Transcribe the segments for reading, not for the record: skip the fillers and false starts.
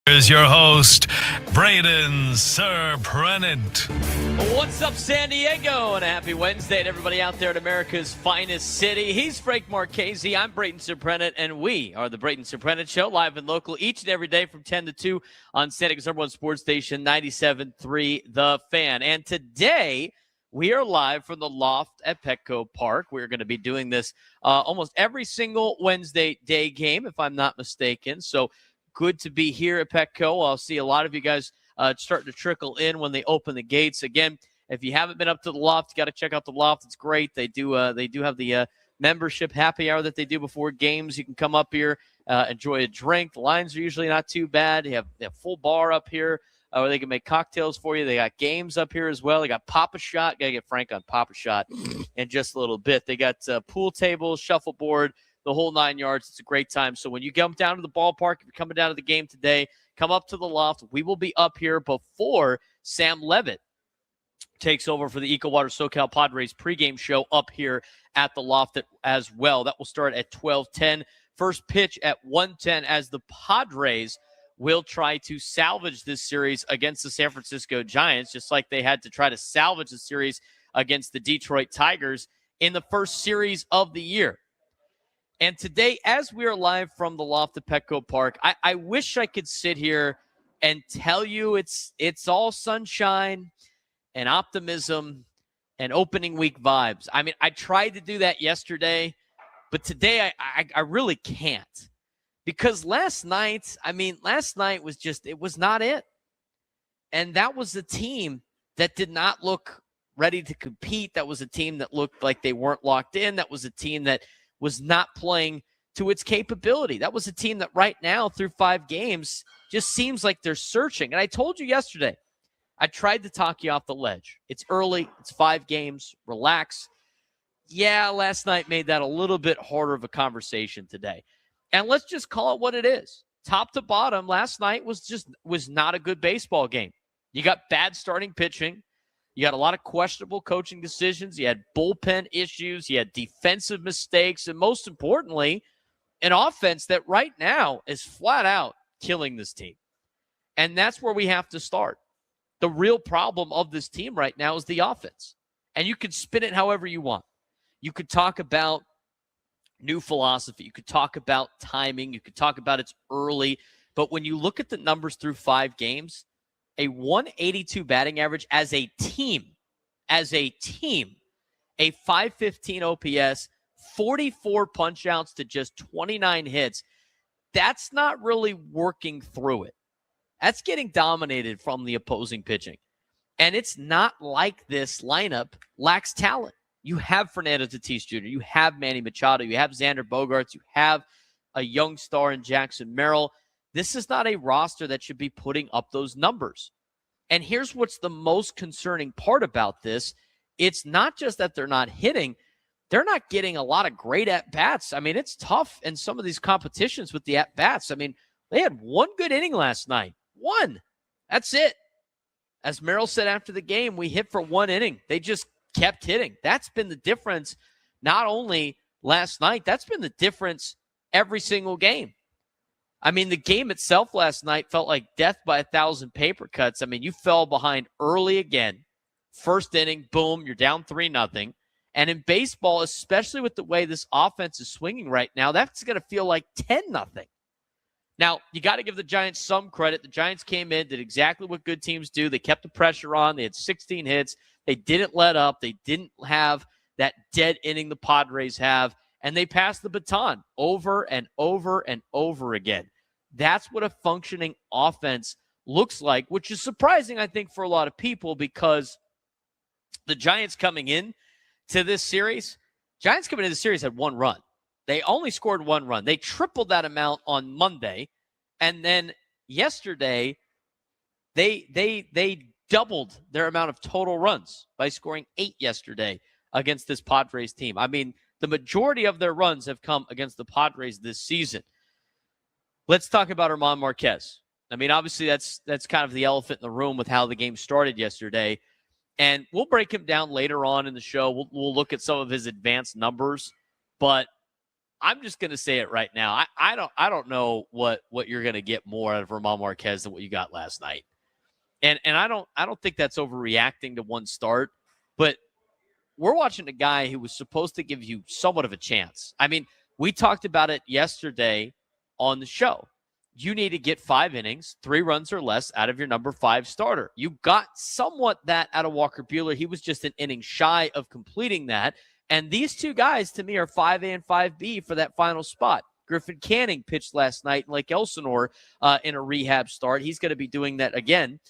Here's your host, Braden Surprenant. What's up, San Diego? And a happy Wednesday to everybody out there in America's finest city. He's Frank Marchese. I'm Braden Surprenant, and we are the Braden Surprenant Show, live and local each and every day from 10 to 2 on San Diego's number one sports station, 97.3 The Fan. And today, we are live from the Loft at Petco Park. We're going to be doing this almost every single Wednesday day game, if I'm not mistaken. So, good to be here at Petco. I'll see a lot of you guys starting to trickle in when they open the gates. Again, if you haven't been up to the Loft, you got to check out the Loft. It's great. They do have the membership happy hour that they do before games. You can come up here, enjoy a drink. The lines are usually not too bad. They have full bar up here where they can make cocktails for you. They got games up here as well. They got Pop-A-Shot. Got to get Frank on Pop-A-Shot in just a little bit. They got pool tables, shuffleboard, the whole 9 yards. It's a great time. So when you come down to the ballpark, if you're coming down to the game today, come up to the Loft. We will be up here before Sam Levitt takes over for the EcoWater SoCal Padres pregame show up here at the Loft as well. That will start at 12:10. First pitch at 1:10 as the Padres will try to salvage this series against the San Francisco Giants, just like they had to try to salvage the series against the Detroit Tigers in the first series of the year. And today, as we are live from the Loft at Petco Park, I wish I could sit here and tell you it's all sunshine and optimism and opening week vibes. I mean, I tried to do that yesterday, but today I really can't. Because last night was just, it was not it. And that was a team that did not look ready to compete. That was a team that looked like they weren't locked in. That was a team that was not playing to its capability. That was a team that right now, through 5 games, just seems like they're searching. And I told you yesterday, I tried to talk you off the ledge. It's early. It's 5 games. Relax. Yeah, last night made that a little bit harder of a conversation today. And let's just call it what it is. Top to bottom, last night was not a good baseball game. You got bad starting pitching. You had a lot of questionable coaching decisions. You had bullpen issues. You had defensive mistakes. And most importantly, an offense that right now is flat out killing this team. And that's where we have to start. The real problem of this team right now is the offense. And you can spin it however you want. You could talk about new philosophy. You could talk about timing. You could talk about it's early. But when you look at the numbers through 5 games, a 182 batting average as a team, a 515 OPS, 44 punch-outs to just 29 hits, that's not really working through it. That's getting dominated from the opposing pitching. And it's not like this lineup lacks talent. You have Fernando Tatis Jr., you have Manny Machado, you have Xander Bogaerts, you have a young star in Jackson Merrill. This is not a roster that should be putting up those numbers. And here's what's the most concerning part about this. It's not just that they're not hitting. They're not getting a lot of great at-bats. I mean, it's tough in some of these competitions with the at-bats. I mean, they had one good inning last night. One. That's it. As Merrill said after the game, we hit for one inning. They just kept hitting. That's been the difference not only last night, that's been the difference every single game. I mean, the game itself last night felt like death by 1,000 paper cuts. I mean, you fell behind early again. First inning, boom, you're down 3-0. And in baseball, especially with the way this offense is swinging right now, that's going to feel like 10-0. Now, you got to give the Giants some credit. The Giants came in, did exactly what good teams do. They kept the pressure on. They had 16 hits. They didn't let up. They didn't have that dead inning the Padres have. And they passed the baton over and over and over again. That's what a functioning offense looks like, which is surprising, I think, for a lot of people because the Giants coming in to this series, had 1 run. They only scored 1 run. They tripled that amount on Monday. And then yesterday, they doubled their amount of total runs by scoring 8 yesterday against this Padres team. I mean, the majority of their runs have come against the Padres this season. Let's talk about Germán Márquez. I mean, obviously, that's kind of the elephant in the room with how the game started yesterday. And we'll break him down later on in the show. We'll look at some of his advanced numbers. But I'm just going to say it right now. I don't know what you're going to get more out of Germán Márquez than what you got last night. And I don't think that's overreacting to one start, but we're watching a guy who was supposed to give you somewhat of a chance. I mean, we talked about it yesterday on the show. You need to get 5 innings, 3 runs or less out of your number 5 starter. You got somewhat that out of Walker Buehler. He was just an inning shy of completing that. And these two guys, to me, are 5A and 5B for that final spot. Griffin Canning pitched last night, like Elsinore, in a rehab start. He's going to be doing that again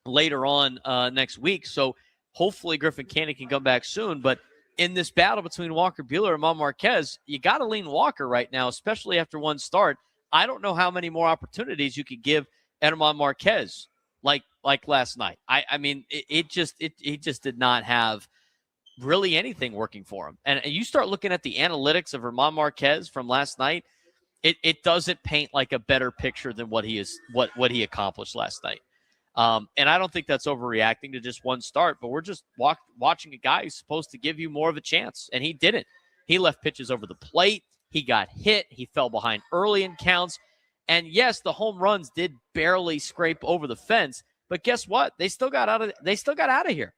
later on next week. So hopefully Griffin Canning can come back soon. But in this battle between Walker Buehler and Germán Márquez, you got to lean Walker right now, especially after one start. I don't know how many more opportunities you could give Germán Márquez like last night. I mean, he just did not have really anything working for him. And you start looking at the analytics of Germán Márquez from last night, it doesn't paint like a better picture than what he accomplished last night. And I don't think that's overreacting to just one start, but we're just watching a guy who's supposed to give you more of a chance, and he didn't. He left pitches over the plate. He got hit. He fell behind early in counts. And yes, the home runs did barely scrape over the fence, but guess what? They still got out of here.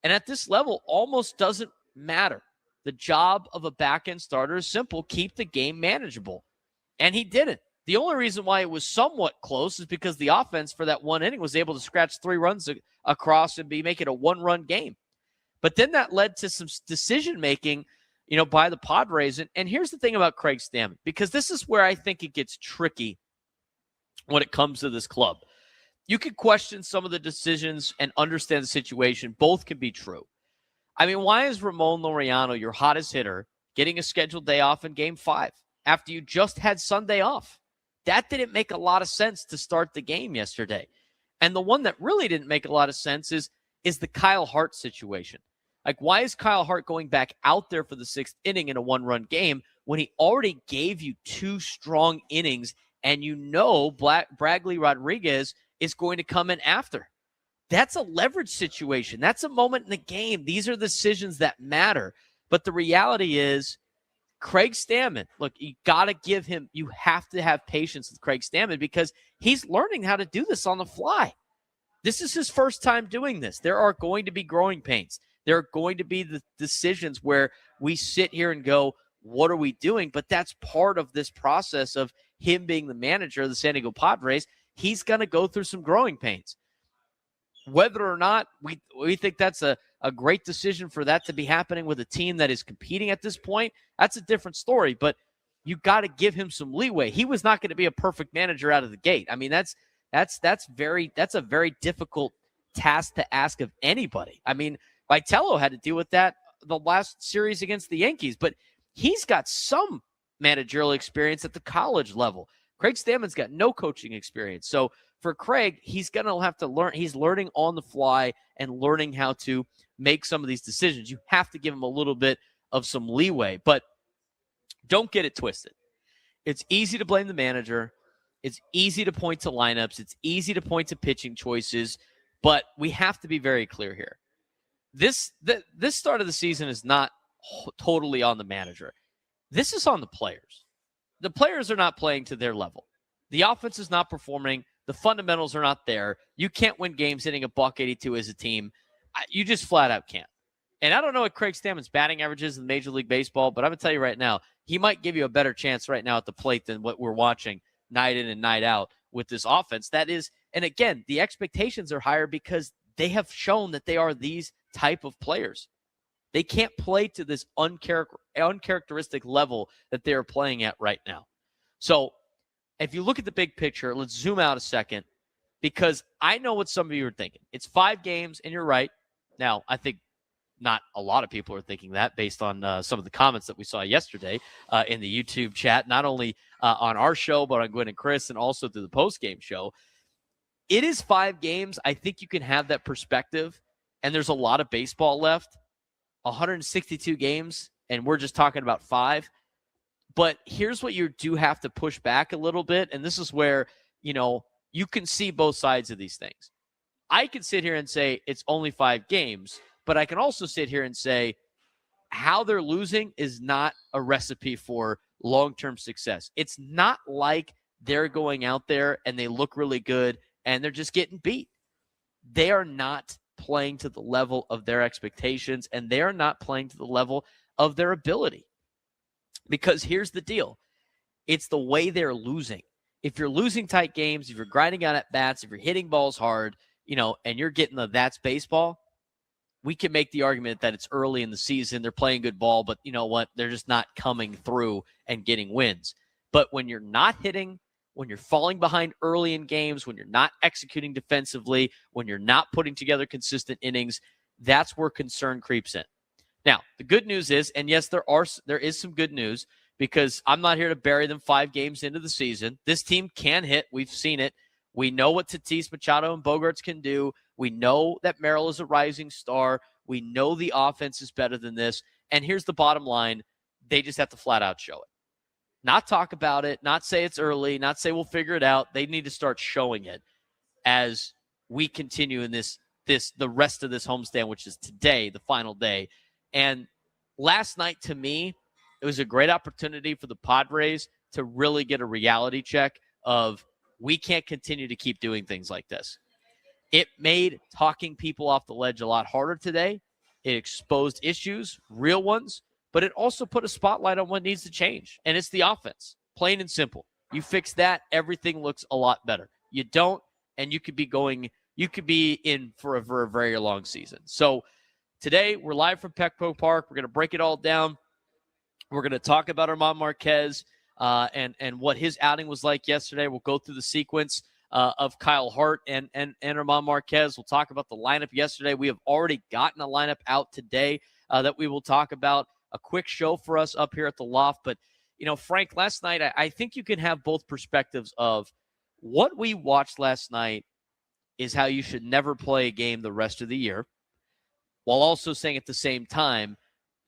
And at this level, almost doesn't matter. The job of a back-end starter is simple: keep the game manageable. And he didn't. The only reason why it was somewhat close is because the offense for that one inning was able to scratch 3 runs across and make it a 1-run game. But then that led to some decision-making, by the Padres. And here's the thing about Craig Stammen, because this is where I think it gets tricky when it comes to this club. You could question some of the decisions and understand the situation. Both can be true. I mean, why is Ramon Laureano, your hottest hitter, getting a scheduled day off in Game 5 after you just had Sunday off? That didn't make a lot of sense to start the game yesterday. And the one that really didn't make a lot of sense is the Kyle Hart situation. Like, why is Kyle Hart going back out there for the 6th inning in a 1-run game when he already gave you 2 strong innings and Bradley Rodriguez is going to come in after? That's a leverage situation. That's a moment in the game. These are decisions that matter. But the reality is, Craig Stammen, look, you have to have patience with Craig Stammen because he's learning how to do this on the fly. This is his first time doing this. There are going to be growing pains. There are going to be the decisions where we sit here and go, what are we doing? But that's part of this process of him being the manager of the San Diego Padres. He's going to go through some growing pains. Whether or not we think that's a great decision for that to be happening with a team that is competing at this point, that's a different story. But you got to give him some leeway. He was not going to be a perfect manager out of the gate. I mean, that's a very difficult task to ask of anybody. I mean, Vitello had to deal with that the last series against the Yankees, but he's got some managerial experience at the college level. Craig Stammen's got no coaching experience. So for Craig, he's going to have to learn. He's learning on the fly and learning how to make some of these decisions. You have to give him a little bit of some leeway, but don't get it twisted. It's easy to blame the manager. It's easy to point to lineups. It's easy to point to pitching choices, but we have to be very clear here. This start of the season is not totally on the manager. This is on the players. The players are not playing to their level. The offense is not performing. The fundamentals are not there. You can't win games hitting a .182 as a team. You just flat out can't. And I don't know what Craig Stammen's batting average is in Major League Baseball, but I'm going to tell you right now, he might give you a better chance right now at the plate than what we're watching night in and night out with this offense. That is, and again, the expectations are higher because they have shown that they are these type of players. They can't play to this uncharacteristic level that they're playing at right now. So if you look at the big picture, let's zoom out a second, because I know what some of you are thinking. It's 5 games, and you're right. Now, I think not a lot of people are thinking that based on some of the comments that we saw yesterday in the YouTube chat, not only on our show, but on Gwen and Chris, and also through the post-game show. It is 5 games. I think you can have that perspective, and there's a lot of baseball left. 162 games, and we're just talking about 5. But here's what you do have to push back a little bit, and this is where, you can see both sides of these things. I can sit here and say it's only 5 games, but I can also sit here and say how they're losing is not a recipe for long-term success. It's not like they're going out there and they look really good and they're just getting beat. They are not playing to the level of their expectations, and they are not playing to the level of their ability. Because here's the deal. It's the way they're losing. If you're losing tight games, if you're grinding out at bats, if you're hitting balls hard, and you're getting that's baseball, we can make the argument that it's early in the season. They're playing good ball, but you know what? They're just not coming through and getting wins. But when you're not hitting, when you're falling behind early in games, when you're not executing defensively, when you're not putting together consistent innings, that's where concern creeps in. Now, the good news is, and yes, there is some good news, because I'm not here to bury them 5 games into the season. This team can hit. We've seen it. We know what Tatis, Machado, and Bogarts can do. We know that Merrill is a rising star. We know the offense is better than this. And here's the bottom line. They just have to flat out show it. Not talk about it, not say it's early, not say we'll figure it out. They need to start showing it as we continue in the rest of this homestand, which is today, the final day. And last night, to me, it was a great opportunity for the Padres to really get a reality check of, we can't continue to keep doing things like this. It made talking people off the ledge a lot harder today. It exposed issues, real ones, but it also put a spotlight on what needs to change, and it's the offense, plain and simple. You fix that, everything looks a lot better. You don't, and you could be in for a very long season. So today, we're live from Petco Park. We're going to break it all down. We're going to talk about Germán Márquez and what his outing was like yesterday. We'll go through the sequence of Kyle Hart and Germán Márquez. We'll talk about the lineup yesterday. We have already gotten a lineup out today that we will talk about. A quick show for us up here at the Loft. But, Frank, last night, I think you can have both perspectives of what we watched last night is how you should never play a game the rest of the year, while also saying at the same time,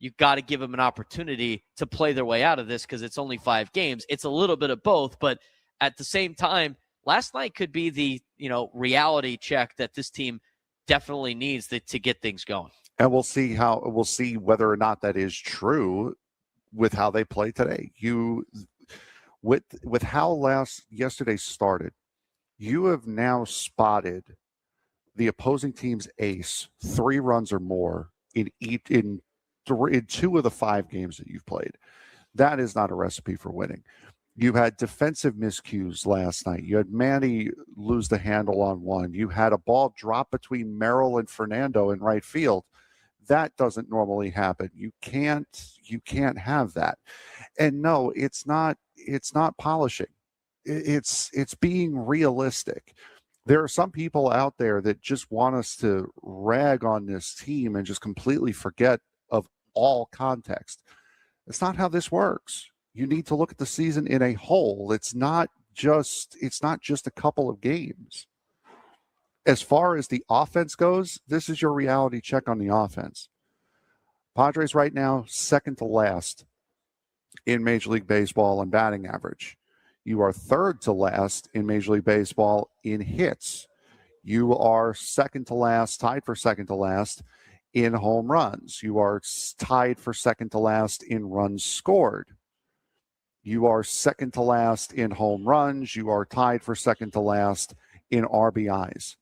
you've got to give them an opportunity to play their way out of this because it's only 5 games. It's a little bit of both, but at the same time, last night could be the, reality check that this team definitely needs to get things going. And we'll see whether or not that is true with how they play today. With how yesterday started, you have now spotted the opposing team's ace 3 runs or more in 2 of the 5 games that you've played. That is not a recipe for winning. You had defensive miscues last night. You had Manny lose the handle on one. You had a ball drop between Merrill and Fernando in right field. That doesn't normally happen. You can't have that. And no, it's not polishing. It's being realistic. There are some people out there that just want us to rag on this team and just completely forget of all context. It's not how this works. You need to look at the season in a whole. It's not just a couple of games. As far as the offense goes, this is your reality check on the offense. Padres right now, second to last in Major League Baseball in batting average. You are third to last in Major League Baseball in hits. You are second to last, tied for second to last in home runs. You are tied for second to last in runs scored. You are second to last in home runs. You are tied for second to last in RBIs.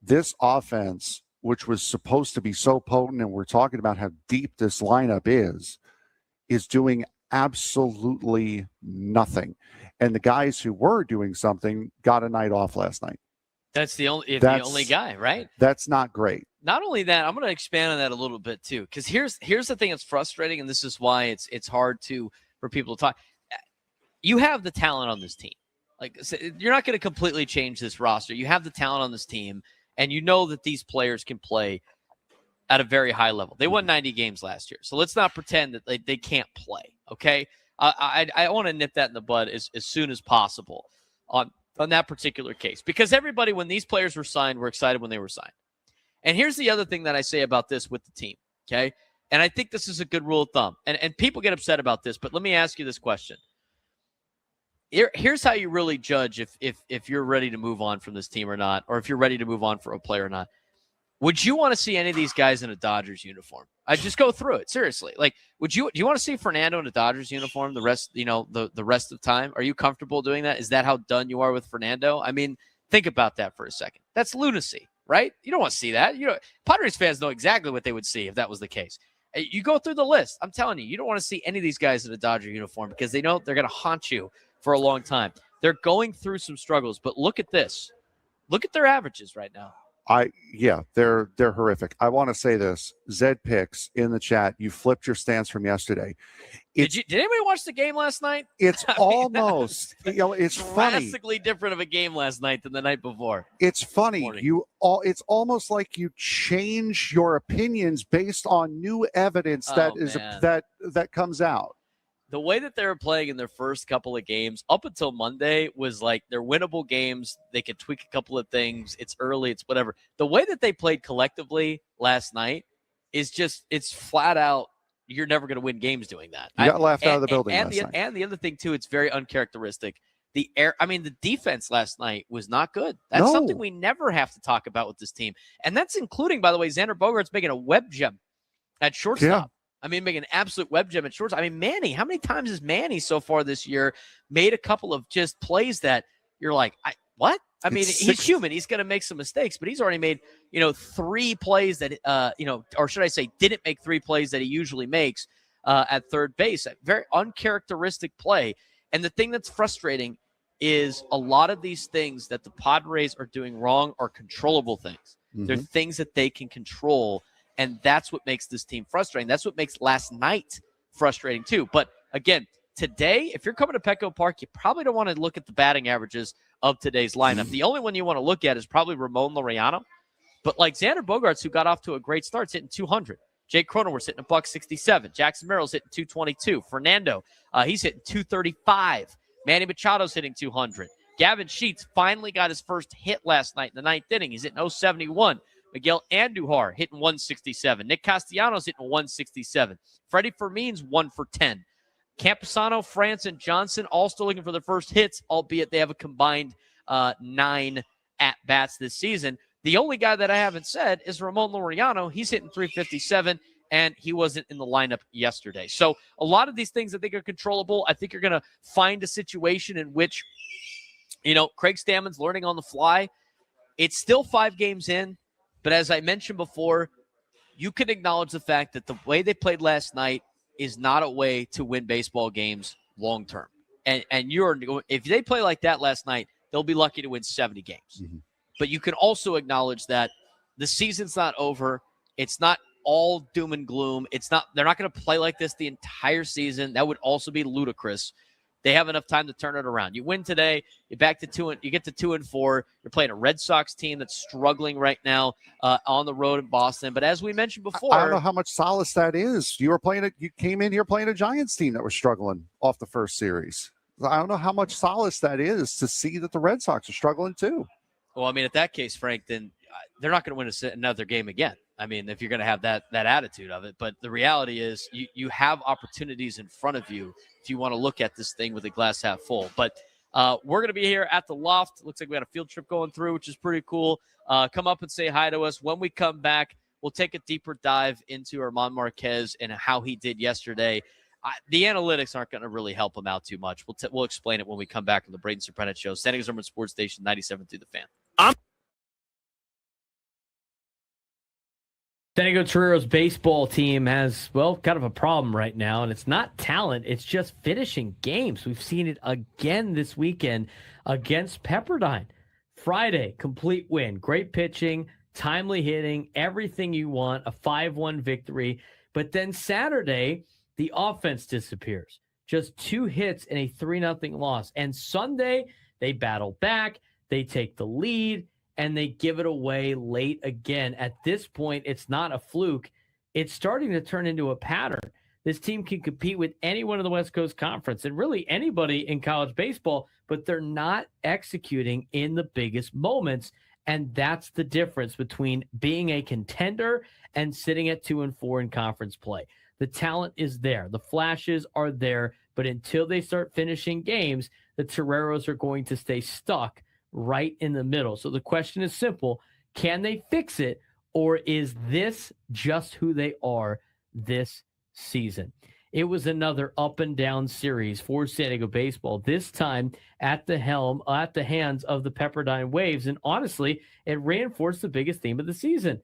This offense, which was supposed to be so potent, and we're talking about how deep this lineup is doing absolutely nothing. And the guys who were doing something got a night off last night. That's the only guy, right? That's not great. Not only that, I'm going to expand on that a little bit too, because here's the thing that's frustrating, and this is why it's hard for people to talk. You have the talent on this team. Like, you're not going to completely change this roster. You have the talent on this team, and you know that these players can play at a very high level. They won 90 games last year, so let's not pretend that they can't play, okay? I want to nip that in the bud as soon as possible on that particular case, because everybody, when these players were signed, were excited when they were signed. And here's the other thing that I say about this with the team, okay? And I think this is a good rule of thumb. And people get upset about this, but let me ask you this question. Here's how you really judge if you're ready to move on from this team or not, or if you're ready to move on for a player or not. Would you want to see any of these guys in a Dodgers uniform? I just go through it seriously. Like, do you want to see Fernando in a Dodgers uniform the rest, the rest of the time? Are you comfortable doing that? Is that how done you are with Fernando? I mean, think about that for a second. That's lunacy, right? You don't want to see that. Padres fans know exactly what they would see if that was the case. You go through the list. I'm telling you, you don't want to see any of these guys in a Dodger uniform because they know they're going to haunt you for a long time. They're going through some struggles, but look at this. Look at their averages right now. They're horrific. I want to say this. Zed Picks in the chat, you flipped your stance from yesterday. Did anybody watch the game last night? It's almost, it's funny. Drastically different of a game last night than the night before. It's funny. It's almost like you change your opinions based on new evidence that comes out. The way that they were playing in their first couple of games up until Monday was like they're winnable games. They could tweak a couple of things. It's early. It's whatever. The way that they played collectively last night is just, it's flat out, you're never going to win games doing that. You got laughed out of the building last night. And the other thing, too, it's very uncharacteristic. The defense last night was not good. That's something we never have to talk about with this team. And that's including, by the way, Xander Bogaerts making a web gem at shortstop. Yeah. I mean, making an absolute web gem at shortstop. I mean, Manny, how many times has Manny so far this year made a couple of just plays that you're like, what? I mean, he's human. He's going to make some mistakes, but he's already made, 3 plays that, or should I say didn't make 3 plays that he usually makes at third base. A very uncharacteristic play. And the thing that's frustrating is a lot of these things that the Padres are doing wrong are controllable things. Mm-hmm. They're things that they can control. And that's what makes this team frustrating. That's what makes last night frustrating too. But again, today, if you're coming to Petco Park, you probably don't want to look at the batting averages of today's lineup. The only one you want to look at is probably Ramon Laureano. But like Xander Bogaerts, who got off to a great start, is hitting 200. Jake Cronenworth's hitting $167. Jackson Merrill's hitting 222. Fernando, he's hitting 235. Manny Machado's hitting 200. Gavin Sheets finally got his first hit last night in the 9th inning. He's hitting 071. Miguel Andujar hitting 167. Nick Castellanos hitting 167. Freddie Fermin's 1 for 10. Camposano, France, and Johnson all still looking for their first hits, albeit they have a combined 9 at-bats this season. The only guy that I haven't said is Ramon Laureano. He's hitting 357, and he wasn't in the lineup yesterday. So a lot of these things I think are controllable. I think you're going to find a situation in which, Craig Stammen's learning on the fly. It's still 5 games in. But as I mentioned before, you can acknowledge the fact that the way they played last night is not a way to win baseball games long term. And if they play like that last night, they'll be lucky to win 70 games. Mm-hmm. But you can also acknowledge that the season's not over. It's not all doom and gloom. They're not going to play like this the entire season. That would also be ludicrous. They have enough time to turn it around. You win today, you get to 2-4. You're playing a Red Sox team that's struggling right now on the road in Boston. But as we mentioned before, I don't know how much solace that is. You came in here playing a Giants team that was struggling off the first series. I don't know how much solace that is to see that the Red Sox are struggling too. Well, I mean, at that case, Frank, then they're not going to win another game again. I mean, if you're going to have that attitude of it. But the reality is you have opportunities in front of you if you want to look at this thing with a glass half full. But we're going to be here at the Loft. Looks like we got a field trip going through, which is pretty cool. Come up and say hi to us. When we come back, we'll take a deeper dive into Germán Márquez and how he did yesterday. The analytics aren't going to really help him out too much. We'll explain it when we come back on the Braden Surprenant Show. San Diego Urban Sports Station 97 through the Fan. San Diego Toreros baseball team has, kind of a problem right now, and it's not talent. It's just finishing games. We've seen it again this weekend against Pepperdine. Friday, complete win. Great pitching, timely hitting, everything you want, a 5-1 victory. But then Saturday, the offense disappears. Just 2 hits and a 3-0 loss. And Sunday, they battle back, they take the lead, and they give it away late again. At this point, it's not a fluke. It's starting to turn into a pattern. This team can compete with anyone in the West Coast Conference and really anybody in college baseball, but they're not executing in the biggest moments. And that's the difference between being a contender and sitting at 2-4 in conference play. The talent is there. The flashes are there. But until they start finishing games, the Toreros are going to stay stuck right in the middle. So the question is simple. Can they fix it, or is this just who they are this season? It was another up and down series for San Diego baseball, this time at the helm, at the hands of the Pepperdine Waves. And honestly, it reinforced the biggest theme of the season.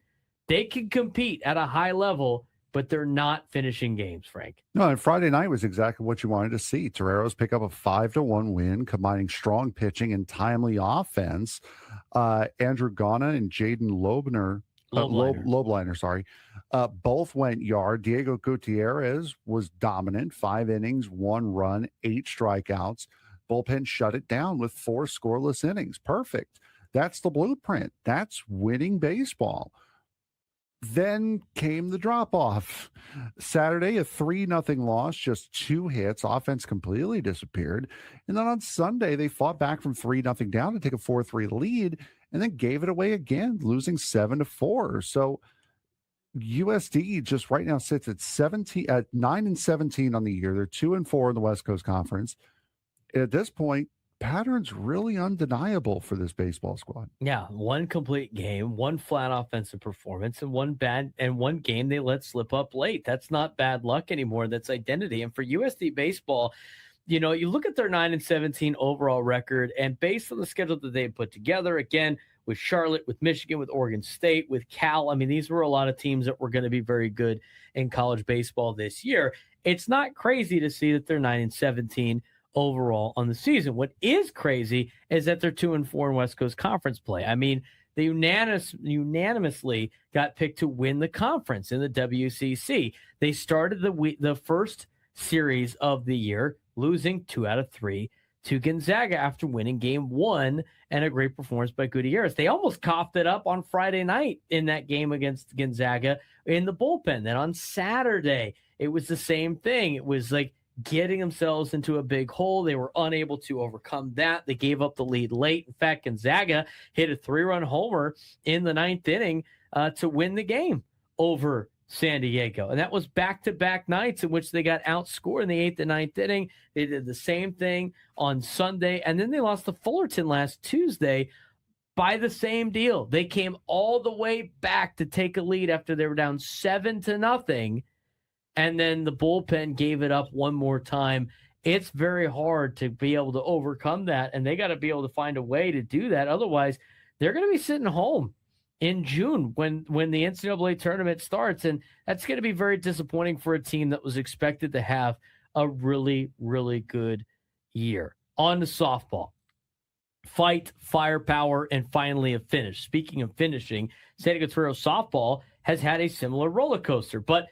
They can compete at a high level, but they're not finishing games, Frank. No, and Friday night was exactly what you wanted to see. Toreros pick up a 5-1 win, combining strong pitching and timely offense. Andrew Gana and Jaden Lobliner, both went yard. Diego Gutierrez was dominant, 5 innings, 1 run, 8 strikeouts. Bullpen shut it down with 4 scoreless innings. Perfect. That's the blueprint. That's winning baseball. Then came the drop-off. Saturday, a 3-0 loss, just 2 hits. Offense completely disappeared. And then on Sunday, they fought back from 3-0 down to take a 4-3 lead and then gave it away again, losing 7-4. So USD just right now sits at 9-17 on the year. They're 2-4 in the West Coast Conference. At this point, pattern's really undeniable for this baseball squad. Yeah, 1 complete game, 1 flat offensive performance, and 1 game they let slip up late. That's not bad luck anymore. That's identity. And for USD baseball, you look at their 9-17 overall record, and based on the schedule that they put together, again, with Charlotte, with Michigan, with Oregon State, with Cal, I mean, these were a lot of teams that were going to be very good in college baseball this year. It's not crazy to see that they're 9-17 overall on the season. What is crazy is that they're 2-4 in West Coast Conference play. I mean, they unanimously got picked to win the conference in the WCC. They started the first series of the year losing 2 out of 3 to Gonzaga after winning game 1 and a great performance by Gutierrez. They almost coughed it up on Friday night in that game against Gonzaga in the bullpen. Then on Saturday, it was the same thing. It was like getting themselves into a big hole. They were unable to overcome that. They gave up the lead late. In fact, Gonzaga hit a 3-run homer in the 9th inning to win the game over San Diego. And that was back-to-back nights in which they got outscored in the 8th and 9th inning. They did the same thing on Sunday. And then they lost to Fullerton last Tuesday by the same deal. They came all the way back to take a lead after they were down 7-0. And then the bullpen gave it up one more time. It's very hard to be able to overcome that, and they got to be able to find a way to do that. Otherwise, they're going to be sitting home in June when the NCAA tournament starts, and that's going to be very disappointing for a team that was expected to have a really, really good year. On to softball. Fight, firepower, and finally a finish. Speaking of finishing, San Diego Toreros softball has had a similar roller coaster, but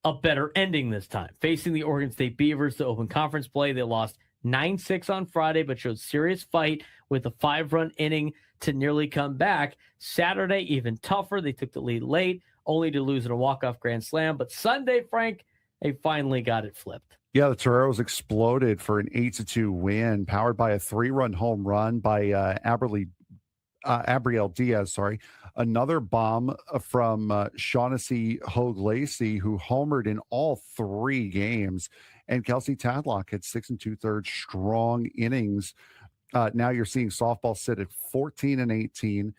a better ending this time. Facing the Oregon State Beavers to open conference play, they lost 9-6 on Friday, but showed serious fight with a 5-run inning to nearly come back. Saturday, even tougher. They took the lead late, only to lose in a walk-off grand slam. But Sunday, Frank, they finally got it flipped. Yeah, the Toreros exploded for an 8-2 win, powered by a 3-run home run by Abriel Diaz, another bomb from Shaughnessy Hogue Lacey, who homered in all 3 games, and Kelsey Tadlock had 6 2/3 strong innings. Now you're seeing softball sit at 14-18,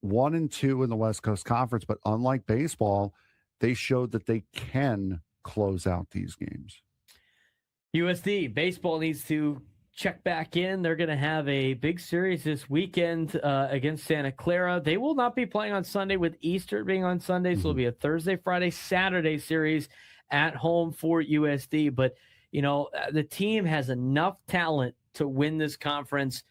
1-2 in the West Coast Conference, but unlike baseball, they showed that they can close out these games. USD baseball needs to check back in. They're going to have a big series this weekend against Santa Clara. They will not be playing on Sunday with Easter being on Sunday. So it'll be a Thursday, Friday, Saturday series at home for USD. But, the team has enough talent to win this conference.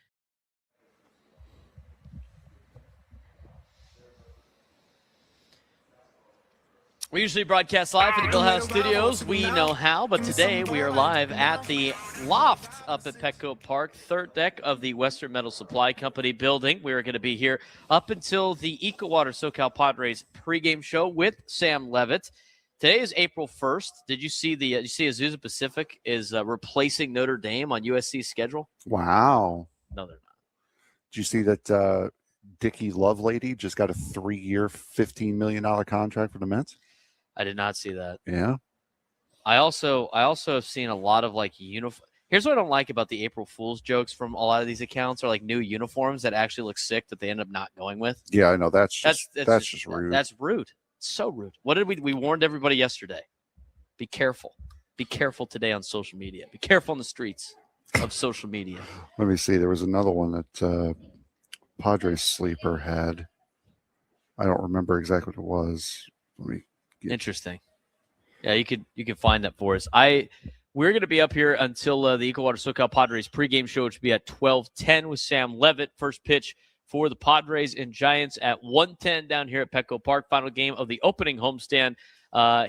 We usually broadcast live from the Bill House Studios. We know how, but today we are live at the Loft up at Petco Park, 3rd deck of the Western Metal Supply Company building. We are going to be here up until the EcoWater SoCal Padres pregame show with Sam Levitt. Today is April 1st. Did you see Azusa Pacific is replacing Notre Dame on USC's schedule? Wow. No, they're not. Did you see that Dickie Lovelady just got a 3-year, $15 million contract for the Mets? I did not see that. Yeah. I also have seen a lot of Here's what I don't like about the April Fool's jokes from a lot of these accounts are like new uniforms that actually look sick that they end up not going with. Yeah, I know. That's just rude. That's rude. It's so rude. What did we warned everybody yesterday? Be careful. Be careful today on social media. Be careful on the streets of social media. Let me see. There was another one that Padres sleeper had. I don't remember exactly what it was. Interesting. Yeah, you could find that for us. We're going to be up here until the Equalwater SoCal Padres pregame show, which will be at 12:10 with Sam Levitt. First pitch for the Padres and Giants at 1:10 down here at Petco Park. Final game of the opening homestand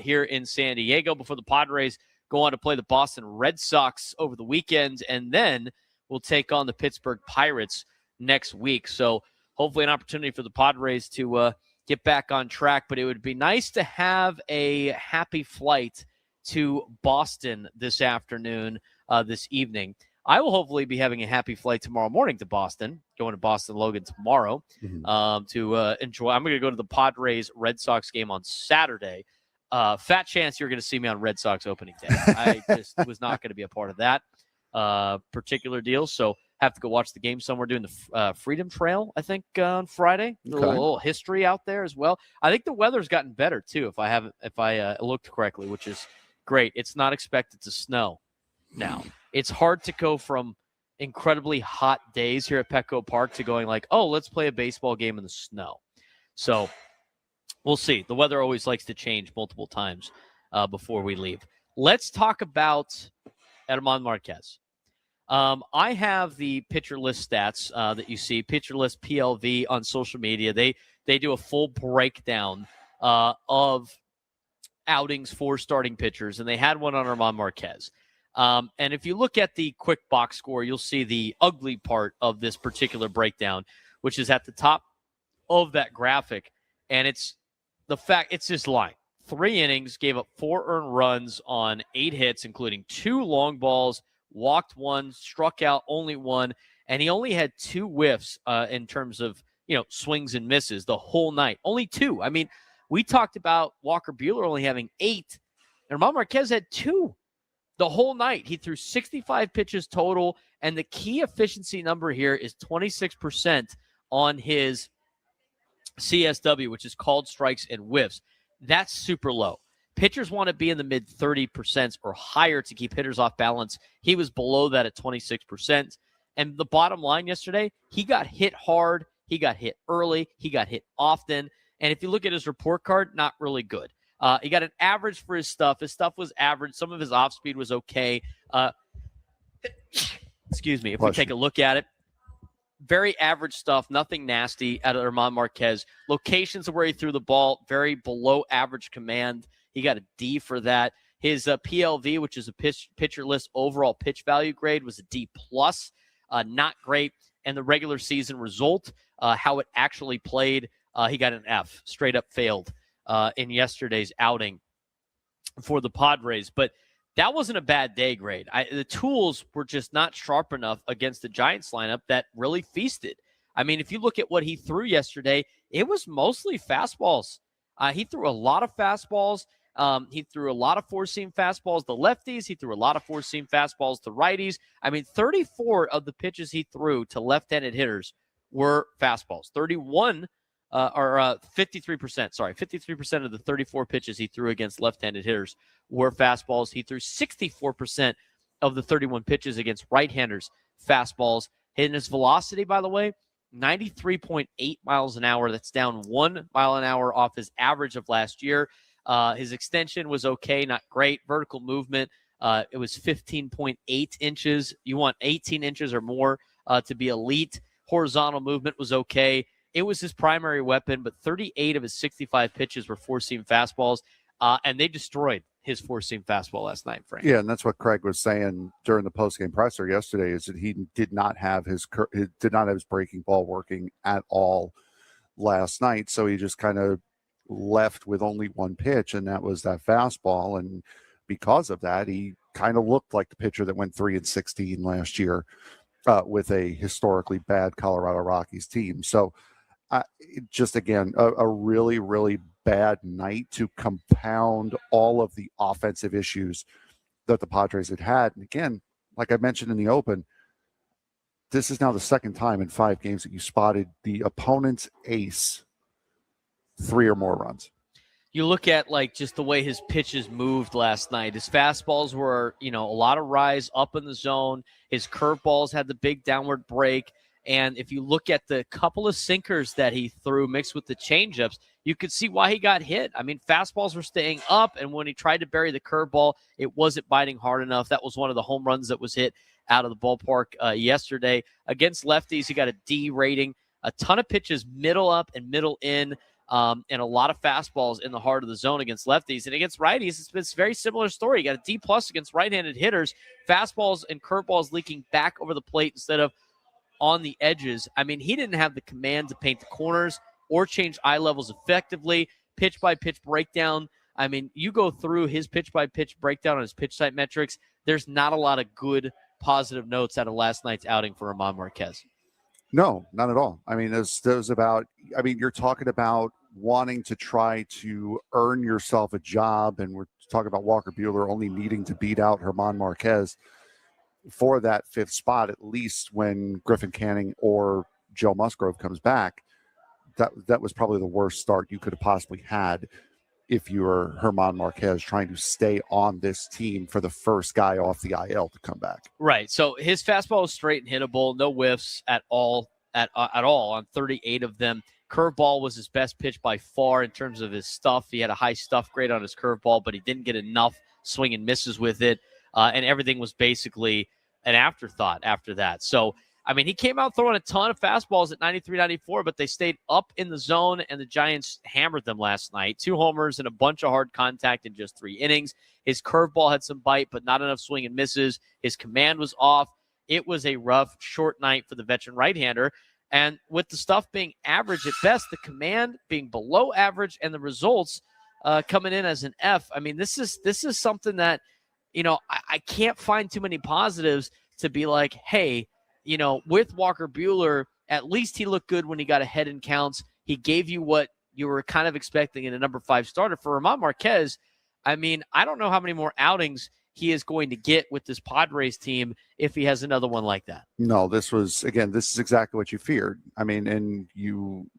here in San Diego before the Padres go on to play the Boston Red Sox over the weekend, and then we'll take on the Pittsburgh Pirates next week. So hopefully an opportunity for the Padres to get back on track, but it would be nice to have a happy flight to Boston this afternoon, this evening. I will hopefully be having a happy flight tomorrow morning to Boston, going to Boston Logan tomorrow to enjoy. I'm going to go to the Padres Red Sox game on Saturday. Fat chance you're going to see me on Red Sox opening day. I just was not going to be a part of that particular deal, so have to go watch the game somewhere doing the Freedom Trail, I think, on Friday. Okay. A little history out there as well. I think the weather's gotten better too, if I looked correctly, which is great. It's not expected to snow now. It's hard to go from incredibly hot days here at Petco Park to going like, oh, let's play a baseball game in the snow. So we'll see. The weather always likes to change multiple times before we leave. Let's talk about Germán Márquez. I have the pitcher list stats that you see, pitcher list PLV on social media. They do a full breakdown of outings for starting pitchers, and they had one on Germán Márquez. And if you look at the quick box score, you'll see the ugly part of this particular breakdown, which is at the top of that graphic. And it's the fact it's this line. 3 innings, gave up 4 earned runs on 8 hits, including 2 long balls, walked 1, struck out only 1, and he only had 2 whiffs in terms of, swings and misses the whole night. Only 2. I mean, we talked about Walker Buehler only having 8. And Germán Márquez had 2 the whole night. He threw 65 pitches total, and the key efficiency number here is 26% on his CSW, which is called strikes and whiffs. That's super low. Pitchers want to be in the mid 30% or higher to keep hitters off balance. He was below that at 26%. And the bottom line yesterday, he got hit hard. He got hit early. He got hit often. And if you look at his report card, not really good. He got an average for his stuff. His stuff was average. Some of his off speed was okay. Excuse me. If we take a look at it, very average stuff, nothing nasty out of Germán Márquez. Locations where he threw the ball, very below average command. He got a D for that. His PLV, which is a pitcher list overall pitch value grade, was a D+. Not great. And the regular season result, how it actually played, he got an F, straight up failed in yesterday's outing for the Padres. But that wasn't a bad day grade. The tools were just not sharp enough against the Giants lineup that really feasted. I mean, if you look at what he threw yesterday, it was mostly fastballs. He threw a lot of fastballs. He threw a lot of four-seam fastballs to lefties. He threw a lot of four-seam fastballs to righties. I mean, 34 of the pitches he threw to left-handed hitters were fastballs. 53%. Sorry, 53% of the 34 pitches he threw against left-handed hitters were fastballs. He threw 64% of the 31 pitches against right-handers fastballs. And his velocity, by the way, 93.8 miles an hour. That's down 1 mile an hour off his average of last year. His extension was okay, not great. Vertical movement, it was 15.8 inches. You want 18 inches or more to be elite. Horizontal movement was okay. It was his primary weapon, but 38 of his 65 pitches were four-seam fastballs, and they destroyed his four-seam fastball last night, Frank. Yeah, and that's what Craig was saying during the postgame presser yesterday, is that he did not have his breaking ball working at all last night, so he just kind of left with only one pitch, and that was that fastball. And because of that, he kind of looked like the pitcher that went 3-16 last year with a historically bad Colorado Rockies team. So just again, a really, really bad night to compound all of the offensive issues that the Padres had. And again, like I mentioned in the open, this is now the second time in 5 games that you spotted the opponent's ace 3 or more runs. You look at like just the way his pitches moved last night. His fastballs were, a lot of rise up in the zone. His curveballs had the big downward break. And if you look at the couple of sinkers that he threw mixed with the changeups, you could see why he got hit. I mean, fastballs were staying up, and when he tried to bury the curveball, it wasn't biting hard enough. That was one of the home runs that was hit out of the ballpark yesterday. Against lefties, he got a D rating. A ton of pitches middle up and middle in, and a lot of fastballs in the heart of the zone against lefties. And against righties, it's been a very similar story. You got a D+ against right-handed hitters. Fastballs and curveballs leaking back over the plate instead of on the edges. I mean, he didn't have the command to paint the corners or change eye levels effectively. Pitch-by-pitch breakdown. I mean, you go through his pitch-by-pitch breakdown on his pitch site metrics, there's not a lot of good positive notes out of last night's outing for Germán Márquez. No, not at all. I mean, there's about, I mean, you're talking about wanting to try to earn yourself a job, and we're talking about Walker Buehler only needing to beat out Germán Márquez for that 5th spot, at least when Griffin Canning or Joe Musgrove comes back. That was probably the worst start you could have possibly had if you were Germán Márquez trying to stay on this team for the first guy off the IL to come back. Right. So his fastball was straight and hittable, no whiffs at all on 38 of them. Curveball was his best pitch by far in terms of his stuff. He had a high stuff grade on his curveball, but he didn't get enough swing and misses with it. And everything was basically an afterthought after that. So, I mean, he came out throwing a ton of fastballs at 93, 94, but they stayed up in the zone, and the Giants hammered them last night. 2 homers and a bunch of hard contact in just 3 innings. His curveball had some bite, but not enough swing and misses. His command was off. It was a rough, short night for the veteran right-hander. And with the stuff being average at best, the command being below average, and the results coming in as an F, I mean, this is something that, I can't find too many positives to be like, hey, with Walker Buehler, at least he looked good when he got ahead in counts. He gave you what you were kind of expecting in a number 5 starter. For Germán Márquez, I mean, I don't know how many more outings he is going to get with this Padres team if he has another one like that. No, this is exactly what you feared. I mean, and you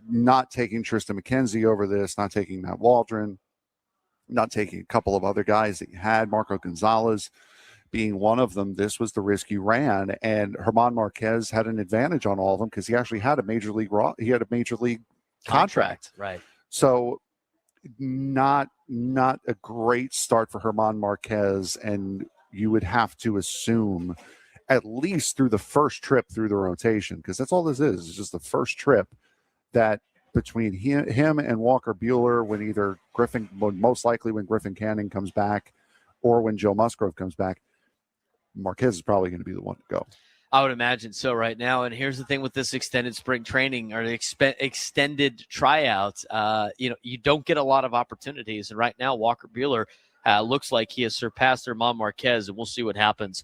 not taking Tristan McKenzie over this, not taking Matt Waldron, not taking a couple of other guys that you had, Marco Gonzalez being one of them. This was the risk you ran, and Germán Márquez had an advantage on all of them because he actually had a major league contract. Right. So not a great start for Germán Márquez, and you would have to assume at least through the first trip through the rotation, because that's all this is. It's just the first trip that between him and Walker Buehler, most likely when Griffin Canning comes back or when Joe Musgrove comes back, Márquez is probably going to be the one to go. I would imagine so right now. And here's the thing with this extended spring training or extended tryout, you don't get a lot of opportunities. And right now, Walker Buehler looks like he has surpassed Germán Márquez, and we'll see what happens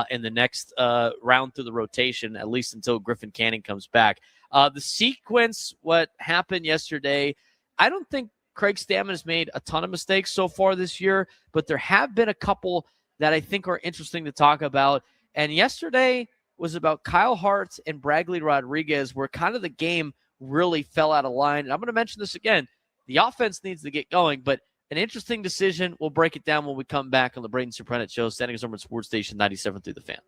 in the next round through the rotation, at least until Griffin Canning comes back. The sequence, what happened yesterday, I don't think Craig Stammen has made a ton of mistakes so far this year, but there have been a couple that I think are interesting to talk about. And yesterday was about Kyle Hart and Bradley Rodriguez, where kind of the game really fell out of line. And I'm going to mention this again. The offense needs to get going, but an interesting decision. We'll break it down when we come back on the Braden Surprenant Show, standing as number Sports Station 97 through the Fan.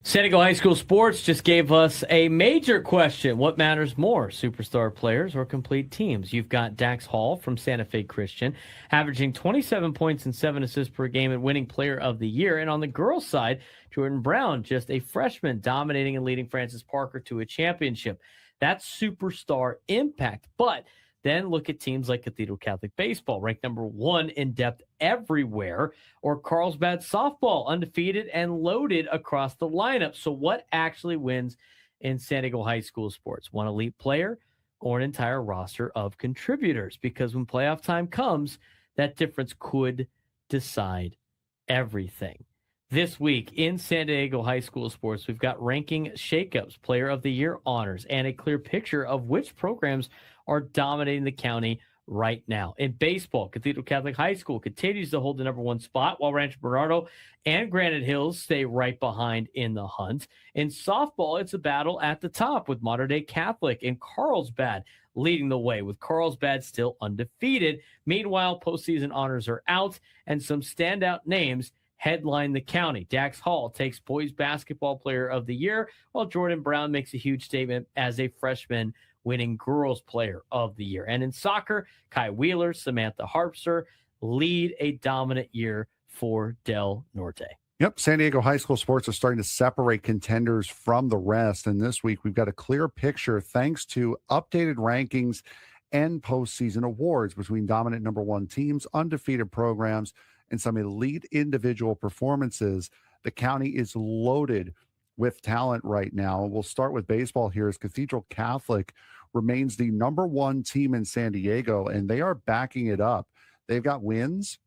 San Diego High School Sports just gave us a major question. What matters more, superstar players or complete teams? You've got Dax Hall from Santa Fe Christian, averaging 27 points and 7 assists per game and winning player of the year. And on the girls' side, Jordan Brown, just a freshman, dominating and leading Francis Parker to a championship. That's superstar impact. But then look at teams like Cathedral Catholic Baseball, ranked number 1 in depth everywhere, or Carlsbad Softball, undefeated and loaded across the lineup. So what actually wins in San Diego High School sports? One elite player or an entire roster of contributors? Because when playoff time comes, that difference could decide everything. This week in San Diego High School sports, we've got ranking shakeups, player of the year honors, and a clear picture of which programs are dominating the county right now. In baseball, Cathedral Catholic High School continues to hold the number one spot, while Rancho Bernardo and Granite Hills stay right behind in the hunt. In softball, it's a battle at the top with Modern Day Catholic and Carlsbad leading the way, with Carlsbad still undefeated. Meanwhile, postseason honors are out, and some standout names headline the county. Dax Hall takes Boys Basketball Player of the Year, while Jordan Brown makes a huge statement as a freshman, winning Girls Player of the Year. And in soccer, Kai Wheeler, Samantha Harpster lead a dominant year for Del Norte. Yep, San Diego high school sports are starting to separate contenders from the rest. And this week, we've got a clear picture thanks to updated rankings and postseason awards between dominant number one teams, undefeated programs, and some elite individual performances. The county is loaded with talent right now. We'll start with baseball here, as Cathedral Catholic remains the number one team in San Diego, and they are backing it up. They've got wins,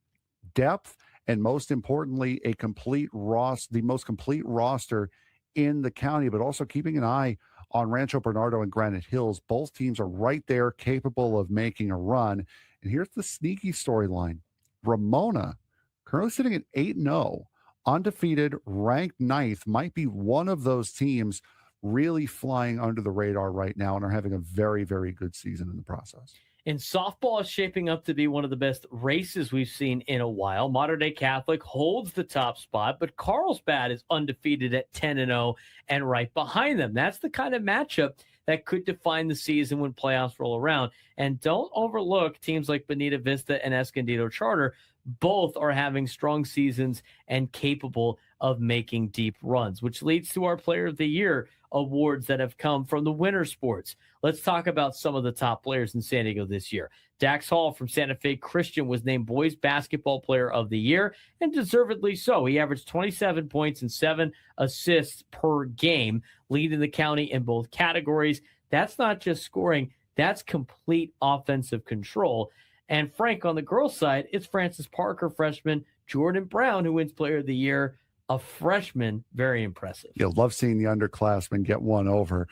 depth, and most importantly, the most complete roster in the county, but also keeping an eye on Rancho Bernardo and Granite Hills. Both teams are right there, capable of making a run. And here's the sneaky storyline. Ramona, currently sitting at 8-0, undefeated, ranked ninth, might be one of those teams really flying under the radar right now and are having a very, very good season in the process. And softball is shaping up to be one of the best races we've seen in a while. Modern Day Catholic holds the top spot, but Carlsbad is undefeated at 10-0 and right behind them. That's the kind of matchup that could define the season when playoffs roll around. And don't overlook teams like Bonita Vista and Escondido Charter. Both are having strong seasons and capable of making deep runs, which leads to our Player of the Year awards that have come from the winter sports. Let's talk about some of the top players in San Diego this year. Dax Hall from Santa Fe Christian was named Boys Basketball Player of the Year, and deservedly so. He averaged 27 points and 7 assists per game, leading the county in both categories. That's not just scoring, that's complete offensive control. And Frank, on the girls' side, it's Francis Parker, freshman, Jordan Brown, who wins Player of the Year, a freshman. Very impressive. Yeah, love seeing the underclassmen get one over.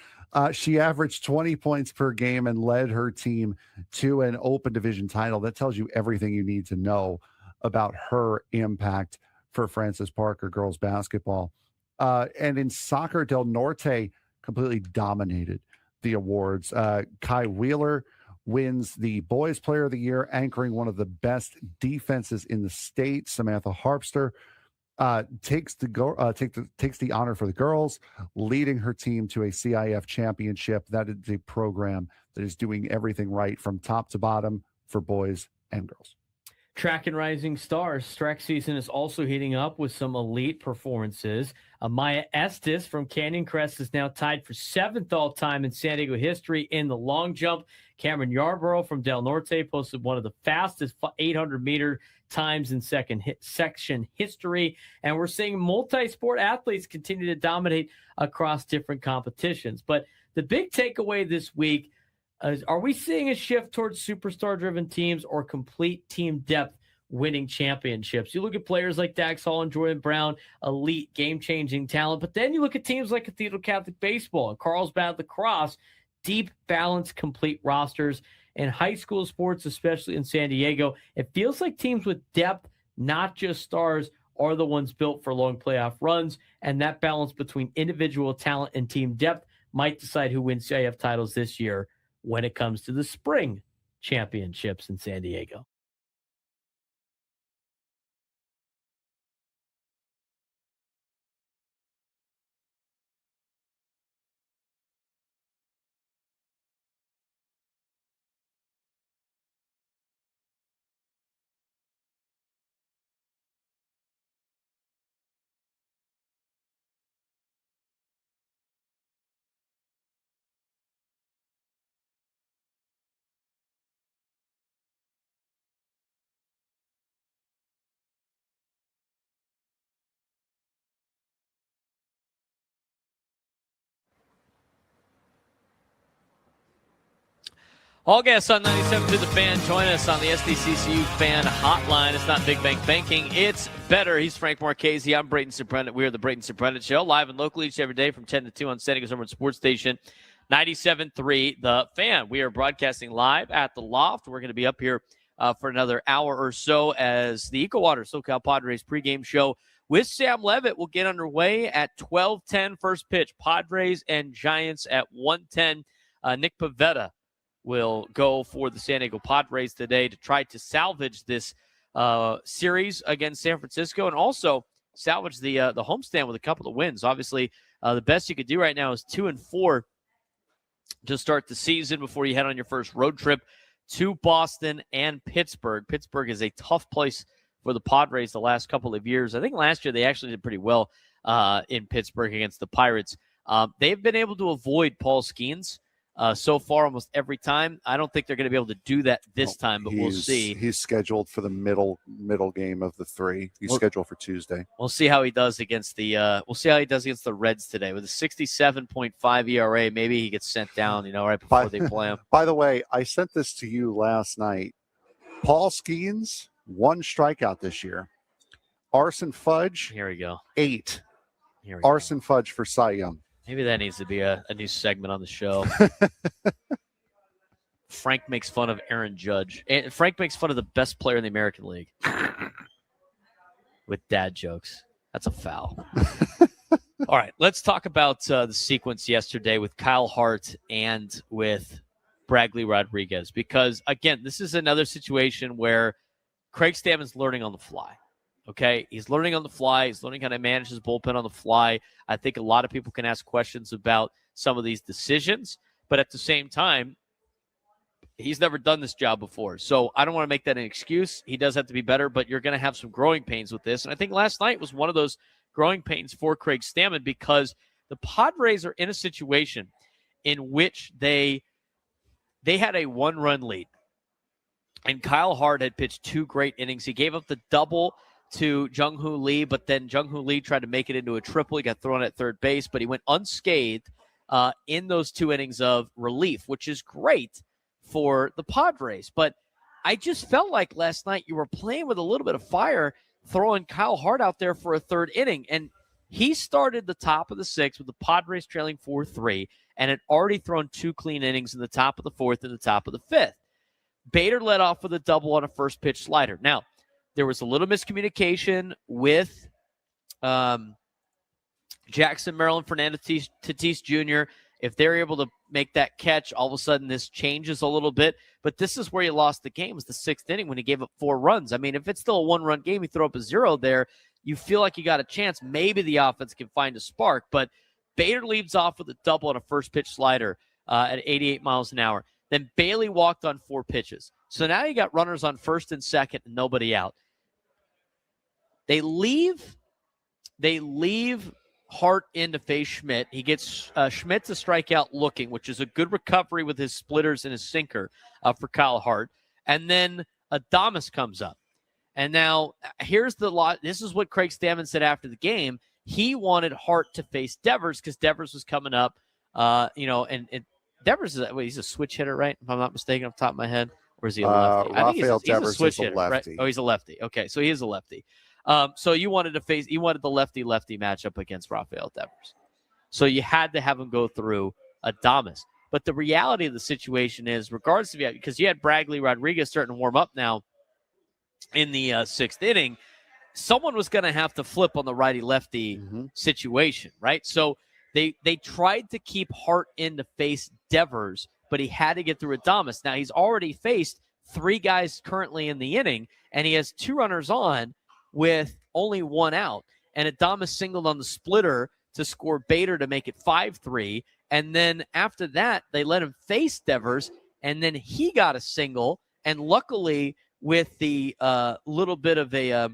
She averaged 20 points per game and led her team to an open division title. That tells you everything you need to know about her impact for Francis Parker girls basketball. And in soccer, Del Norte completely dominated the awards. Kai Wheeler wins the Boys Player of the Year, anchoring one of the best defenses in the state. Samantha Harpster takes the honor for the girls, leading her team to a CIF championship. That is a program that is doing everything right from top to bottom for boys and girls. Track and Rising Stars. Track season is also heating up with some elite performances. Maya Estes from Canyon Crest is now tied for 7th all-time in San Diego history in the long jump. Cameron Yarborough from Del Norte posted one of the fastest 800-meter times in section history. And we're seeing multi-sport athletes continue to dominate across different competitions. But the big takeaway this week is, are we seeing a shift towards superstar-driven teams or complete team depth winning championships? You look at players like Dax Hall and Jordan Brown, elite game-changing talent, but then you look at teams like Cathedral Catholic Baseball and Carlsbad Lacrosse, deep, balanced, complete rosters. In high school sports, especially in San Diego, it feels like teams with depth, not just stars, are the ones built for long playoff runs, and that balance between individual talent and team depth might decide who wins CIF titles this year when it comes to the spring championships in San Diego. All guests on 97 to the Fan. Join us on the SDCCU Fan Hotline. It's not Big Bank Banking. It's better. He's Frank Marchese. I'm Braden Surprenant. We are the Braden Surprenant Show, live and local each and every day from 10 to 2 on San Diego's #1 sports station, 97.3 The Fan. We are broadcasting live at the Loft. We're going to be up here for another hour or so as the EcoWater SoCal Padres pregame show with Sam Levitt will get underway at 12:10 first pitch. Padres and Giants at 1:10. Nick Pivetta will go for the San Diego Padres today to try to salvage this series against San Francisco and also salvage the homestand with a couple of wins. Obviously, the best you could do right now is 2-4 to start the season before you head on your first road trip to Boston and Pittsburgh. Pittsburgh is a tough place for the Padres the last couple of years. I think last year they actually did pretty well in Pittsburgh against the Pirates. They've been able to avoid Paul Skeens so far almost every time. I don't think they're going to be able to do that this time, but we'll see. He's scheduled for the middle game of the three. He's scheduled for Tuesday. We'll see how he does against the Reds today with a 67.5 ERA. Maybe he gets sent down, right before they play him. By the way, I sent this to you last night. Paul Skeens, 1 strikeout this year. Arson Fudge, here we go. 8. Arson Fudge for Cy Young. Maybe that needs to be a new segment on the show. Frank makes fun of Aaron Judge. And Frank makes fun of the best player in the American League with dad jokes. That's a foul. All right, let's talk about the sequence yesterday with Kyle Hart and with Bradley Rodriguez. Because, again, this is another situation where Craig Stammen's learning on the fly. Okay, he's learning on the fly. He's learning how to manage his bullpen on the fly. I think a lot of people can ask questions about some of these decisions, but at the same time, he's never done this job before. So I don't want to make that an excuse. He does have to be better, but you're going to have some growing pains with this. And I think last night was one of those growing pains for Craig Stammen because the Padres are in a situation in which they had a 1-run lead. And Kyle Hart had pitched 2 great innings. He gave up the double to Jung-Hoo Lee, but then Jung-Hoo Lee tried to make it into a triple. He got thrown at third base, but he went unscathed in those 2 innings of relief, which is great for the Padres. But I just felt like last night you were playing with a little bit of fire, throwing Kyle Hart out there for a 3rd inning. And he started the top of the 6th with the Padres trailing 4-3 and had already thrown 2 clean innings in the top of the 4th and the top of the 5th. Bader led off with a double on a first pitch slider. Now, there was a little miscommunication with Jackson, Maryland, Fernando Tatis Jr. If they're able to make that catch, all of a sudden this changes a little bit. But this is where you lost the game, was the 6th inning when he gave up 4 runs. I mean, if it's still a 1-run game, you throw up a 0 there, you feel like you got a chance. Maybe the offense can find a spark. But Bader leads off with a double on a first pitch slider at 88 miles an hour. Then Bailey walked on 4 pitches. So now you got runners on first and second and nobody out. They leave Hart in to face Schmidt. He gets Schmidt to strike out looking, which is a good recovery with his splitters and his sinker for Kyle Hart. And then Adames comes up. And now here's the lot. This is what Craig Stammen said after the game. He wanted Hart to face Devers because Devers was coming up, and Devers he's a switch hitter, right? If I'm not mistaken, off the top of my head. Or is he a lefty? I think he's a switch hitter, lefty. Right? Oh, he's a lefty. Okay, so he is a lefty. So you wanted the lefty-lefty matchup against Rafael Devers. So you had to have him go through Adames. But the reality of the situation is, regardless of because you had Bradley Rodriguez starting to warm up now in the 6th inning, someone was going to have to flip on the righty-lefty situation, right? So they tried to keep Hart in to face Devers, but he had to get through Adames. Now, he's already faced 3 guys currently in the inning, and he has 2 runners on with only 1 out. And Adames singled on the splitter to score Bader to make it 5-3. And then after that, they let him face Devers, and then he got a single. And luckily, with the little bit of a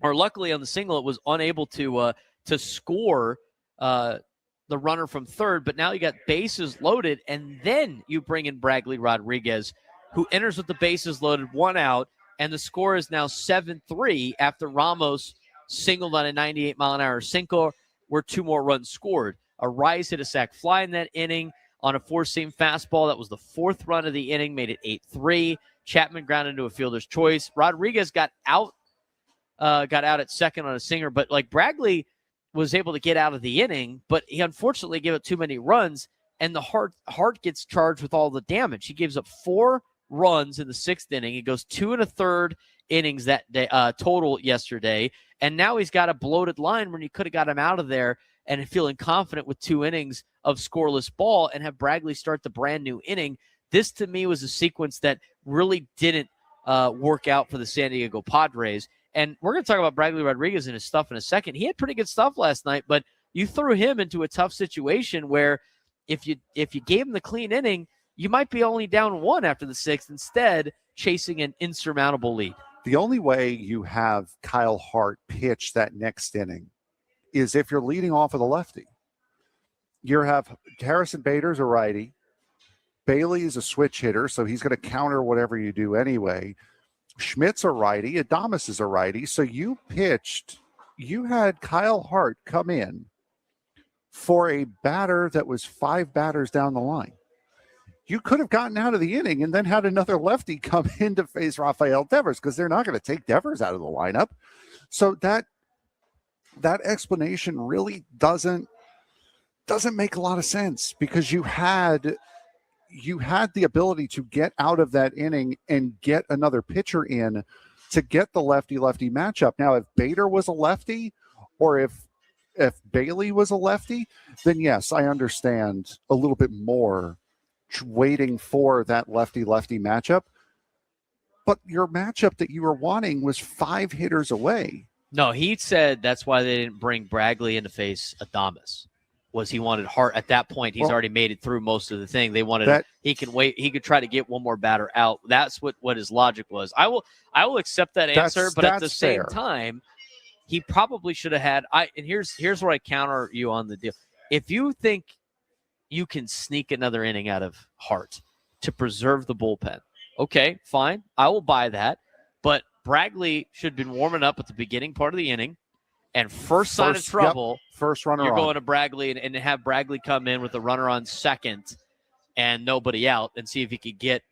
luckily on the single, it was unable to score the runner from third. But now you got bases loaded, and then you bring in Bradley Rodriguez, who enters with the bases loaded, 1 out, and the score is now 7-3 after Ramos singled on a 98-mile-an-hour sinker, where 2 more runs scored. Arise hit a sac fly in that inning on a 4-seam fastball. That was the 4th run of the inning, made it 8-3. Chapman grounded into a fielder's choice. Rodriguez got out at second on a singer, but like Bradley was able to get out of the inning, but he unfortunately gave up too many runs. and the Hart gets charged with all the damage. He gives up 4 runs in the 6th inning. He goes 2 1/3 innings that day, total yesterday, and now he's got a bloated line when you could have got him out of there and feeling confident with 2 innings of scoreless ball and have Bragley start the brand new inning. This, to me, was a sequence that really didn't work out for the San Diego Padres. And we're going to talk about Bragley Rodriguez and his stuff in a second. He had pretty good stuff last night, but you threw him into a tough situation where if you gave him the clean inning, you might be only down 1 after the 6th, instead chasing an insurmountable lead. The only way you have Kyle Hart pitch that next inning is if you're leading off with a lefty. You have Harrison Bader's a righty. Bailey is a switch hitter, so he's going to counter whatever you do anyway. Schmidt's a righty. Adames is a righty. So you had Kyle Hart come in for a batter that was 5 batters down the line. You could have gotten out of the inning and then had another lefty come in to face Rafael Devers, because they're not going to take Devers out of the lineup. So that explanation really doesn't make a lot of sense, because you had the ability to get out of that inning and get another pitcher in to get the lefty-lefty matchup. Now, if Bader was a lefty, or if Bailey was a lefty, then yes, I understand a little bit more waiting for that lefty-lefty matchup. But your matchup that you were wanting was 5 hitters away. No, he said that's why they didn't bring Bragley in to face Adames. Was he wanted Hart at that point? He's already made it through most of the thing. They wanted he can wait. He could try to get one more batter out. That's what his logic was. I will accept that answer, but at the same time, he probably should have had. And here's where I counter you on the deal. If you think you can sneak another inning out of Hart to preserve the bullpen, okay, fine. I will buy that. But Bragley should have been warming up at the beginning part of the inning. And first sign of trouble, first runner you're on. going to Bragley and have Bragley come in with a runner on second and nobody out, and see if he could get,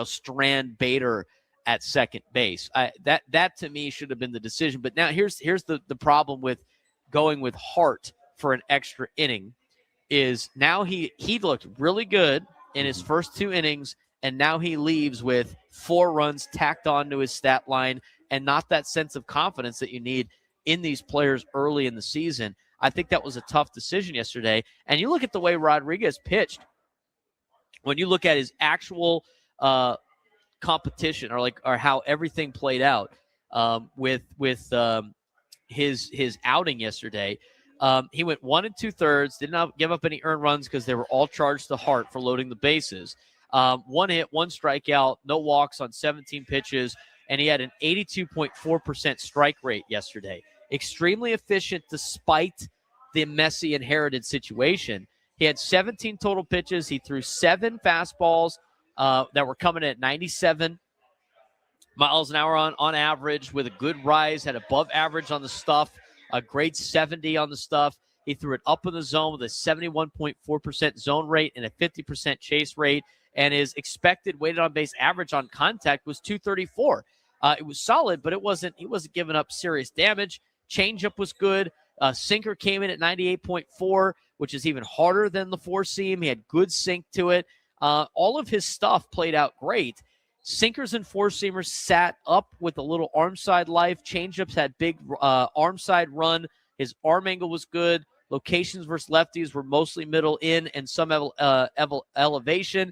strand Bader at second base. That to me should have been the decision. But now here's the problem with going with Hart for an extra inning is now he looked really good in his first 2 innings, and now he leaves with 4 runs tacked onto his stat line and not that sense of confidence that you need in these players early in the season. I think that was a tough decision yesterday. And you look at the way Rodriguez pitched, when you look at his actual competition or how everything played out with his outing yesterday, he went 1 2/3, did not give up any earned runs because they were all charged to Hart for loading the bases. 1 hit, 1 strikeout, no walks on 17 pitches, and he had an 82.4% strike rate yesterday. Extremely efficient despite the messy inherited situation. He had 17 total pitches. He threw 7 fastballs that were coming at 97 miles an hour on average, with a good rise, had above average on the stuff, a grade 70 on the stuff. He threw it up in the zone with a 71.4% zone rate and a 50% chase rate, and his expected weighted on base average on contact was 234. It was solid, but he wasn't giving up serious damage. Changeup was good. Sinker came in at 98.4, which is even harder than the 4-seam. He had good sink to it. All of his stuff played out great. Sinkers and 4-seamers sat up with a little arm side life. Changeups had big arm side run. His arm angle was good. Locations versus lefties were mostly middle in and some elevation.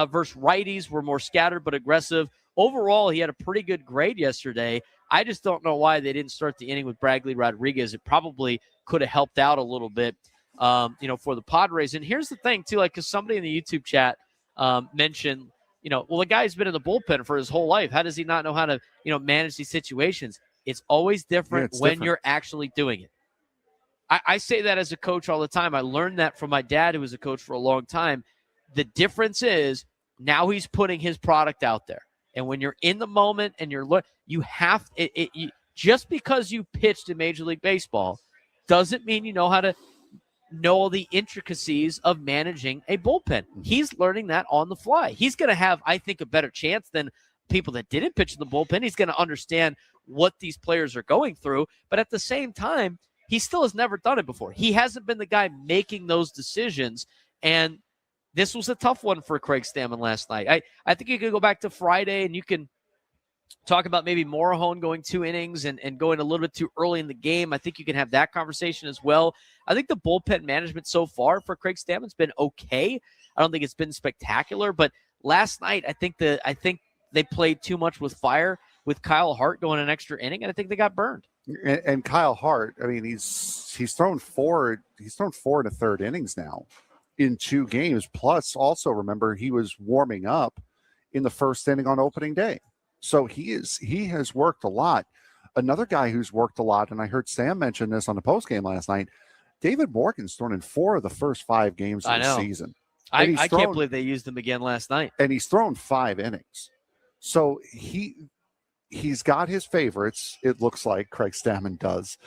Versus righties were more scattered but aggressive. Overall, he had a pretty good grade yesterday. I just don't know why they didn't start the inning with Bragley Rodriguez. It probably could have helped out a little bit, for the Padres. And here's the thing, too, because somebody in the YouTube chat mentioned, the guy's been in the bullpen for his whole life. How does he not know how to, manage these situations? It's always different when you're actually doing it. I say that as a coach all the time. I learned that from my dad, who was a coach for a long time. The difference is now he's putting his product out there. And when you're in the moment and you have just because you pitched in Major League Baseball doesn't mean you know how to know the intricacies of managing a bullpen. He's learning that on the fly. He's going to have, I think, a better chance than people that didn't pitch in the bullpen. He's going to understand what these players are going through. But at the same time, he still has never done it before. He hasn't been the guy making those decisions. And this was a tough one for Craig Stammen last night. I think you could go back to Friday and you can talk about maybe Morahone going 2 innings and going a little bit too early in the game. I think you can have that conversation as well. I think the bullpen management so far for Craig Stammen's been okay. I don't think it's been spectacular, but last night I think they played too much with fire with Kyle Hart going an extra inning, and I think they got burned. And Kyle Hart, I mean, he's thrown 4 and a third innings now in 2 games. Plus, also remember he was warming up in the first inning on opening day. So he has worked a lot. Another guy who's worked a lot, and I heard Sam mention this on the postgame last night, David Morgan's thrown in 4 of the first 5 games of the season. I can't believe they used him again last night. And he's thrown 5 innings. So he's got his favorites, it looks like Craig Stammen does,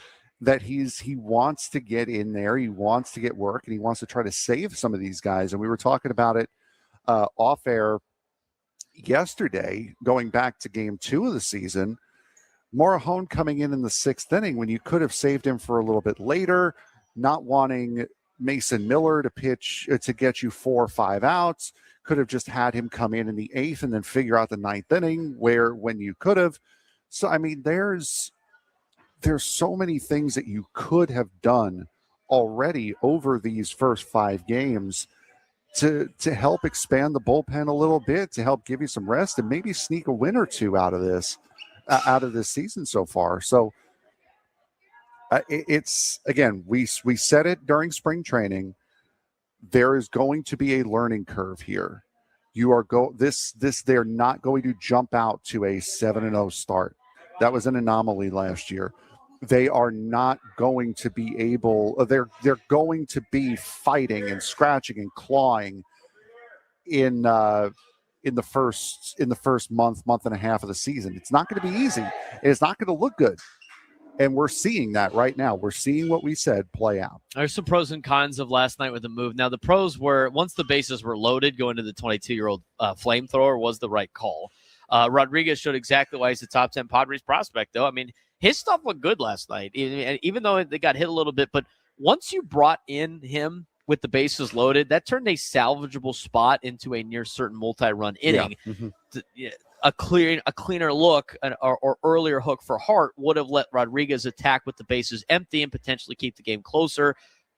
that he wants to get in there, he wants to get work, and he wants to try to save some of these guys. And we were talking about it off air yesterday, going back to game 2 of the season. Morahone coming in the 6th inning when you could have saved him for a little bit later, not wanting Mason Miller to pitch to get you 4 or 5 outs. Could have just had him come in the 8th and then figure out the 9th inning when you could have. So, I mean, there's so many things that you could have done already over these first 5 games to help expand the bullpen a little bit, to help give you some rest and maybe sneak a win or 2 out of this season so far. So it's, again, we said it during spring training. There is going to be a learning curve here. They're not going to jump out to a 7-0 start. That was an anomaly last year. They are not going to be able. They're going to be fighting and scratching and clawing in the first month and a half of the season. It's not going to be easy. It's not going to look good. And we're seeing that right now. We're seeing what we said play out. There's some pros and cons of last night with the move. Now, the pros were, once the bases were loaded, going to the 22-year-old flamethrower was the right call. Rodriguez showed exactly why he's a top 10 Padres prospect, though. I mean, his stuff looked good last night, even though they got hit a little bit. But once you brought in him with the bases loaded, that turned a salvageable spot into a near certain multi-run inning. Yeah. Mm-hmm. A cleaner look or earlier hook for Hart would have let Rodriguez attack with the bases empty and potentially keep the game closer.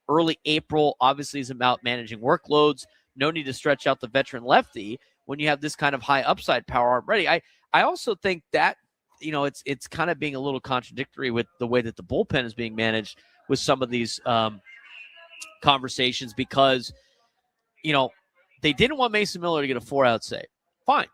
Early April obviously is about managing workloads. No need to stretch out the veteran lefty when you have this kind of high upside power already. I also think that, it's kind of being a little contradictory with the way that the bullpen is being managed with some of these conversations, because, they didn't want Mason Miller to get a 4-out save. Fine.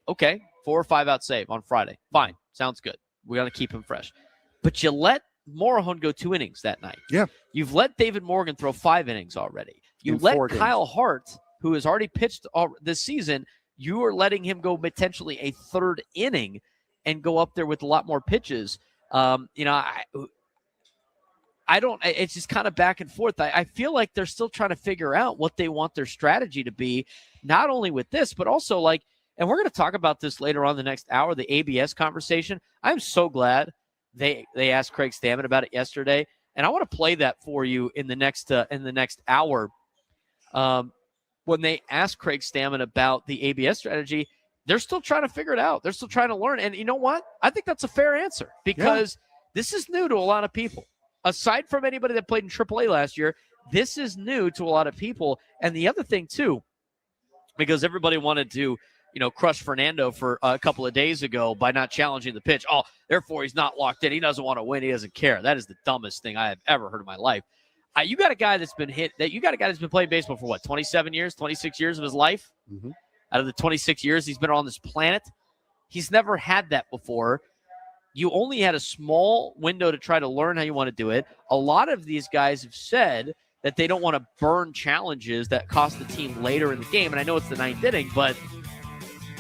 Okay. 4 or 5 out save on Friday. Fine. Sounds good. We got to keep him fresh. But you let Morahone go 2 innings that night. Yeah. You've let David Morgan throw 5 innings already. You let Kyle Hart, who has already pitched this season, you are letting him go potentially a 3rd inning and go up there with a lot more pitches. It's just kind of back and forth. I feel like they're still trying to figure out what they want their strategy to be, not only with this, but also and we're going to talk about this later on the next hour, the ABS conversation. I'm so glad they asked Craig Stammen about it yesterday, and I want to play that for you in the next hour. When they asked Craig Stammen about the ABS strategy, they're still trying to figure it out. They're still trying to learn, and you know what? I think that's a fair answer, because this is new to a lot of people. Aside from anybody that played in AAA last year, this is new to a lot of people. And the other thing too, because everybody wanted to crush Fernando for a couple of days ago by not challenging the pitch. Oh, therefore he's not locked in. He doesn't want to win. He doesn't care. That is the dumbest thing I have ever heard in my life. You got a guy that's been playing baseball for 27 years, 26 years of his life. Mm-hmm. Out of the 26 years he's been on this planet, he's never had that before. You only had a small window to try to learn how you want to do it. A lot of these guys have said that they don't want to burn challenges that cost the team later in the game. And I know it's the 9th inning, but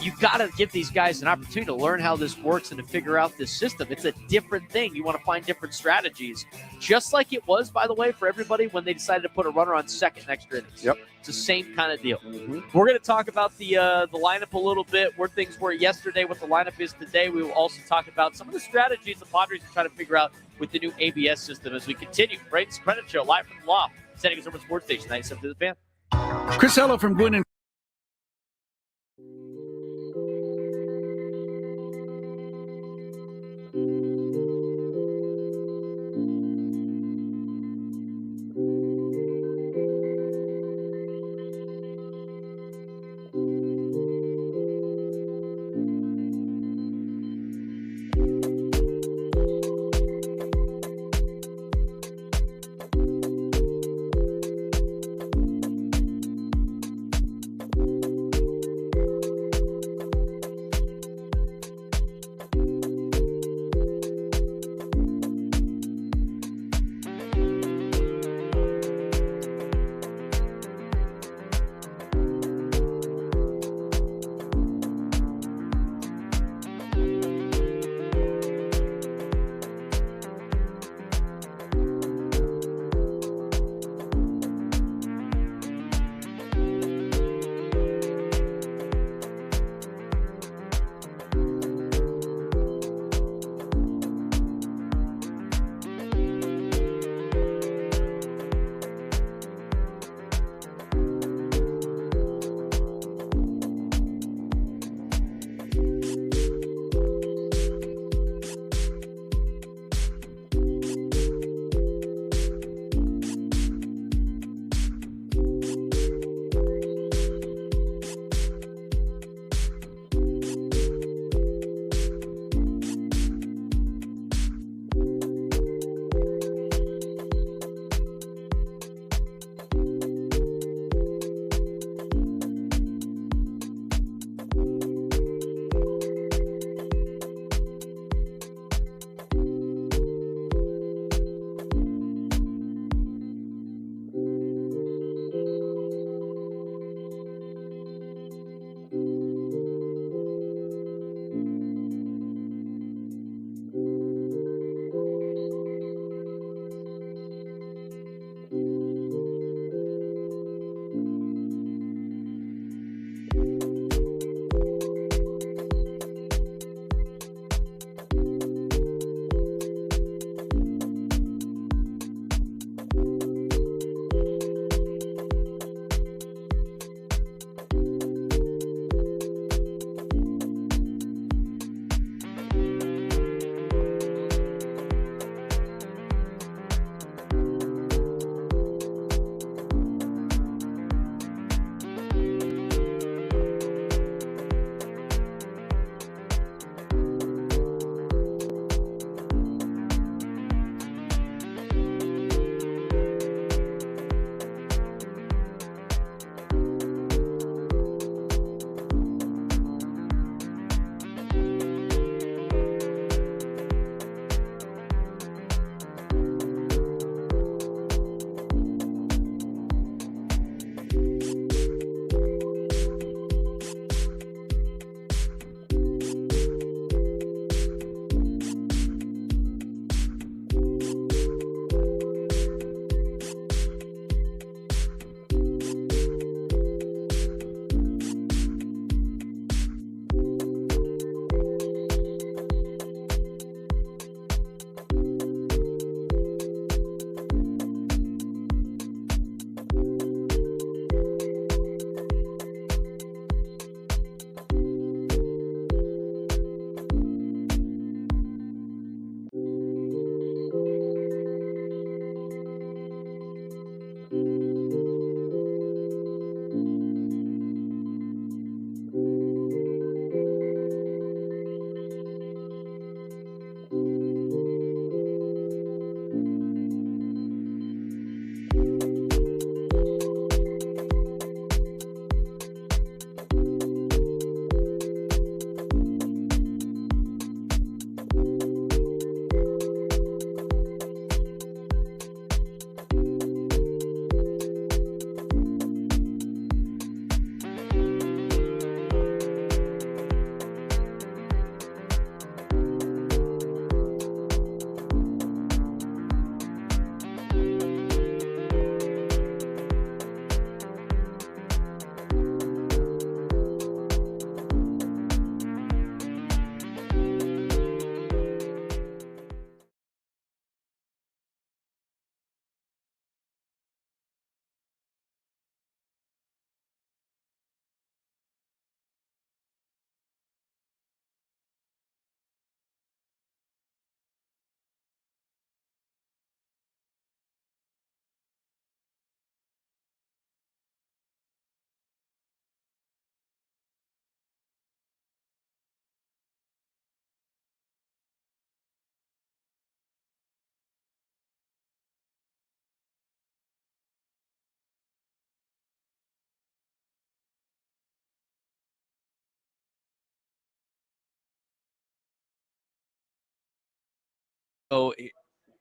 you've got to give these guys an opportunity to learn how this works and to figure out this system. It's a different thing. You want to find different strategies, just like it was, by the way, for everybody when they decided to put a runner on second extra innings. Yep. It's the same kind of deal. Mm-hmm. We're going to talk about the lineup a little bit, where things were yesterday, what the lineup is today. We will also talk about some of the strategies the Padres are trying to figure out with the new ABS system as we continue. Braden Surprenant Show, live from the Loft, San Diego Sports Station, 97 to the Fan. Chris Ello from Gwynn and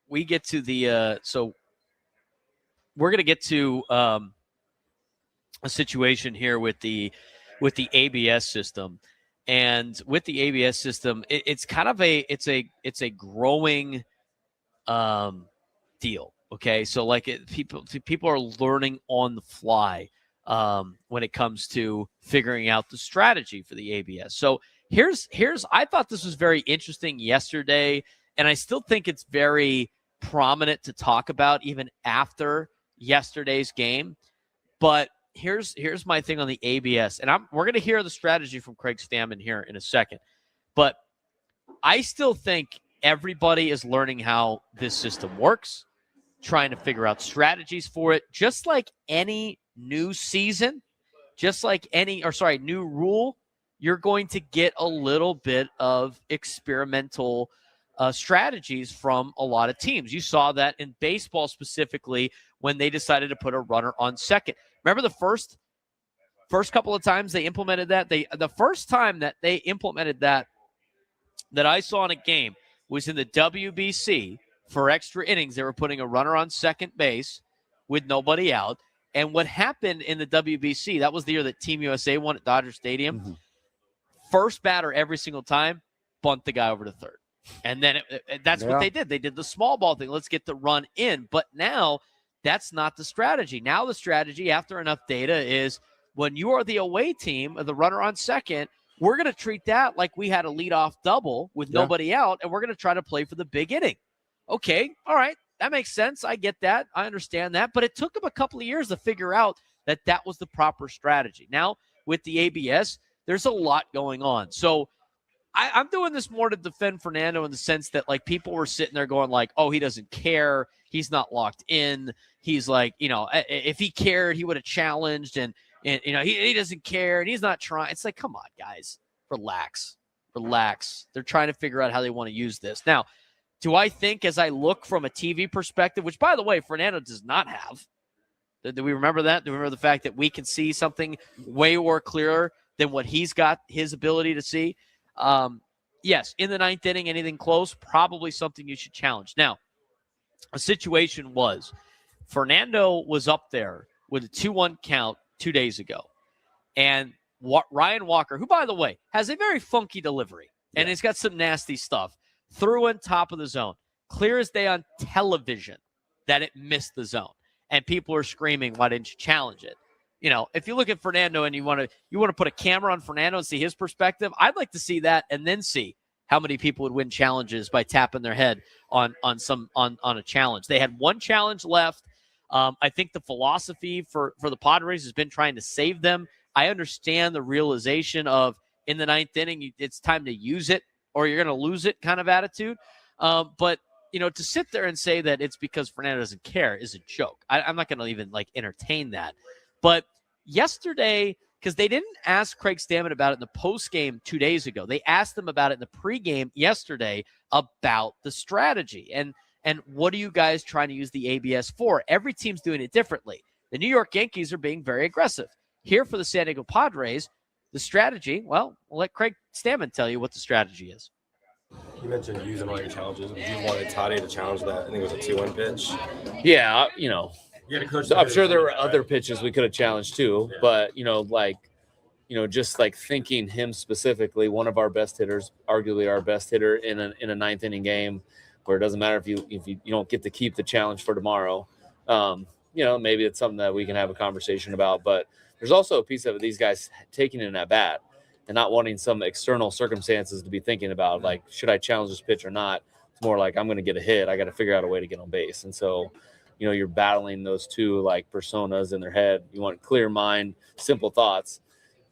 we get to the so we're going to get to a situation here with the ABS system. And with the ABS system, it's kind of it's a growing deal. Okay, so like people are learning on the fly when it comes to figuring out the strategy for the ABS. So here's I thought this was very interesting yesterday, and I still think it's very prominent to talk about even after yesterday's game. But here's my thing on the ABS, and we're going to hear the strategy from Craig Stammen here in a second. But I still think everybody is learning how this system works, trying to figure out strategies for it, just like any new season, just like new rule. You're going to get a little bit of experimental strategies from a lot of teams. You saw that in baseball specifically when they decided to put a runner on second. Remember the first couple of times they implemented that? The first time that they implemented that I saw in a game was in the WBC for extra innings. They were putting a runner on second base with nobody out. And what happened in the WBC, that was the year that Team USA won at Dodger Stadium. Mm-hmm. First batter every single time, bunt the guy over to third. And then that's what they did. They did the small ball thing. Let's get the run in. But now that's not the strategy. Now the strategy, after enough data, is when you are the away team, the runner on second, we're going to treat that like we had a leadoff double with nobody out, and we're going to try to play for the big inning. Okay, all right, that makes sense. I get that. I understand that. But it took them a couple of years to figure out that was the proper strategy. Now, with the ABS, there's a lot going on. So I'm doing this more to defend Fernando in the sense that, like, people were sitting there going like, oh, he doesn't care. He's not locked in. He's like, if he cared, he would have challenged. And he doesn't care, and he's not trying. It's like, come on, guys, relax. They're trying to figure out how they want to use this. Now, do I think, as I look from a TV perspective, which, by the way, Fernando does not have, do we remember that? Do we remember the fact that we can see something way more clearer than what he's got his ability to see? Yes, in the ninth inning, anything close, probably something you should challenge. Now, a situation was Fernando was up there with a 2-1 count 2 days ago. And Ryan Walker, who, by the way, has a very funky delivery, and he's got some nasty stuff, threw in top of the zone. Clear as day on television that it missed the zone. And people are screaming, why didn't you challenge it? If you look at Fernando and you want to put a camera on Fernando and see his perspective, I'd like to see that and then see how many people would win challenges by tapping their head on a challenge. They had one challenge left. I think the philosophy for the Padres has been trying to save them. I understand the realization of in the ninth inning, it's time to use it or you're going to lose it kind of attitude. But to sit there and say that it's because Fernando doesn't care is a joke. I'm not going to even entertain that. But yesterday, because they didn't ask Craig Stammen about it in the postgame 2 days ago, they asked him about it in the pregame yesterday about the strategy. And what are you guys trying to use the ABS for? Every team's doing it differently. The New York Yankees are being very aggressive. Here for the San Diego Padres, the strategy, well, we'll let Craig Stammen tell you what the strategy is. You mentioned using all your challenges. Would you wanted Toddy to challenge that? I think it was a 2-1 pitch. Yeah, I'm sure there were other pitches we could have challenged too, but just thinking him specifically, one of our best hitters, arguably our best hitter in a ninth inning game, where it doesn't matter if you don't get to keep the challenge for tomorrow. Maybe it's something that we can have a conversation about. But there's also a piece of these guys taking an at bat and not wanting some external circumstances to be thinking about, like, should I challenge this pitch or not? It's more like, I'm going to get a hit. I got to figure out a way to get on base. And so, you're battling those two personas in their head. You want clear mind, simple thoughts.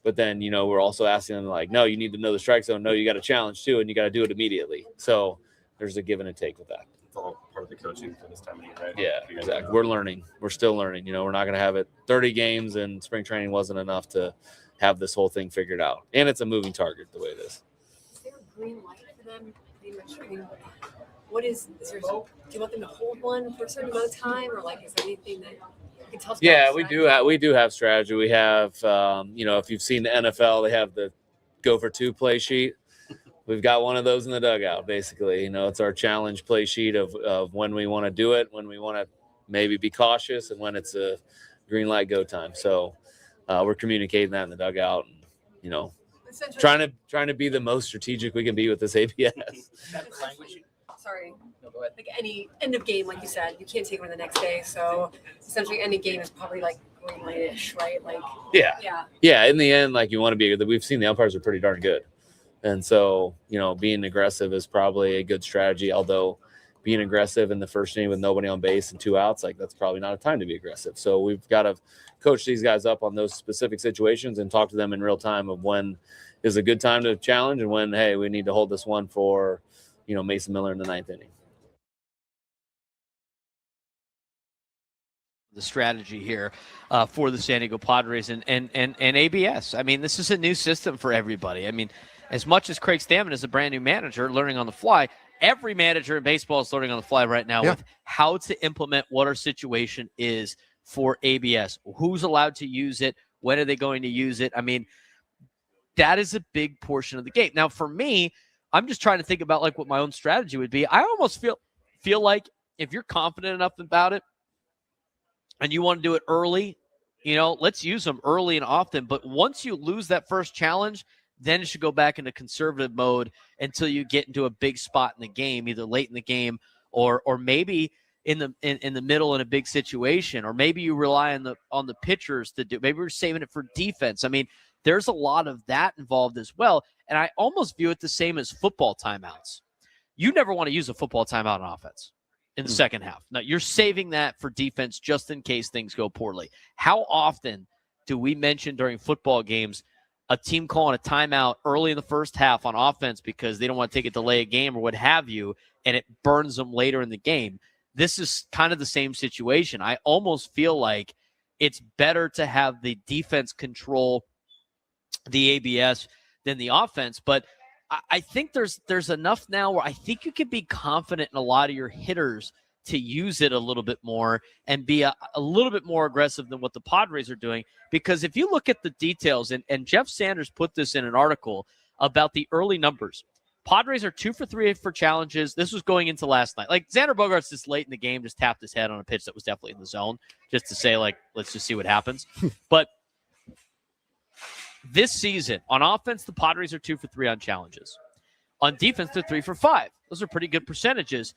But then, we're also asking them no, you need to know the strike zone. No, you got to challenge too, and you got to do it immediately. So there's a give and a take with that. It's all part of the coaching for this time of year, right? Yeah, exactly. We're learning. We're still learning. We're not going to have it 30 games, and spring training wasn't enough to have this whole thing figured out. And it's a moving target the way it is. Is there a green light for them? Pretty much. What is there? Do you want them to hold one for a certain amount of time, or is there anything that you can tell us? Yeah, we do have strategy. We have, if you've seen the NFL, they have the go for two play sheet. we've got one of those in the dugout, basically. You know, it's our challenge play sheet of when we want to do it, when we want to maybe be cautious, and when it's a green light go time. So we're communicating that in the dugout, and, you know, trying to be the most strategic we can be with this ABS. Sorry. No, go ahead. Like any end of game, like you said, you can't take them the next day. So essentially, end of game is probably like green light-ish, right? Like yeah. In the end, like you want to be. We've seen the umpires are pretty darn good, and so you know, being aggressive is probably a good strategy. Although being aggressive in the first inning with nobody on base and 2 outs, like that's probably not a time to be aggressive. So we've got to coach these guys up on those specific situations and talk to them in real time of when is a good time to challenge and when, hey, we need to hold this one for, you know, Mason Miller in the 9th inning. The strategy here for the San Diego Padres and ABS. I mean, this is a new system for everybody. I mean, as much as Craig Stammen is a brand new manager learning on the fly, every manager in baseball is learning on the fly right now with how to implement what our situation is for ABS. Who's allowed to use it? When are they going to use it? I mean, that is a big portion of the game. Now, for me, I'm just trying to think about like what my own strategy would be. I almost feel like if you're confident enough about it and you want to do it early, you know, let's use them early and often. But once you lose that first challenge, then it should go back into conservative mode until you get into a big spot in the game, either late in the game or maybe in the middle in a big situation, or maybe you rely on the pitchers to do. Maybe we're saving it for defense. I mean, there's a lot of that involved as well. And I almost view it the same as football timeouts. You never want to use a football timeout on offense in the second half. Now, you're saving that for defense just in case things go poorly. How often do we mention during football games a team calling a timeout early in the first half on offense because they don't want to take a delay a game or what have you, and it burns them later in the game? This is kind of the same situation. I almost feel like it's better to have the defense control the ABS than the offense, but I think there's enough now where I think you can be confident in a lot of your hitters to use it a little bit more and be a little bit more aggressive than what the Padres are doing. Because if you look at the details, and Jeff Sanders put this in an article about the early numbers, Padres are 2 for 3 for challenges. This was going into last night. Like Xander Bogaerts just late in the game just tapped his head on a pitch that was definitely in the zone just to say, like, let's just see what happens. But this season, on offense, the Padres are 2 for 3 on challenges. On defense, they're 3 for 5. Those are pretty good percentages.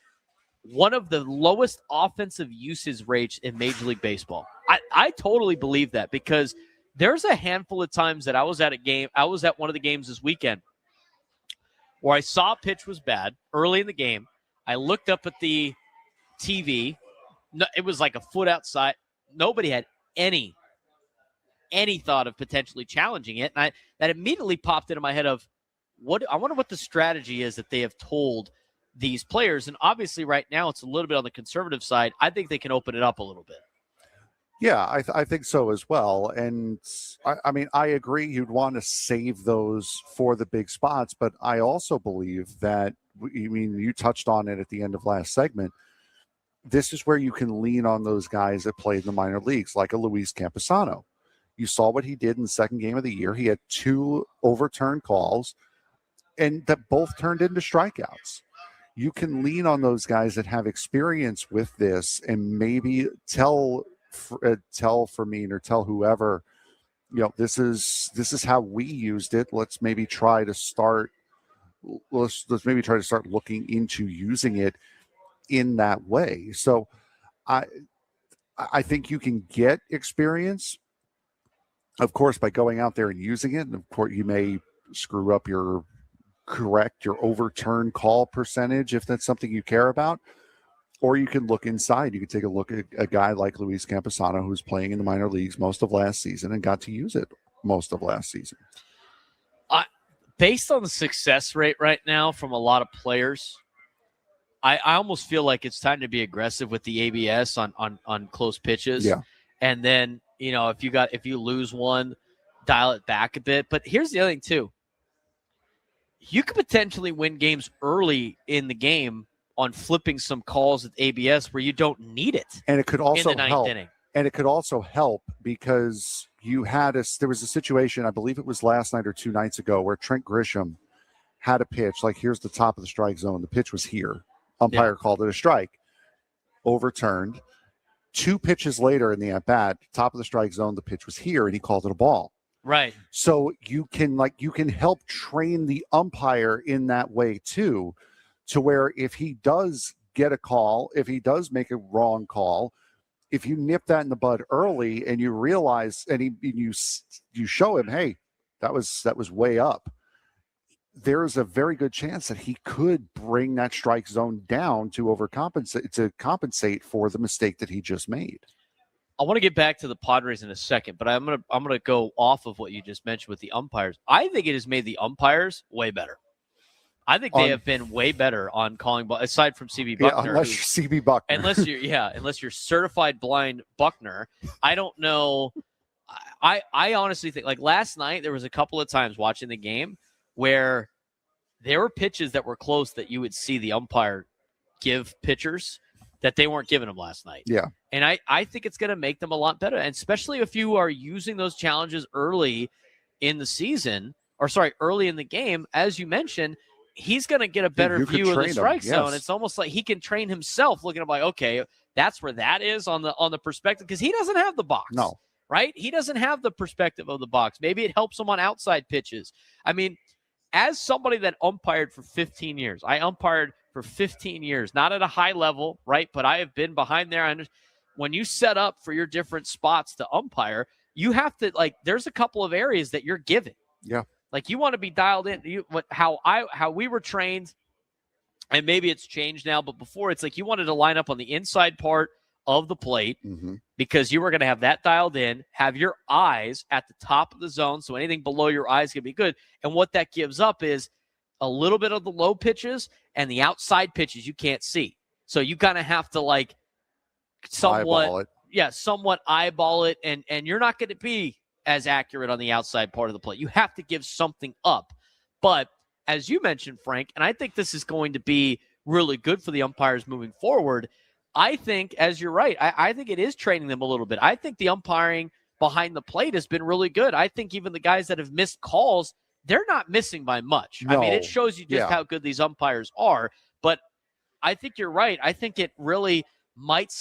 One of the lowest offensive usage rates in Major League Baseball. I totally believe that because there's a handful of times that I was at one of the games this weekend where I saw a pitch was bad early in the game. I looked up at the TV. No, it was like a foot outside. Nobody had any thought of potentially challenging it. And that immediately popped into my head of, I wonder what the strategy is that they have told these players. And obviously right now it's a little bit on the conservative side. I think they can open it up a little bit. Yeah, I think so as well. And I mean, I agree you'd want to save those for the big spots, but I also believe that, you touched on it at the end of last segment. This is where you can lean on those guys that played in the minor leagues, like a Luis Camposano. You saw what he did in the second game of the year. He had 2 overturned calls, and that both turned into strikeouts. You can lean on those guys that have experience with this and maybe tell Fermin or tell whoever, this is how we used it. Let's maybe try to start looking into using it in that way. So I think you can get experience, of course, by going out there and using it. And of course, you may screw up your overturn call percentage if that's something you care about. Or you can look inside. You can take a look at a guy like Luis Camposano, who's playing in the minor leagues most of last season and got to use it most of last season. Based on the success rate right now from a lot of players, I almost feel like it's time to be aggressive with the ABS on close pitches. Yeah. And then, if you lose one, dial it back a bit. But here's the other thing too. You could potentially win games early in the game on flipping some calls at ABS where you don't need it. And it could also in the 9th help. inning. And it could also help because there was a situation, I believe it was last night or 2 nights ago, where Trent Grisham had a pitch, like here's the top of the strike zone. The pitch was here. Umpire called it a strike. Overturned. 2 pitches later in the at-bat, top of the strike zone, the pitch was here, and he called it a ball. Right. So you can help train the umpire in that way too, to where if he does get a call, if he does make a wrong call, if you nip that in the bud early and you realize and you show him, hey, that was way up, there's a very good chance that he could bring that strike zone down to compensate for the mistake that he just made. I want to get back to the Padres in a second, but I'm gonna go off of what you just mentioned with the umpires. I think it has made the umpires way better. I think they have been way better on calling ball, aside from CB Buckner. Unless you're CB Buckner. Unless you're certified blind Buckner. I don't know. I honestly think, like last night, there was a couple of times watching the game where there were pitches that were close that you would see the umpire give pitchers that they weren't giving them last night. Yeah. And I think it's going to make them a lot better. And especially if you are using those challenges early in the season, early in the game, as you mentioned, he's going to get a better view of the strike zone. It's almost like he can train himself looking at like, okay, that's where that is on the perspective, because he doesn't have the box. No. Right? He doesn't have the perspective of the box. Maybe it helps him on outside pitches. I mean, as somebody that umpired for 15 years, I umpired for 15 years, not at a high level, right? But I have been behind there. And when you set up for your different spots to umpire, you have to, there's a couple of areas that you're given. Yeah. Like you want to be dialed in. How we were trained, and maybe it's changed now, but before it's like you wanted to line up on the inside part of the plate because you were going to have that dialed in, have your eyes at the top of the zone, so anything below your eyes can be good. And what that gives up is a little bit of the low pitches and the outside pitches you can't see. So you kind of have to somewhat eyeball it, and you're not going to be as accurate on the outside part of the plate. You have to give something up. But as you mentioned, Frank, and I think this is going to be really good for the umpires moving forward, I think, as you're right, I think it is training them a little bit. I think the umpiring behind the plate has been really good. I think even the guys that have missed calls, they're not missing by much. No. I mean, it shows you just how good these umpires are. But I think you're right. I think it really might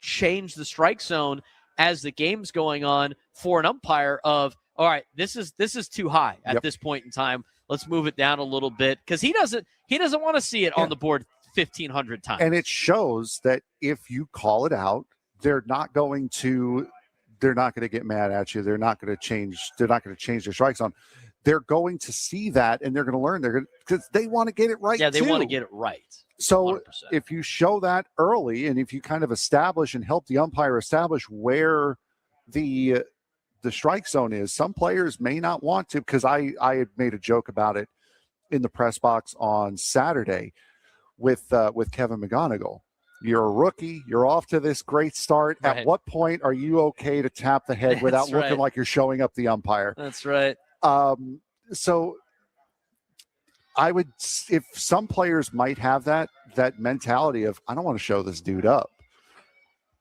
change the strike zone as the game's going on for an umpire of, all right, this is too high at this point in time. Let's move it down a little bit, because he doesn't want to see it on the board 1,500 times. And it shows that if you call it out, they're not going to get mad at you. They're not going to change their strike zone. They're going to see that, and they're going to learn. Because they want to get it right. Yeah, they want to get it right. So 100%. If you show that early, and if you kind of establish and help the umpire establish where the strike zone is, some players may not want to, because I had made a joke about it in the press box on Saturday with Kevin McGonigal. You're a rookie. You're off to this great start. Right. At what point are you okay to tap the head without looking like you're showing up the umpire? That's right. So I would, if some players might have that mentality of, I don't want to show this dude up,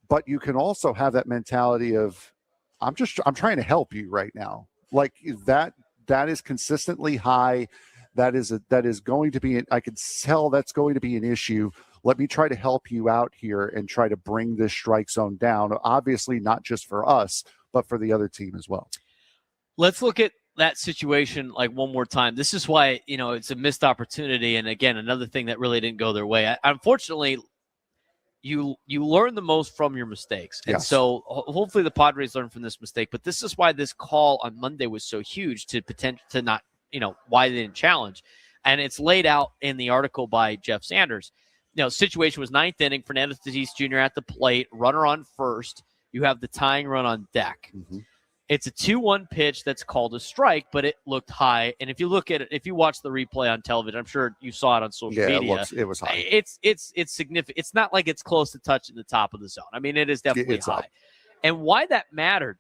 but you can also have that mentality of, I'm trying to help you right now. Like that is consistently high. That is going to be, I can tell that's going to be an issue. Let me try to help you out here and try to bring this strike zone down. Obviously not just for us, but for the other team as well. Let's look at that situation one more time. This is why, it's a missed opportunity. And again, another thing that really didn't go their way. Unfortunately, you learn the most from your mistakes. And so hopefully the Padres learn from this mistake. But this is why this call on Monday was so huge to not, why they didn't challenge. And it's laid out in the article by Jeff Sanders. Situation was 9th inning, Fernando Tatis Jr. at the plate, runner on first. You have the tying run on deck. Mm-hmm. It's a 2-1 pitch that's called a strike, but it looked high. And if you look at it, if you watch the replay on television, I'm sure you saw it on social media. It was high. It's significant. It's not like it's close to touching the top of the zone. I mean, it is definitely high. Up. And why that mattered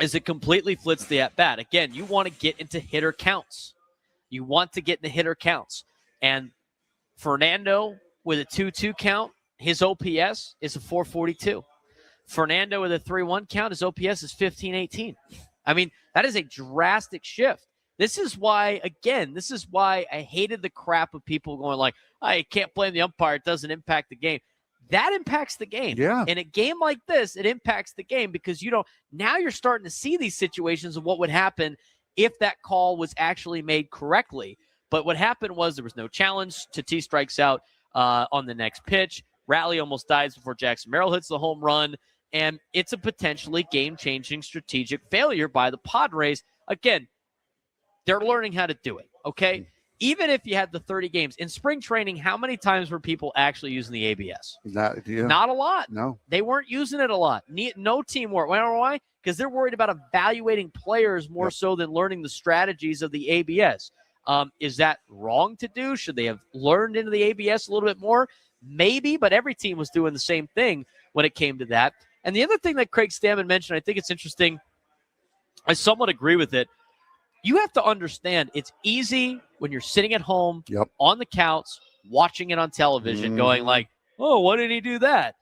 is it completely flips the at-bat. Again, you want to get into hitter counts. And Fernando with a 2-2 count, his OPS is a 442. Fernando with a 3-1 count, his OPS is 1518. I mean, that is a drastic shift. This is why I hated the crap of people going like, I can't blame the umpire. It doesn't impact the game. That impacts the game. Yeah. In a game like this, it impacts the game because now you're starting to see these situations of what would happen if that call was actually made correctly. But what happened was there was no challenge. Tatis strikes out on the next pitch. Rally almost dies before Jackson Merrill hits the home run. And it's a potentially game-changing strategic failure by the Padres. Again, they're learning how to do it, okay? Even if you had the 30 games. In spring training, how many times were people actually using the ABS? Not a lot. No. They weren't using it a lot. No teamwork. Why? Because they're worried about evaluating players more so than learning the strategies of the ABS. Is that wrong to do? Should they have learned into the ABS a little bit more? Maybe, but every team was doing the same thing when it came to that. And the other thing that Craig Stammen mentioned, I think it's interesting. I somewhat agree with it. You have to understand it's easy when you're sitting at home on the couch, watching it on television, going like, oh, why did he do that?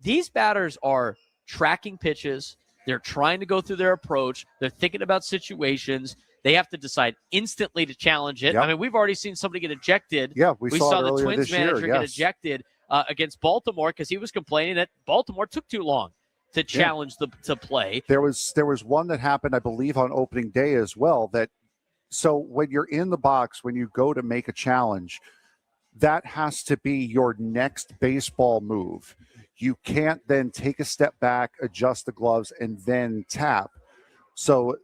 These batters are tracking pitches. They're trying to go through their approach. They're thinking about situations. They have to decide instantly to challenge it. I mean, we've already seen somebody get ejected. Yeah, we saw the Twins manager get ejected against Baltimore because he was complaining that Baltimore took too long to challenge to play. There was one that happened, I believe, on opening day as well. So when you're in the box, when you go to make a challenge, that has to be your next baseball move. You can't then take a step back, adjust the gloves, and then tap. So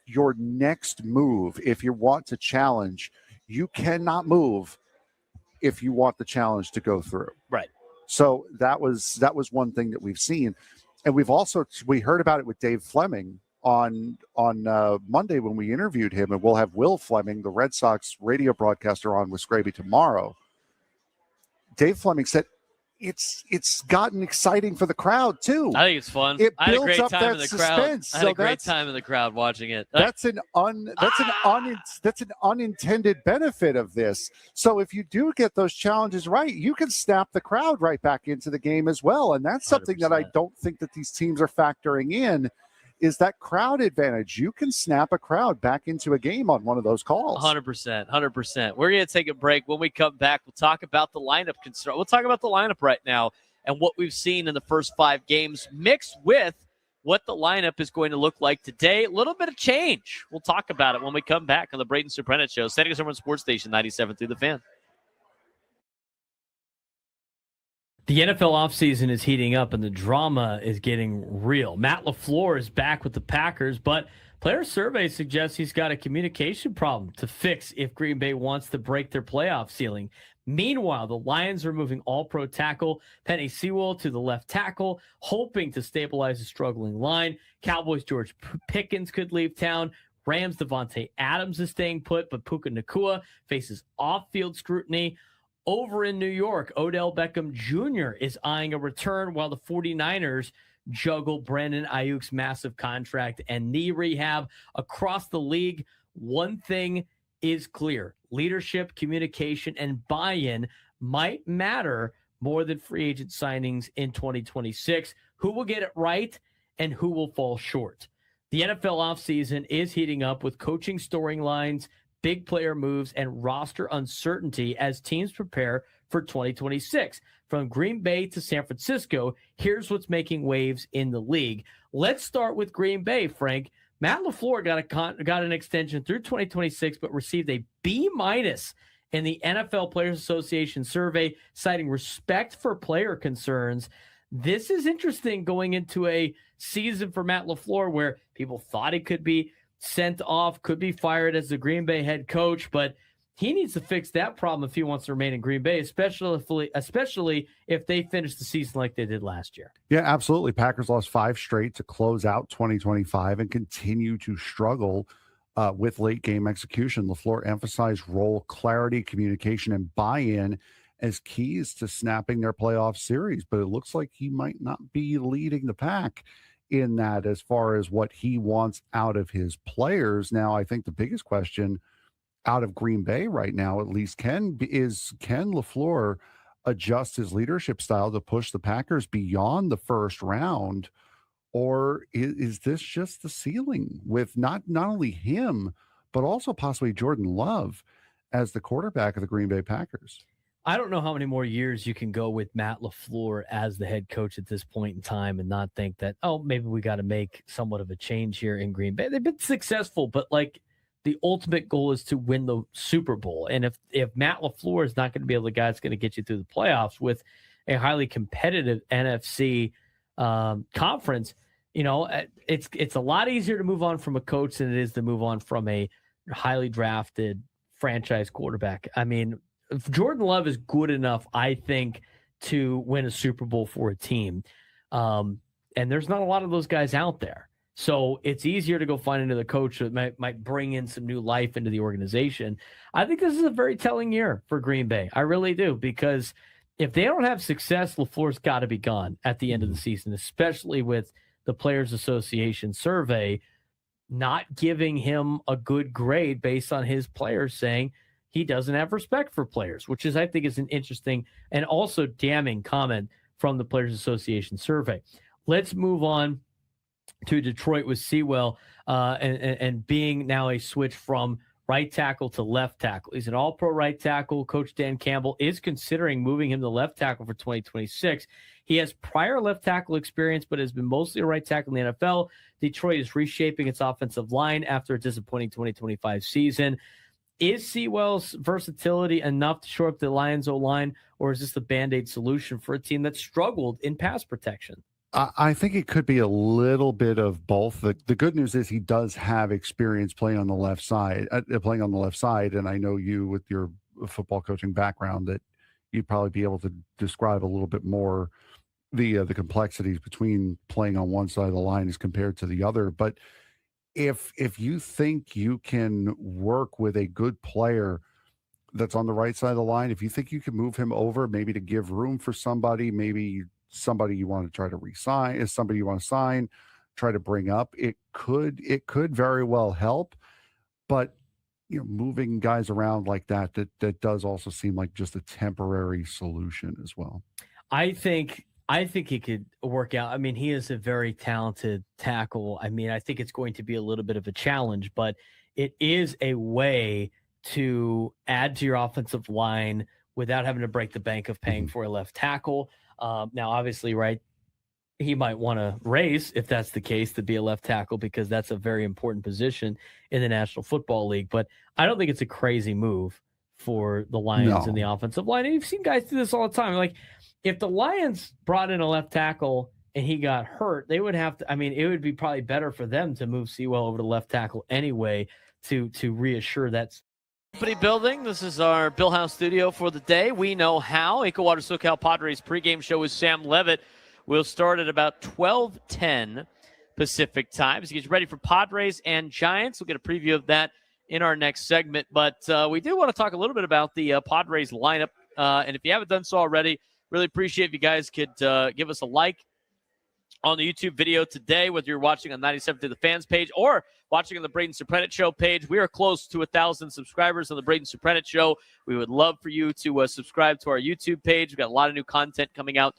your next move, if you want to challenge, you cannot move if you want the challenge to go through. Right. So that was one thing that we've seen. And we heard about it with Dave Fleming on Monday when we interviewed him, and we'll have Will Fleming, the Red Sox radio broadcaster, on with Scraby tomorrow. Dave Fleming said it's gotten exciting for the crowd too. I think it's fun. It I had a builds great up time that in the suspense. crowd. I had a great time in the crowd watching it. That's an unintended benefit of this. So if you do get those challenges right, you can snap the crowd right back into the game as well. And that's something 100%. that I don't think that these teams are factoring in, is that crowd advantage. You can snap a crowd back into a game on one of those calls. 100%. We're going to take a break. When we come back, we'll talk about the lineup concern. We'll talk about the lineup right now and what we've seen in the first 5 games mixed with what the lineup is going to look like today. A little bit of change. We'll talk about it when we come back on the Braden Surprenant Show. Standing us over on Sports Station 97 through the Fan. The NFL offseason is heating up and the drama is getting real. Matt LaFleur is back with the Packers, but player survey suggests he's got a communication problem to fix if Green Bay wants to break their playoff ceiling. Meanwhile, the Lions are moving all-pro tackle Penei Sewell to the left tackle, hoping to stabilize a struggling line. Cowboys' George Pickens could leave town. Rams' Devontae Adams is staying put, but Puka Nacua faces off-field scrutiny. Over in New York, Odell Beckham Jr. is eyeing a return while the 49ers juggle Brandon Ayuk's massive contract and knee rehab. Across the league, one thing is clear. Leadership, communication, and buy-in might matter more than free agent signings in 2026. Who will get it right and who will fall short? The NFL offseason is heating up with coaching storylines, big player moves, and roster uncertainty as teams prepare for 2026. From Green Bay to San Francisco, here's what's making waves in the league. Let's start with Green Bay, Frank. Matt LaFleur got an extension through 2026, but received a B- in the NFL Players Association survey, citing respect for player concerns. This is interesting going into a season for Matt LaFleur where people thought he could be sent off, could be fired as the Green Bay head coach, but he needs to fix that problem if he wants to remain in Green Bay, especially if they finish the season like they did last year. Yeah, absolutely. Packers lost 5 straight to close out 2025 and continue to struggle with late game execution. LaFleur emphasized role clarity, communication, and buy-in as keys to snapping their playoff series, but it looks like he might not be leading the pack in that as far as what he wants out of his players. Now, I think the biggest question out of Green Bay right now, at least, can LaFleur adjust his leadership style to push the Packers beyond the first round, or is this just the ceiling with not only him, but also possibly Jordan Love as the quarterback of the Green Bay Packers. I don't know how many more years you can go with Matt LaFleur as the head coach at this point in time and not think that, oh, maybe we got to make somewhat of a change here in Green Bay. They've been successful, but like the ultimate goal is to win the Super Bowl. And if Matt LaFleur is not going to be able to guy that's going to get you through the playoffs with a highly competitive NFC conference, it's a lot easier to move on from a coach than it is to move on from a highly drafted franchise quarterback. I mean, if Jordan Love is good enough, I think, to win a Super Bowl for a team. And there's not a lot of those guys out there. So it's easier to go find another coach that might bring in some new life into the organization. I think this is a very telling year for Green Bay. I really do, because if they don't have success, LaFleur's got to be gone at the end of the season, especially with the Players Association survey not giving him a good grade based on his players saying he doesn't have respect for players, which I think is an interesting and also damning comment from the Players Association survey. Let's move on to Detroit with Sewell and being now a switch from right tackle to left tackle. He's an all-pro right tackle. Coach Dan Campbell is considering moving him to left tackle for 2026. He has prior left tackle experience, but has been mostly a right tackle in the NFL. Detroit is reshaping its offensive line after a disappointing 2025 season. Is Sewell's versatility enough to shore up the Lions' O-line, or is this the Band-Aid solution for a team that struggled in pass protection? I think it could be a little bit of both. The good news is he does have experience playing on the left side, and I know you, with your football coaching background, that you'd probably be able to describe a little bit more the complexities between playing on one side of the line as compared to the other. But if you think you can work with a good player that's on the right side of the line, if you think you can move him over, maybe to give room for somebody, maybe somebody you want to try to re-sign, is somebody you want to sign, try to bring up, it could very well help. But moving guys around like that does also seem like just a temporary solution as well. I think he could work out. I mean, he is a very talented tackle. I mean, I think it's going to be a little bit of a challenge, but it is a way to add to your offensive line without having to break the bank of paying for a left tackle. Now, obviously, right, he might want to race, if that's the case, to be a left tackle, because that's a very important position in the National Football League. But I don't think it's a crazy move for the Lions in the offensive line. And you've seen guys do this all the time. Like, if the Lions brought in a left tackle and he got hurt, they would have to, it would be probably better for them to move Sewell over to left tackle anyway to reassure that. Company building. This is our Bill House studio for the day. We know how. Ecowater SoCal Padres pregame show with Sam Levitt will start at about 12:10 Pacific time. So get ready for Padres and Giants. We'll get a preview of that in our next segment. But we do want to talk a little bit about the Padres lineup. And if you haven't done so already, really appreciate if you guys could give us a like on the YouTube video today, whether you're watching on 97 through the fans page or watching on the Braden Surprenant Show page. We are close to 1,000 subscribers on the Braden Surprenant Show. We would love for you to subscribe to our YouTube page. We've got a lot of new content coming out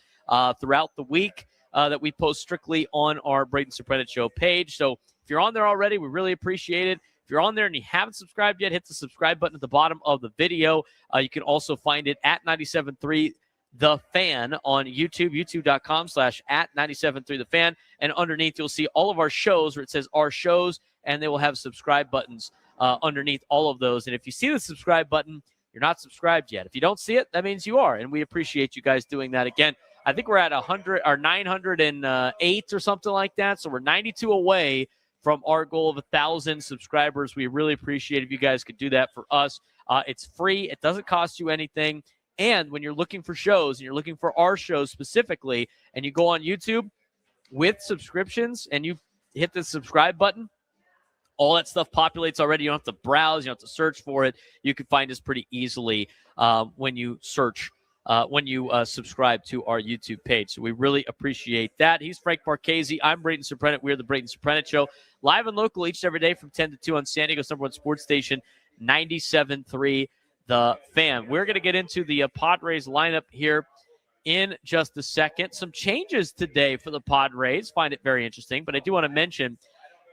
throughout the week that we post strictly on our Braden Surprenant Show page. So if you're on there already, we really appreciate it. If you're on there and you haven't subscribed yet, hit the subscribe button at the bottom of the video. You can also find it at 97.3 The Fan on YouTube, youtube.com/@973 The Fan. And underneath, you'll see all of our shows where it says our shows, and they will have subscribe buttons underneath all of those. And if you see the subscribe button, you're not subscribed yet. If you don't see it, that means you are. And we appreciate you guys doing that. Again, I think we're at 100 or 908 or something like that. So we're 92 away from our goal of 1,000 subscribers. We really appreciate if you guys could do that for us. It's free. It doesn't cost you anything. And when you're looking for shows and you're looking for our shows specifically, and you go on YouTube with subscriptions and you hit the subscribe button, all that stuff populates already. You don't have to browse. You don't have to search for it. You can find us pretty easily when you search, when you subscribe to our YouTube page. So we really appreciate that. He's Frank Marchese. I'm Braden Surprenant. We're the Braden Surprenant Show, live and local each and every day from 10 to 2 on San Diego's #1 sports station, 97.3 The Fan. We're going to get into the Padres lineup here in just a second. Some changes today for the Padres. Find it very interesting, but I do want to mention,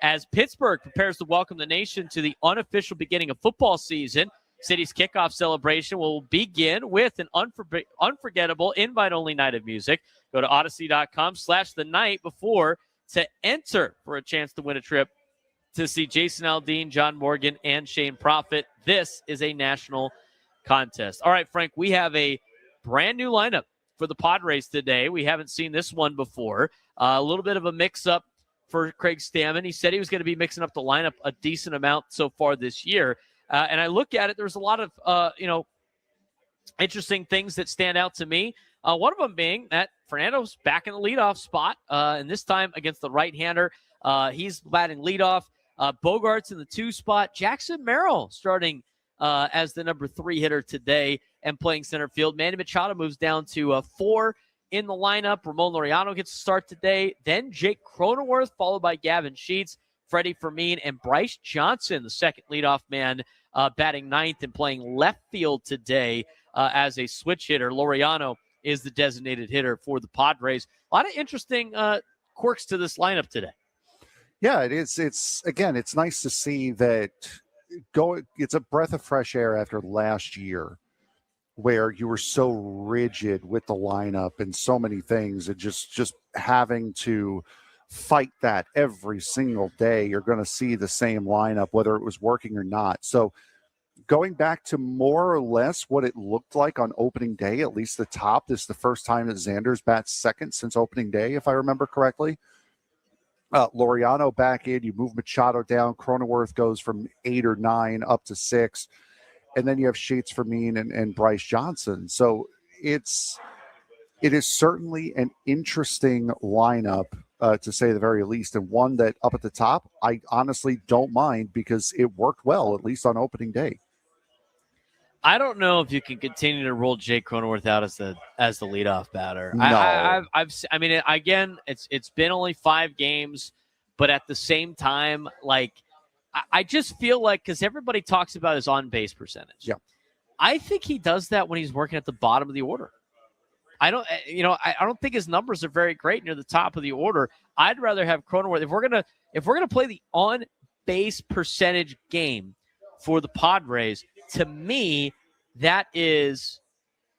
as Pittsburgh prepares to welcome the nation to the unofficial beginning of football season. City's kickoff celebration will begin with an unforgettable invite-only night of music. Go to odyssey.com/the night before to enter for a chance to win a trip to see Jason Aldean, John Morgan, and Shane Profit. This is a national contest. All right, Frank, we have a brand new lineup for the Padres today. We haven't seen this one before. A little bit of a mix-up for Craig Stammen. He said he was going to be mixing up the lineup a decent amount so far this year. And I look at it, there's a lot of, interesting things that stand out to me. One of them being that Fernando's back in the leadoff spot, and this time against the right-hander. He's batting leadoff. Bogart's in the 2 spot. Jackson Merrill starting as the number 3 hitter today and playing center field. Manny Machado moves down to 4 in the lineup. Ramon Laureano gets to start today. Then Jake Cronenworth, followed by Gavin Sheets, Freddie Fermin, and Bryce Johnson, the second leadoff man, batting 9th and playing left field today as a switch hitter. Laureano is the designated hitter for the Padres. A lot of interesting quirks to this lineup today. Yeah, it is. It's nice to see that it's a breath of fresh air after last year where you were so rigid with the lineup and so many things and just having to fight that every single day. You're going to see the same lineup, whether it was working or not. So going back to more or less what it looked like on opening day, at least the top, this is the first time that Xander's bats second since opening day, if I remember correctly. Laureano back in, you move Machado down, Cronenworth goes from 8 or 9 up to 6, and then you have Sheets, Fermin, and Bryce Johnson. So it is certainly an interesting lineup, to say the very least, and one that up at the top, I honestly don't mind because it worked well, at least on opening day. I don't know if you can continue to roll Jake Cronenworth out as the leadoff batter. No. Again, it's been only 5 games, but at the same time, like I just feel like because everybody talks about his on base percentage. Yeah, I think he does that when he's working at the bottom of the order. I don't think his numbers are very great near the top of the order. I'd rather have Cronenworth if we're gonna play the on base percentage game for the Padres. To me, that is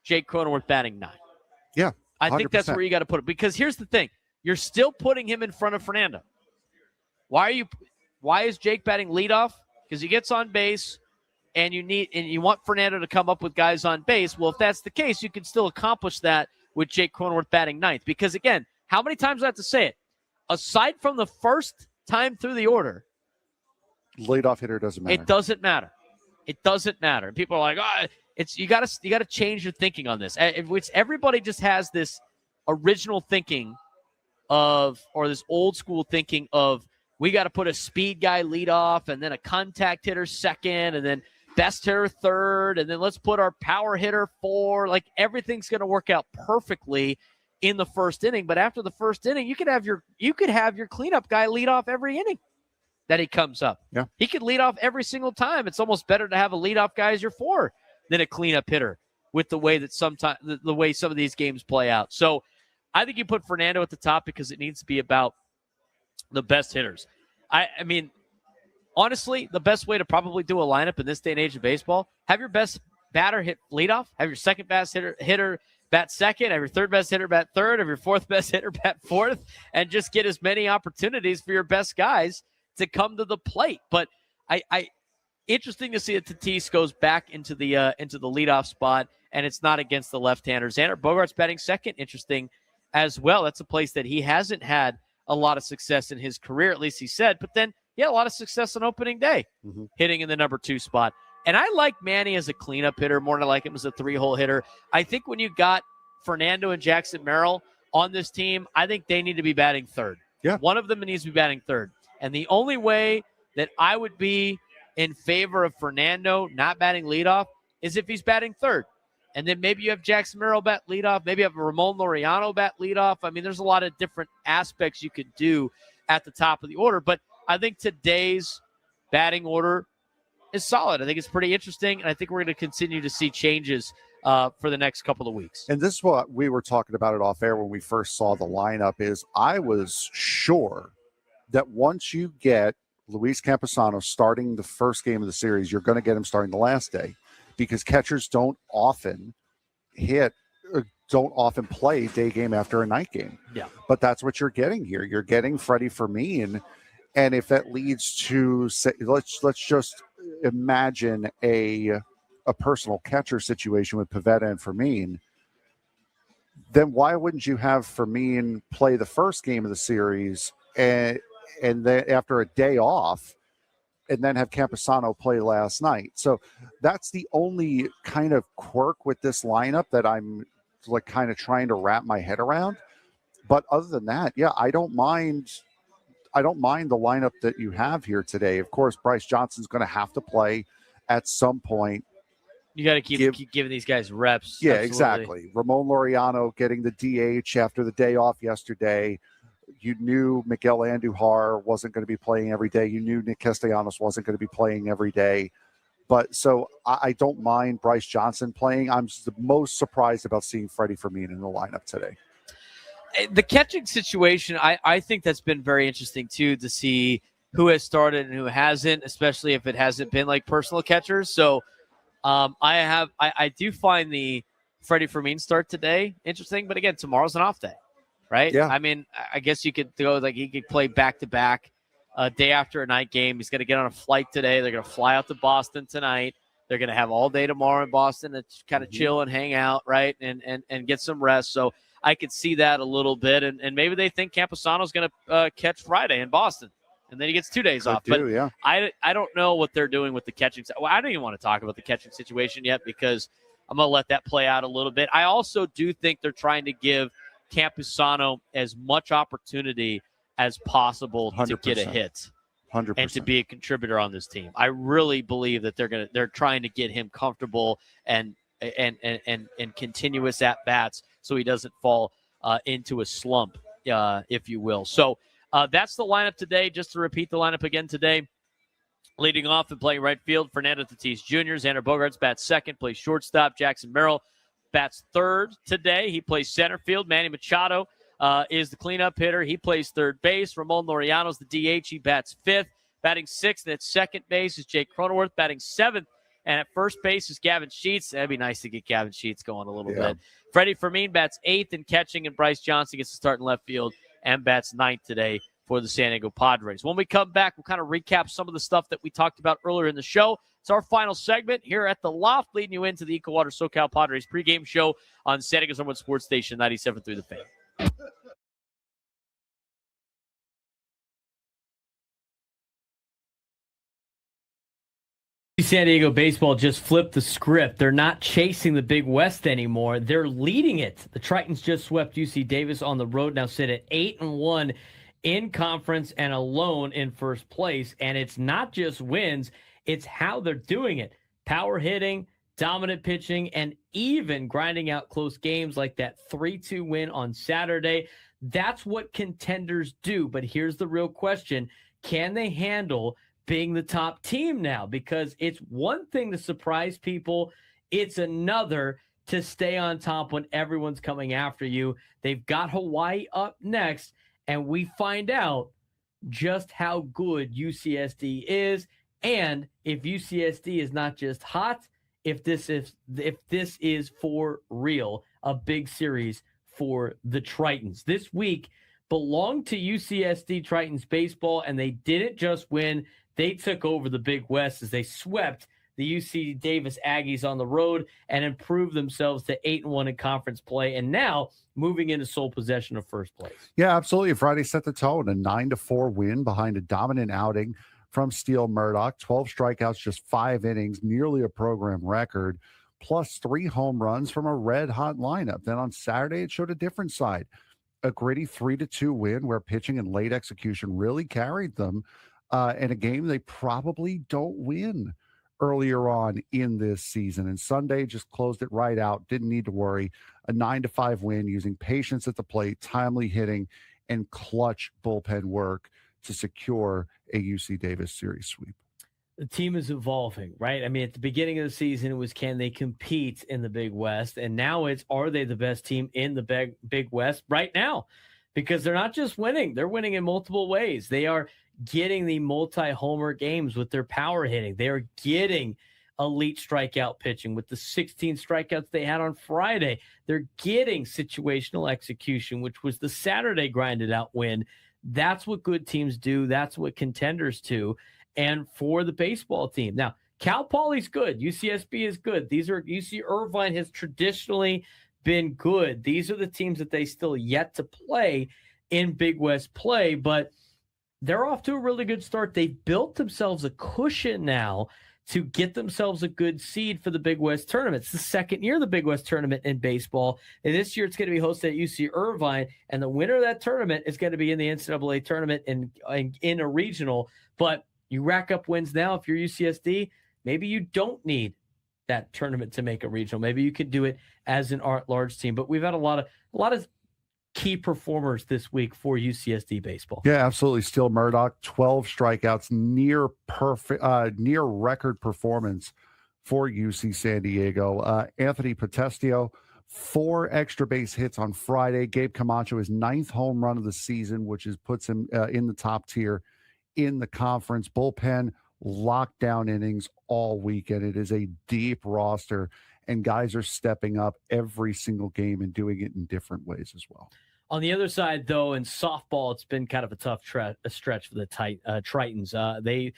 Jake Cronenworth batting 9. Yeah, 100%. I think that's where you got to put it. Because here's the thing. You're still putting him in front of Fernando. Why is Jake batting leadoff? Because he gets on base, and you want Fernando to come up with guys on base. Well, if that's the case, you can still accomplish that with Jake Cronenworth batting 9th. Because, again, how many times do I have to say it? Aside from the first time through the order, leadoff hitter doesn't matter. It doesn't matter. It doesn't matter. People are like, you got to change your thinking on this. Which everybody just has this original thinking or this old school thinking of we got to put a speed guy lead off and then a contact hitter second and then best hitter third and then let's put our power hitter 4. Like everything's going to work out perfectly in the first inning. But after the first inning, you could have your cleanup guy lead off every inning that he comes up. Yeah. He could lead off every single time. It's almost better to have a leadoff guy as your 4 than a cleanup hitter with the way that sometimes the way some of these games play out. So I think you put Fernando at the top because it needs to be about the best hitters. I mean, honestly, the best way to probably do a lineup in this day and age of baseball, have your best batter hit leadoff, have your second best hitter bat second, have your third best hitter bat third, have your fourth best hitter bat fourth, and just get as many opportunities for your best guys to come to the plate. But I interesting to see that Tatis goes back into the leadoff spot, and it's not against the left-hander. Xander Bogaerts batting second, interesting as well. That's a place that he hasn't had a lot of success in his career, at least he said. But then he had a lot of success on opening day, hitting in the number 2 spot. And I like Manny as a cleanup hitter more than I like him as a 3-hole hitter. I think when you got Fernando and Jackson Merrill on this team, I think they need to be batting third. Yeah. One of them needs to be batting third. And the only way that I would be in favor of Fernando not batting leadoff is if he's batting third. And then maybe you have Jackson Merrill bat leadoff. Maybe you have Ramon Laureano bat leadoff. I mean, there's a lot of different aspects you could do at the top of the order. But I think today's batting order is solid. I think it's pretty interesting. And I think we're going to continue to see changes for the next couple of weeks. And this is what we were talking about it off air when we first saw the lineup is I was sure that once you get Luis Camposano starting the first game of the series, you're going to get him starting the last day, because catchers don't often play day game after a night game. Yeah. But that's what you're getting here. You're getting Freddie Fermin. And if that leads to, say, let's just imagine a personal catcher situation with Pivetta and Fermin, then why wouldn't you have Fermin play the first game of the series and then after a day off, and then have Camposano play last night? So that's the only kind of quirk with this lineup that I'm like kind of trying to wrap my head around. But other than that, yeah, I don't mind the lineup that you have here today. Of course, Bryce Johnson's going to have to play at some point. You got to keep giving these guys reps. Yeah, Absolutely. exactly. Ramon Laureano getting the DH after the day off yesterday. You knew Miguel Andujar wasn't going to be playing every day. You knew Nick Castellanos wasn't going to be playing every day. But so I don't mind Bryce Johnson playing. I'm the most surprised about seeing Freddie Fermin in the lineup today. The catching situation, I think that's been very interesting, too, to see who has started and who hasn't, especially if it hasn't been like personal catchers. So I do find the Freddie Fermin start today interesting. But again, tomorrow's an off day, right? Yeah. I mean, I guess you could go like he could play back-to-back day after a night game. He's going to get on a flight today. They're going to fly out to Boston tonight. They're going to have all day tomorrow in Boston to kind of chill and hang out, right, and get some rest. So I could see that a little bit, and maybe they think Camposano's going to catch Friday in Boston, and then he gets 2 days off. But yeah. I don't know what they're doing with the catching. Well, I don't even want to talk about the catching situation yet because I'm going to let that play out a little bit. I also do think they're trying to give Camposano as much opportunity as possible 100%. to get a hit 100%. and to be a contributor on this team. I really believe that they're trying to get him comfortable and continuous at bats so he doesn't fall into a slump, if you will. So that's the lineup today. Just to repeat the lineup again today. Leading off and playing right field, Fernando Tatis Jr. Xander Bogaerts bats second, plays shortstop. Jackson Merrill bats third today. He plays center field. Manny Machado is the cleanup hitter. He plays third base. Ramon Laureano's the DH. He bats fifth. Batting sixth at second base is Jake Cronenworth. Batting seventh. And at first base is Gavin Sheets. That'd be nice to get Gavin Sheets going a little bit. Freddie Fermin bats eighth in catching, and Bryce Johnson gets to start in left field and bats ninth today for the San Diego Padres. When we come back, we'll kind of recap some of the stuff that we talked about earlier in the show. It's our final segment here at the Loft, leading you into the Ecowater SoCal Padres pregame show on San Diego's #1 sports station, 97.3 The Fan. San Diego baseball just flipped the script. They're not chasing the Big West anymore. They're leading it. The Tritons just swept UC Davis on the road, now sit at 8-1 in conference and alone in first place. And it's not just wins, it's how they're doing it. Power hitting, dominant pitching, and even grinding out close games like that 3-2 win on Saturday. That's what contenders do. But here's the real question. Can they handle being the top team now? Because it's one thing to surprise people. It's another to stay on top when everyone's coming after you. They've got Hawaii up next, and we find out just how good UCSD is, and if UCSD is not just hot, if this is for real, a big series for the Tritons. This week belonged to UCSD Tritons baseball, and they didn't just win. They took over the Big West as they swept the UC Davis Aggies on the road and improved themselves to 8-1 in conference play, and now moving into sole possession of first place. Yeah, absolutely. Friday set the tone, a 9-4 win behind a dominant outing from Steele Murdoch. 12 strikeouts, just 5 innings, nearly a program record, plus 3 home runs from a red-hot lineup. Then on Saturday, it showed a different side, a gritty 3-2 win where pitching and late execution really carried them in a game they probably don't win earlier on in this season. And Sunday just closed it right out. Didn't need to worry. A 9-5 win using patience at the plate, timely hitting, and clutch bullpen work to secure a UC Davis series sweep. The team is evolving, right? I mean, at the beginning of the season, it was, can they compete in the Big West? And now it's, are they the best team in the Big West right now? because they're not just winning. They're winning in multiple ways. They are getting the multi-homer games with their power hitting. They are getting elite strikeout pitching with the 16 strikeouts they had on Friday. They're getting situational execution, which was the Saturday grinded out win. That's what good teams do. That's what contenders do. And for the baseball team. Now, Cal Poly's good. UCSB is good. UC Irvine has traditionally been good. These are the teams that they still yet to play in Big West play, but they're off to a really good start. They've built themselves a cushion now to get themselves a good seed for the Big West tournament. It's the second year of the Big West tournament in baseball, and this year it's going to be hosted at UC Irvine, and the winner of that tournament is going to be in the NCAA tournament in a regional. But you rack up wins now. If you're UCSD, maybe you don't need that tournament to make a regional. Maybe you could do it as an large team. But we've had a lot of key performers this week for UCSD baseball. Yeah, absolutely. Steele Murdoch, 12 strikeouts, near record performance for UC San Diego. Anthony Potestio, 4 extra base hits on Friday. Gabe Camacho, his 9th home run of the season, which puts him in the top tier in the conference. Bullpen, lockdown innings all weekend. It is a deep roster, and guys are stepping up every single game and doing it in different ways as well. On the other side, though, in softball, it's been kind of a tough stretch for the Tritons. They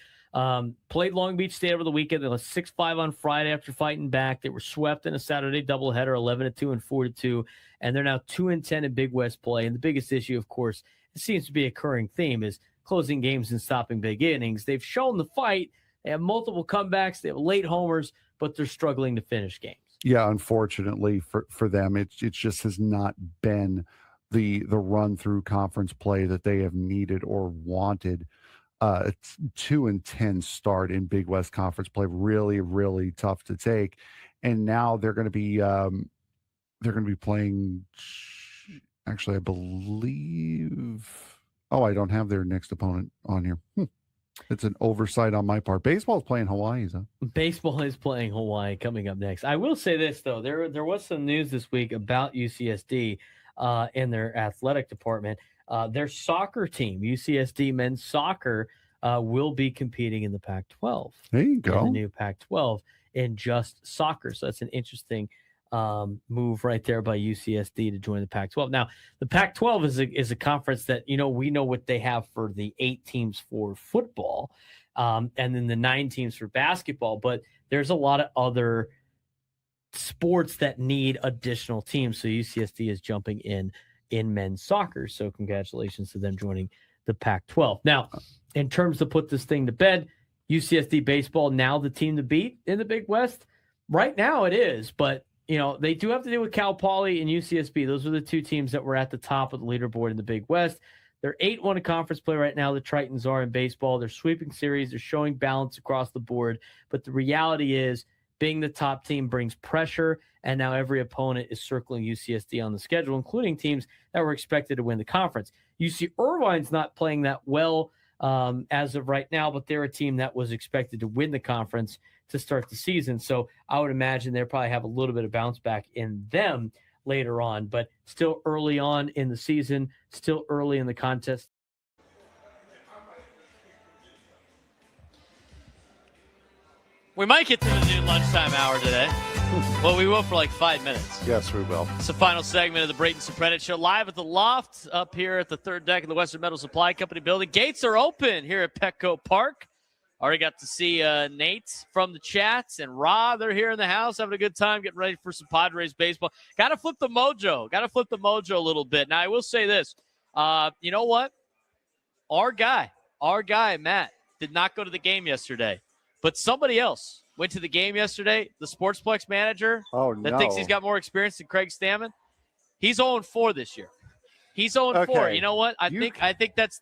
played Long Beach State over the weekend. They lost 6-5 on Friday after fighting back. They were swept in a Saturday doubleheader, 11-2 and 4-2, and they're now 2-10 in Big West play. And the biggest issue, of course, it seems to be a recurring theme, is closing games and stopping big innings. They've shown the fight. They have multiple comebacks. They have late homers, but they're struggling to finish games. Yeah, unfortunately for them, it just has not been the run through conference play that they have needed or wanted. 2-10 start in Big West Conference play, really, really tough to take. And now they're going to be playing. Actually, I believe. Oh, I don't have their next opponent on here. It's an oversight on my part. Baseball is playing Hawaii, huh? Baseball is playing Hawaii coming up next. I will say this, though. There was some news this week about UCSD in their athletic department. Their soccer team, UCSD men's soccer, will be competing in the Pac-12. There you go. In the new Pac-12 in just soccer. So that's an interesting move right there by UCSD to join the Pac-12. Now, the Pac-12 is a conference that, we know what they have for the 8 teams for football, and then the 9 teams for basketball. But there's a lot of other sports that need additional teams. So UCSD is jumping in men's soccer. So congratulations to them joining the Pac-12. Now, in terms of put this thing to bed, UCSD baseball now the team to beat in the Big West. Right now it is, but they do have to deal with Cal Poly and UCSB. Those are the 2 teams that were at the top of the leaderboard in the Big West. They're 8-1 in conference play right now. The Tritons are in baseball. They're sweeping series. They're showing balance across the board. But the reality is, being the top team brings pressure, and now every opponent is circling UCSD on the schedule, including teams that were expected to win the conference. UC Irvine's not playing that well as of right now, but they're a team that was expected to win the conference to start the season. So I would imagine they'll probably have a little bit of bounce back in them later on, but still early on in the season, still early in the contest. We might get to the noon lunchtime hour today. Well, we will for like 5 minutes. Yes, we will. It's the final segment of the Braden Surprenant Show, live at the Loft up here at the 3rd deck of the Western Metal Supply Company building. Gates are open here at Petco Park. Already got to see Nate from the chats and Ra. They're here in the house having a good time, getting ready for some Padres baseball. Got to flip the mojo. Got to flip the mojo a little bit. Now, I will say this. You know what? Our guy, Matt, did not go to the game yesterday. But somebody else went to the game yesterday, the Sportsplex manager that thinks he's got more experience than Craig Stammen. He's 0-4 this year. He's 0-4. Okay. You know what? I think that's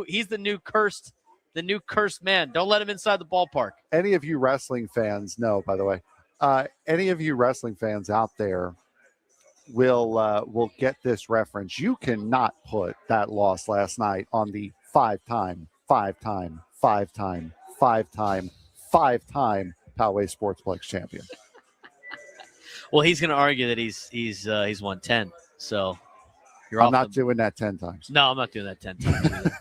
he's the new cursed man. Don't let him inside the ballpark. Any of you wrestling fans know, by the way, any of you wrestling fans out there will get this reference. You cannot put that loss last night on the five-time Poway Sportsplex champion. Well, he's going to argue that he's won 10. So You're I'm off not the- doing that 10 times. No, I'm not doing that 10 times either.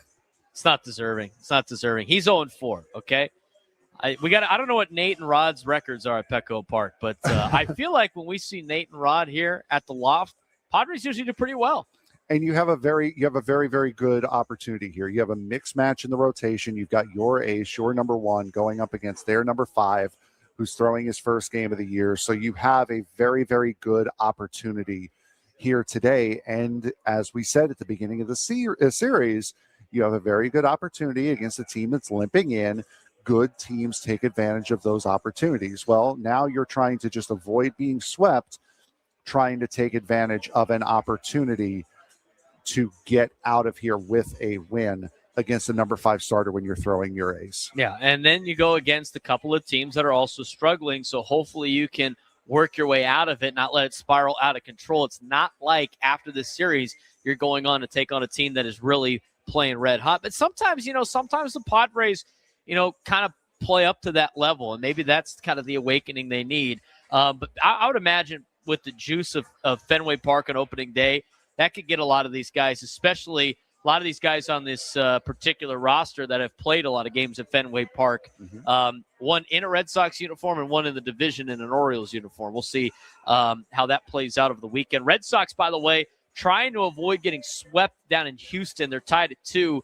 It's not deserving. It's not deserving. He's 0-4, okay? I don't know what Nate and Rod's records are at Petco Park, but I feel like when we see Nate and Rod here at the Loft, Padres usually do pretty well. And you have a very, very good opportunity here. You have a mixed match in the rotation. You've got your ace, your number one, going up against their number 5, who's throwing his first game of the year. So you have a very, very good opportunity here today. And as we said at the beginning of the series, you have a very good opportunity against a team that's limping in. Good teams take advantage of those opportunities. Well, now you're trying to just avoid being swept, trying to take advantage of an opportunity to get out of here with a win against a number 5 starter when you're throwing your ace. Yeah, and then you go against a couple of teams that are also struggling, so hopefully you can work your way out of it, not let it spiral out of control. It's not like after this series you're going on to take on a team that is really playing red hot. But sometimes the Padres, kind of play up to that level, and maybe that's kind of the awakening they need. But I would imagine with the juice of Fenway Park on opening day, that could get a lot of these guys, especially a lot of these guys on this particular roster that have played a lot of games at Fenway Park, one in a Red Sox uniform and one in the division in an Orioles uniform. We'll see how that plays out over the weekend. Red Sox, by the way, trying to avoid getting swept down in Houston. They're tied at 2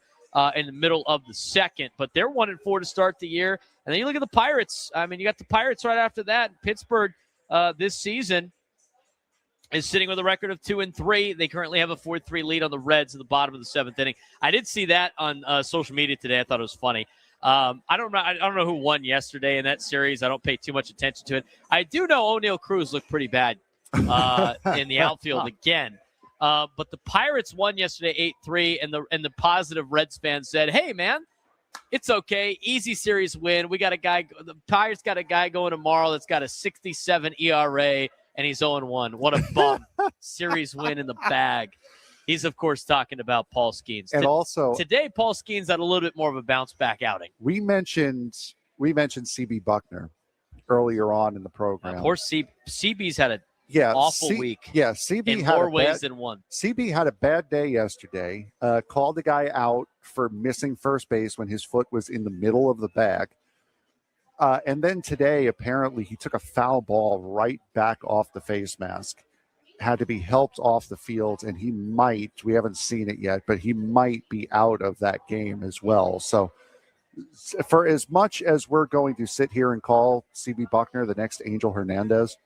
in the middle of the second, but they're 1-4 to start the year. And then you look at the Pirates. I mean, you got the Pirates right after that. Pittsburgh this season is sitting with a record of 2-3. They currently have a 4-3 lead on the Reds at the bottom of the 7th inning. I did see that on social media today. I thought it was funny. I don't know who won yesterday in that series. I don't pay too much attention to it. I do know O'Neal Cruz looked pretty bad in the outfield again. But the Pirates won yesterday 8-3, and the positive Reds fan said, "Hey man, it's okay. Easy series win. We got a guy. The Pirates got a guy going tomorrow that's got a 67 ERA." And he's 0-1. What a bum. Series win in the bag. He's, of course, talking about Paul Skeens. And also today, Paul Skeens had a little bit more of a bounce-back outing. We mentioned CB Buckner earlier on in the program. Poor CB's had an awful week. Yeah, CB in had more ways than one. CB had a bad day yesterday. Called the guy out for missing first base when his foot was in the middle of the bag. And then today, apparently, he took a foul ball right back off the face mask, had to be helped off the field, and we haven't seen it yet, but he might be out of that game as well. So for as much as we're going to sit here and call CB Buckner the next Angel Hernandez,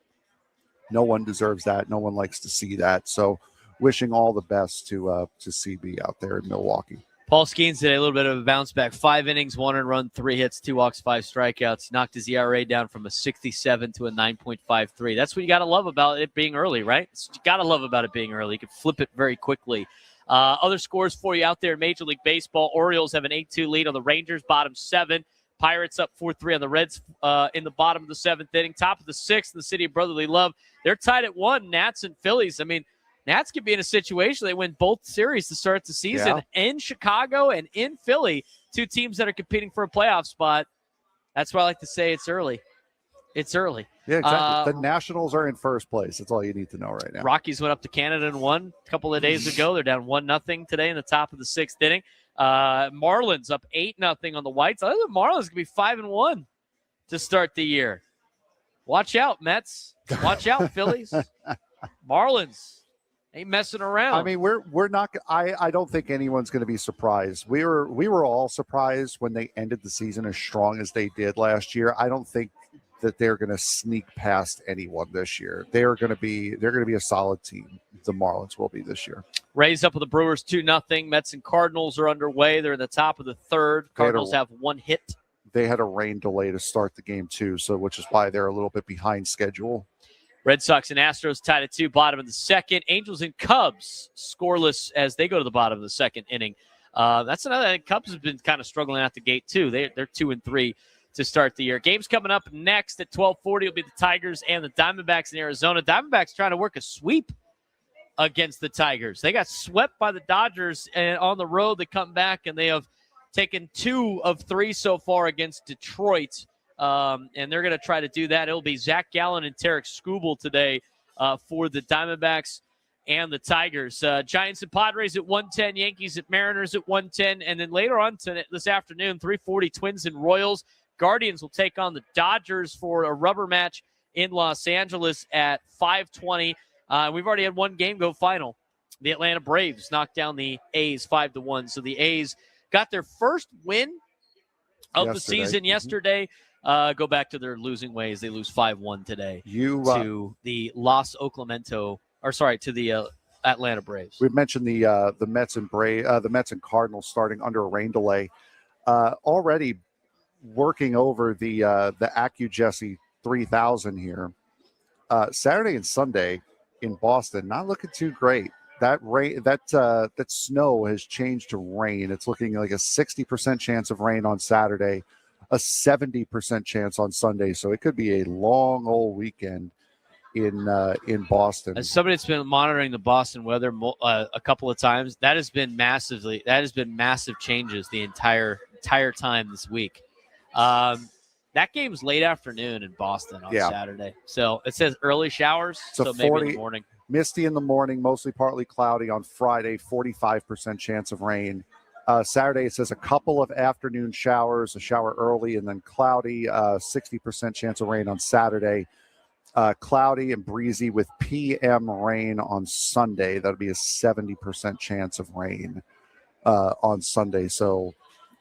no one deserves that. No one likes to see that. So wishing all the best to CB out there in Milwaukee. Paul Skeens today, a little bit of a bounce back. 5 innings, 1 earned run, 3 hits, 2 walks, 5 strikeouts. Knocked his ERA down from a 67 to a 9.53. That's what you got to love about it being early, right? That's what you got to love about it being early. You can flip it very quickly. Other scores for you out there in Major League Baseball. Orioles have an 8-2 lead on the Rangers, bottom 7. Pirates up 4-3 on the Reds in the bottom of the 7th inning. Top of the 6th in the city of brotherly love. They're tied at 1, Nats and Phillies. I mean, Nats could be in a situation they win both series to start the season in Chicago and in Philly, 2 teams that are competing for a playoff spot. That's why I like to say it's early. It's early. Yeah, exactly. The Nationals are in first place. That's all you need to know right now. Rockies went up to Canada and won a couple of days ago. They're down 1-0 today in the top of the 6th inning. Marlins up 8-0 on the Whites. I think the Marlins could be 5-1 to start the year. Watch out, Mets. Watch out, Phillies. Marlins. Ain't messing around. I mean, we're not. I don't think anyone's going to be surprised. We were all surprised when they ended the season as strong as they did last year. I don't think that they're going to sneak past anyone this year. They're going to be a solid team. The Marlins will be this year. Rays up with the Brewers 2-0. Mets and Cardinals are underway. They're in the top of the 3rd. Cardinals have 1 hit. They had a rain delay to start the game too, so which is why they're a little bit behind schedule. Red Sox and Astros tied at 2, bottom of the 2nd. Angels and Cubs scoreless as they go to the bottom of the 2nd inning. That's another. Cubs have been kind of struggling out the gate too. They're 2-3 to start the year. Games coming up next at 12:40 will be the Tigers and the Diamondbacks in Arizona. Diamondbacks trying to work a sweep against the Tigers. They got swept by the Dodgers and on the road. They come back and they have taken 2 of 3 so far against Detroit. And they're going to try to do that. It'll be Zach Gallen and Tarek Skubal today for the Diamondbacks. and the Tigers. Giants and Padres at 110, Yankees at Mariners at 110, and then later on this afternoon, 3:40, Twins and Royals. Guardians will take on the Dodgers for a rubber match in Los Angeles at 5:20. We've already had one game go final. The Atlanta Braves knocked down the A's 5-1. So the A's got their first win of the season yesterday. Go back to their losing ways. They lose 5-1 today to the to the Atlanta Braves. We've mentioned the Mets and Cardinals starting under a rain delay. Already working over the AccuJesse 3000 here. Saturday and Sunday in Boston, not looking too great. That rain, that snow has changed to rain. It's looking like a 60% chance of rain on Saturday, a 70% chance on Sunday. So it could be a long old weekend in Boston. As somebody that's been monitoring the Boston weather a couple of times, that has been massive changes the entire time this week. That game's late afternoon in Boston on Saturday. So it says early showers, so maybe in the morning. Misty in the morning, mostly partly cloudy on Friday, 45% chance of rain. Saturday, it says a couple of afternoon showers, a shower early, and then cloudy, 60% chance of rain on Saturday. Cloudy and breezy with PM rain on Sunday. That'll be a 70% chance of rain on Sunday. So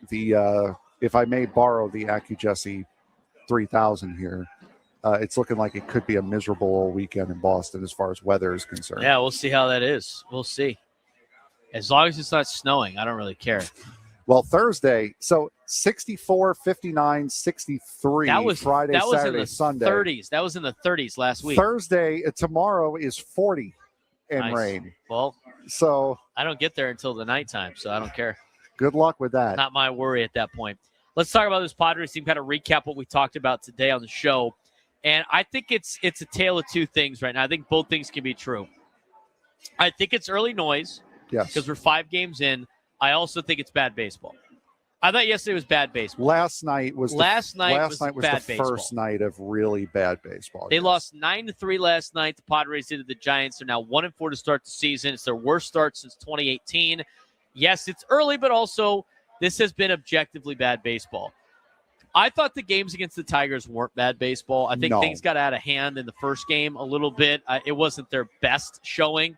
if I may borrow the AccuJesse 3000 here, it's looking like it could be a miserable weekend in Boston as far as weather is concerned. Yeah, we'll see how that is. We'll see. As long as it's not snowing, I don't really care. Well, Thursday, so 64, 59, 63 Friday, Saturday, Sunday. 30s. That was in the 30s last week. Thursday, tomorrow is 40 and rain. Well, so I don't get there until the nighttime, so I don't care. Good luck with that. Not my worry at that point. Let's talk about this Padres team, kind of recap what we talked about today on the show. And I think it's a tale of two things right now. I think both things can be true. I think it's early noise. Yes. Because we're 5 games in. I also think it's bad baseball. I thought yesterday was bad baseball. Last night was the baseball. First night of really bad baseball. They lost 9-3 last night. The Padres did to the Giants. They're now 1-4 to start the season. It's their worst start since 2018. Yes, it's early, but also this has been objectively bad baseball. I thought the games against the Tigers weren't bad baseball. I think things got out of hand in the first game a little bit. It wasn't their best showing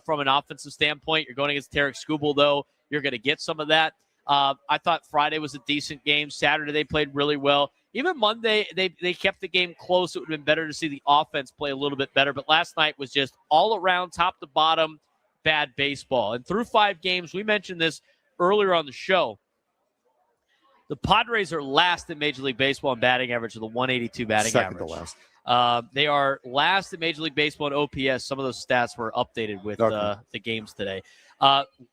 from an offensive standpoint. You're going against Tarek Skubal, though. You're going to get some of that. I thought Friday was a decent game. Saturday, they played really well. Even Monday, they kept the game close. It would have been better to see the offense play a little bit better. But last night was just all around, top to bottom, bad baseball. And through 5 games, we mentioned this earlier on the show, the Padres are last in Major League Baseball in batting average with a 182 batting average. Second to last. They are last in Major League Baseball in OPS. Some of those stats were updated with the games today.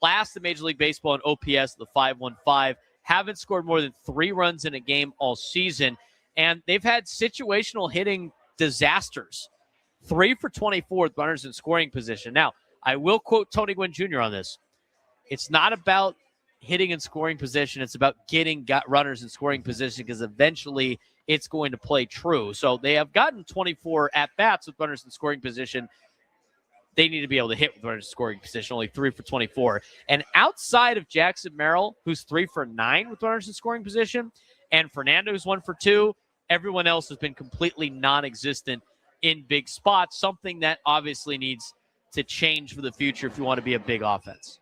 Last in Major League Baseball in OPS, the 515. Haven't scored more than 3 runs in a game all season. And they've had situational hitting disasters. 3 for 24 with runners in scoring position. Now, I will quote Tony Gwynn Jr. on this. It's not about hitting in scoring position. It's about getting runners in scoring position because eventually it's going to play true. So they have gotten 24 at-bats with runners in scoring position. They need to be able to hit with runners in scoring position, only 3 for 24. And outside of Jackson Merrill, who's 3 for 9 with runners in scoring position, and Fernando, who's 1 for 2, everyone else has been completely non-existent in big spots, something that obviously needs to change for the future if you want to be a big offense.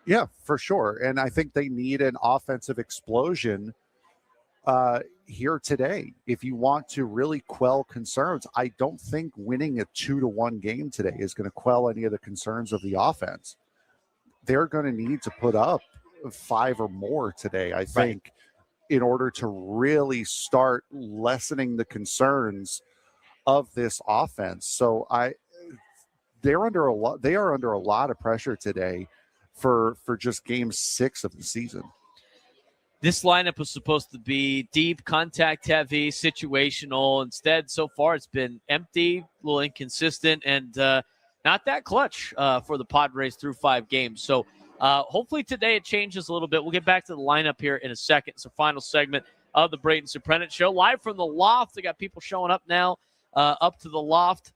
Yeah, for sure. And I think they need an offensive explosion here today. If you want to really quell concerns, I don't think winning a 2-1 game today is going to quell any of the concerns of the offense. They're going to need to put up 5 or more today, I think, in order to really start lessening the concerns of this offense. So they are under a lot of pressure today for just game 6 of the season. This lineup was supposed to be deep, contact-heavy, situational. Instead, so far, it's been empty, a little inconsistent, and not that clutch for the Padres through 5 games. So hopefully today it changes a little bit. We'll get back to the lineup here in a second. It's the final segment of the Braden Surprenant Show. Live from the Loft. I got people showing up now up to the Loft.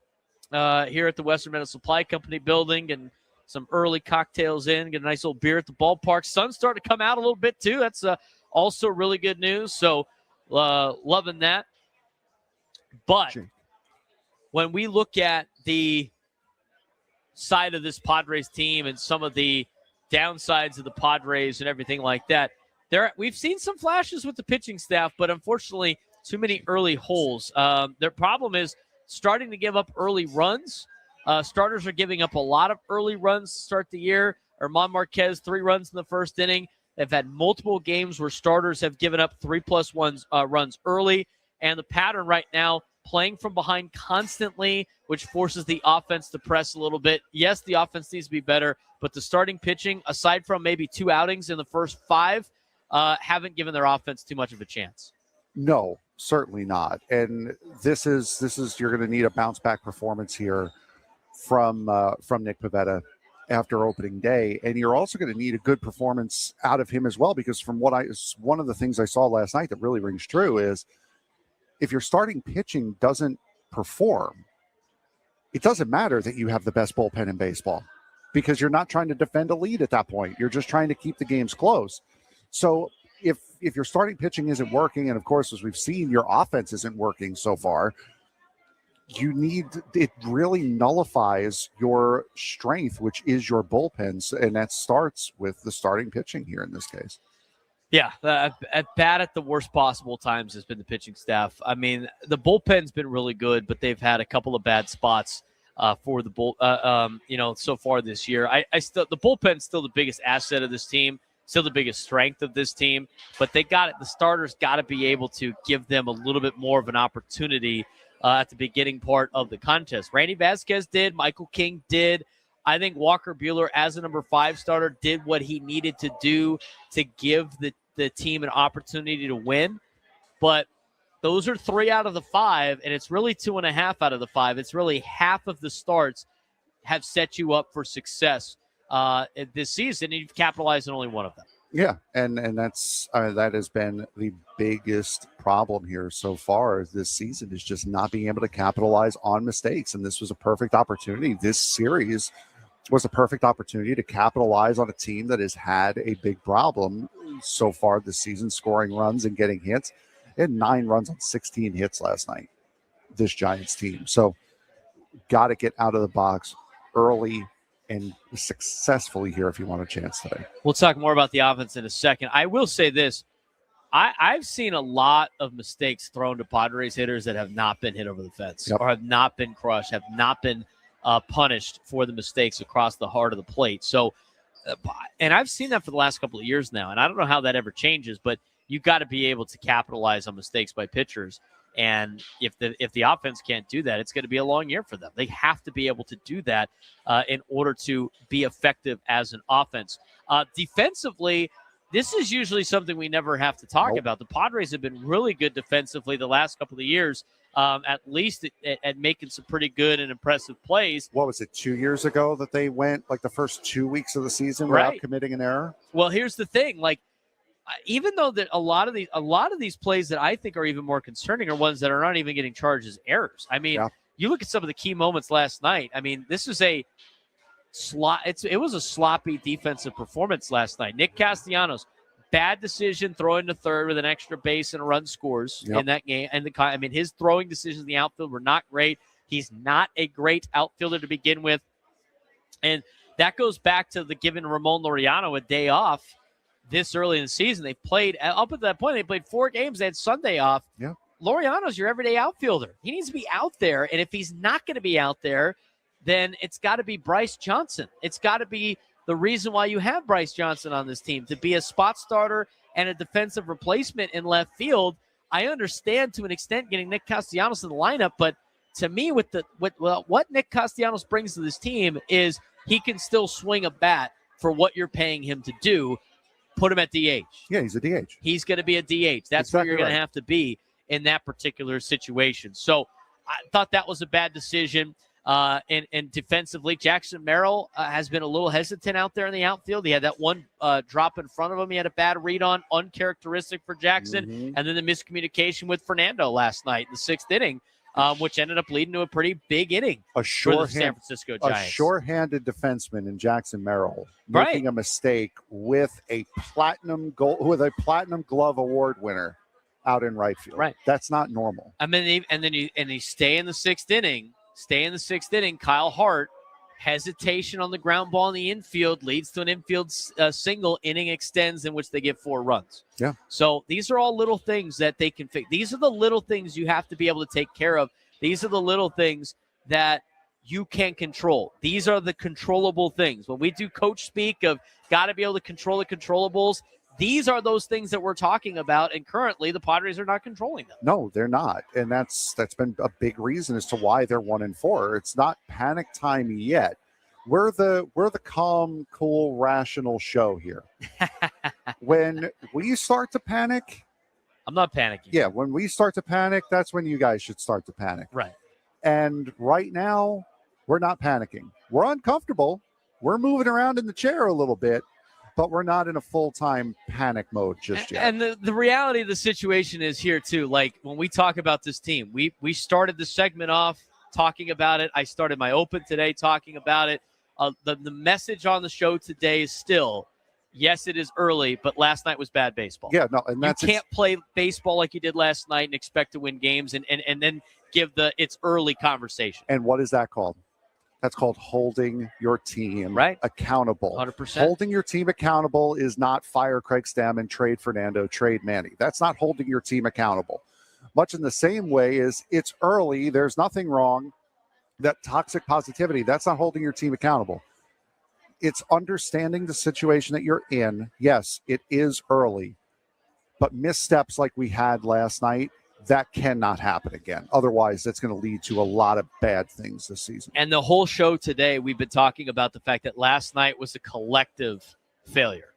here at the Western Metal Supply Company building, and some early cocktails in, get a nice little beer at the ballpark. Sun's starting to come out a little bit too. That's also really good news. So loving that. But when we look at the side of this Padres team and some of the downsides of the Padres and everything like that, we've seen some flashes with the pitching staff, but unfortunately too many early holes. Their problem is starting to give up early runs. Starters are giving up a lot of early runs to start the year. Germán Márquez, 3 runs in the first inning. They've had multiple games where starters have given up 3+1 runs early. And the pattern right now, playing from behind constantly, which forces the offense to press a little bit. Yes, the offense needs to be better, but the starting pitching, aside from maybe 2 outings in the first 5, haven't given their offense too much of a chance. No, certainly not. And this is you're going to need a bounce back performance here from Nick Pivetta after opening day, and you're also going to need a good performance out of him as well, because from one of the things I saw last night that really rings true is if your starting pitching doesn't perform, it doesn't matter that you have the best bullpen in baseball, because you're not trying to defend a lead at that point. You're just trying to keep the games close. So if your starting pitching isn't working, and of course, as we've seen, your offense isn't working so far, it really nullifies your strength, which is your bullpens, and that starts with the starting pitching here in this case. Yeah, at bad at the worst possible times has been the pitching staff. I mean, the bullpen's been really good, but they've had a couple of bad spots for the so far this year. The bullpen's still the biggest asset of this team, still the biggest strength of this team, but the starters got to be able to give them a little bit more of an opportunity at the beginning part of the contest. Randy Vasquez did, Michael King did. I think Walker Buehler, as a number 5 starter, did what he needed to do to give the team an opportunity to win. But those are 3 out of the 5, and it's really 2.5 out of the 5. It's really half of the starts have set you up for success this season, and you've capitalized on only one of them. Yeah, and that's that has been the biggest problem here so far this season, is just not being able to capitalize on mistakes. And this was a perfect opportunity. This series was a perfect opportunity to capitalize on a team that has had a big problem so far this season, scoring runs and getting hits. They had 9 runs on 16 hits last night, this Giants team. So got to get out of the box early and successfully here if you want a chance today. We'll talk more about the offense in a second. I will say this. I've seen a lot of mistakes thrown to Padres hitters that have not been hit over the fence, or have not been crushed, have not been punished for the mistakes across the heart of the plate. So, and I've seen that for the last couple of years now, and I don't know how that ever changes, but you've got to be able to capitalize on mistakes by pitchers. And if the offense can't do that, it's going to be a long year for them. They have to be able to do that in order to be effective as an offense. Defensively, this is usually something we never have to talk about. The Padres have been really good defensively the last couple of years, at least at making some pretty good and impressive plays. What was it, 2 years ago that they went like the first 2 weeks of the season without committing an error? Well, here's the thing. Like, even though that a lot of these plays that I think are even more concerning are ones that are not even getting charged as errors. I mean, you look at some of the key moments last night. I mean, this is it was a sloppy defensive performance last night. Nick Castellanos, bad decision throwing to third with an extra base and a run scores in that game. And his throwing decisions in the outfield were not great. He's not a great outfielder to begin with. And that goes back to the giving Ramon Laureano a day off this early in the season. They played up at that point. They played 4 games. They had Sunday off. Yeah. Laureano's your everyday outfielder. He needs to be out there. And if he's not going to be out there, then it's got to be Bryce Johnson. It's got to be the reason why you have Bryce Johnson on this team, to be a spot starter and a defensive replacement in left field. I understand to an extent getting Nick Castellanos in the lineup, but to me, what Nick Castellanos brings to this team is he can still swing a bat for what you're paying him to do. Put him at DH. Yeah, he's a DH. He's going to be a DH. That's exactly where you're going to have to be in that particular situation. So I thought that was a bad decision. And defensively, Jackson Merrill has been a little hesitant out there in the outfield. He had that one drop in front of him. He had a bad read on, uncharacteristic for Jackson. And then the miscommunication with Fernando last night in the 6th inning. which ended up leading to a pretty big inning A for the San Francisco a Giants. sure-handed defenseman in Jackson Merrill making a mistake with a platinum glove award winner out in right field. Right. That's not normal. I mean, and then you stay in the sixth inning. Kyle Hart, hesitation on the ground ball in the infield leads to an infield single. Inning extends in which they get 4 runs. Yeah. So these are all little things that they can fix. These are the little things you have to be able to take care of. These are the little things that you can control. These are the controllable things. When we do coach speak of got to be able to control the controllables, these are those things that we're talking about, and currently the Padres are not controlling them. No, they're not, and that's been a big reason as to why they're 1-4. It's not panic time yet. We're the calm, cool, rational show here. When we start to panic, I'm not panicking. Yeah, when we start to panic, that's when you guys should start to panic. Right. And right now, we're not panicking. We're uncomfortable. We're moving around in the chair a little bit, but we're not in a full-time panic mode just yet. And the reality of the situation is here, too. Like, when we talk about this team, we started the segment off talking about it. I started my open today talking about it. The message on the show today is still, yes, it is early, but last night was bad baseball. Yeah, no, and that's you can't play baseball like you did last night and expect to win games and then give it's early conversation. And what is that called? That's called holding your team accountable. 100%. Holding your team accountable is not fire Craig Stam and trade Fernando, trade Manny. That's not holding your team accountable. Much in the same way as it's early, there's nothing wrong. That toxic positivity, that's not holding your team accountable. It's understanding the situation that you're in. Yes, it is early, but missteps like we had last night, that cannot happen again. Otherwise, that's going to lead to a lot of bad things this season. And the whole show today, we've been talking about the fact that last night was a collective failure.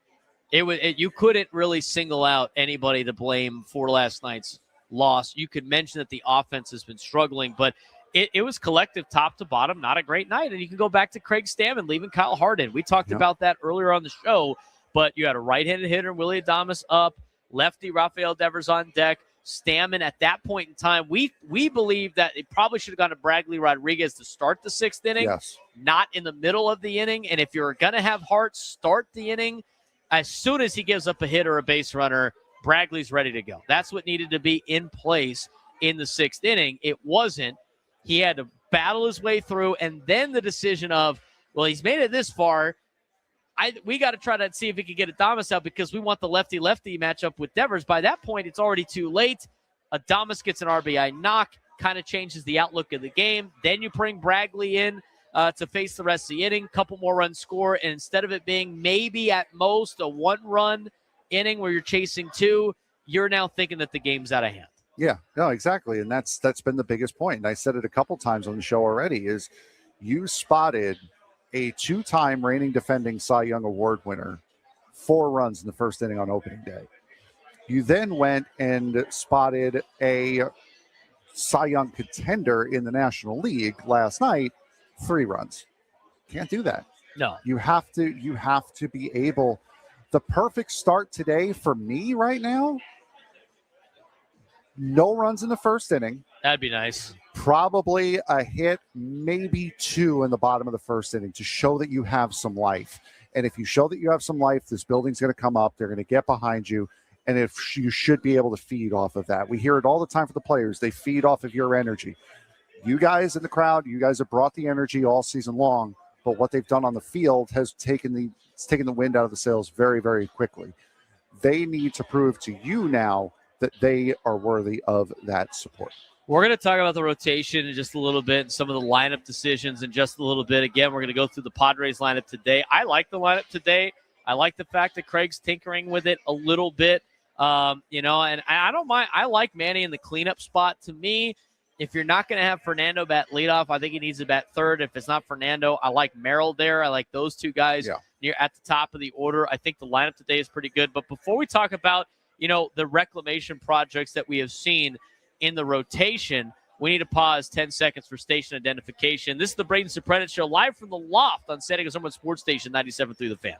You couldn't really single out anybody to blame for last night's loss. You could mention that the offense has been struggling, but it was collective top to bottom, not a great night. And you can go back to Craig Stammen leaving Kyle Hart in. We talked about that earlier on the show, but you had a right-handed hitter, Willie Adames, up, lefty Rafael Devers on deck. Stammen at that point in time, we believe that it probably should have gone to Bradley Rodriguez to start the 6th inning, not in the middle of the inning. And if you're going to have Hart start the inning, as soon as he gives up a hit or a base runner, Bradley's ready to go. That's what needed to be in place in the 6th inning. It wasn't. He had to battle his way through, and then the decision of, well, he's made it this far. We got to try to see if we can get Adames out because we want the lefty-lefty matchup with Devers. By that point, it's already too late. Adames gets an RBI knock, kind of changes the outlook of the game. Then you bring Bradley in to face the rest of the inning, couple more runs score, and instead of it being maybe at most a 1-run inning where you're chasing 2, you're now thinking that the game's out of hand. Yeah, no, exactly. And that's been the biggest point. And I said it a couple times on the show already, is you spotted a 2-time reigning defending Cy Young Award winner, 4 runs in the first inning on opening day. You then went and spotted a Cy Young contender in the National League last night, 3 runs. Can't do that. No. You have to be able. The perfect start today for me right now, no runs in the first inning. That'd be nice. Probably a hit, maybe 2 in the bottom of the first inning to show that you have some life. And if you show that you have some life, this building's going to come up. They're going to get behind you. And if you should be able to feed off of that. We hear it all the time for the players. They feed off of your energy. You guys in the crowd, you guys have brought the energy all season long. But what they've done on the field has taken the wind out of the sails very, very quickly. They need to prove to you now that they are worthy of that support. We're going to talk about the rotation in just a little bit and some of the lineup decisions in just a little bit. Again, we're going to go through the Padres lineup today. I like the lineup today. I like the fact that Craig's tinkering with it a little bit. And I don't mind. I like Manny in the cleanup spot. To me, if you're not going to have Fernando bat leadoff, I think he needs to bat third. If it's not Fernando, I like Merrill there. I like those 2 guys near at the top of the order. I think the lineup today is pretty good. But before we talk about the reclamation projects that we have seen in the rotation, we need to pause 10 seconds for station identification. This is the Braden Surprenant Show live from the Loft on San Diego's #1 Sports Station 97.3 The Fan.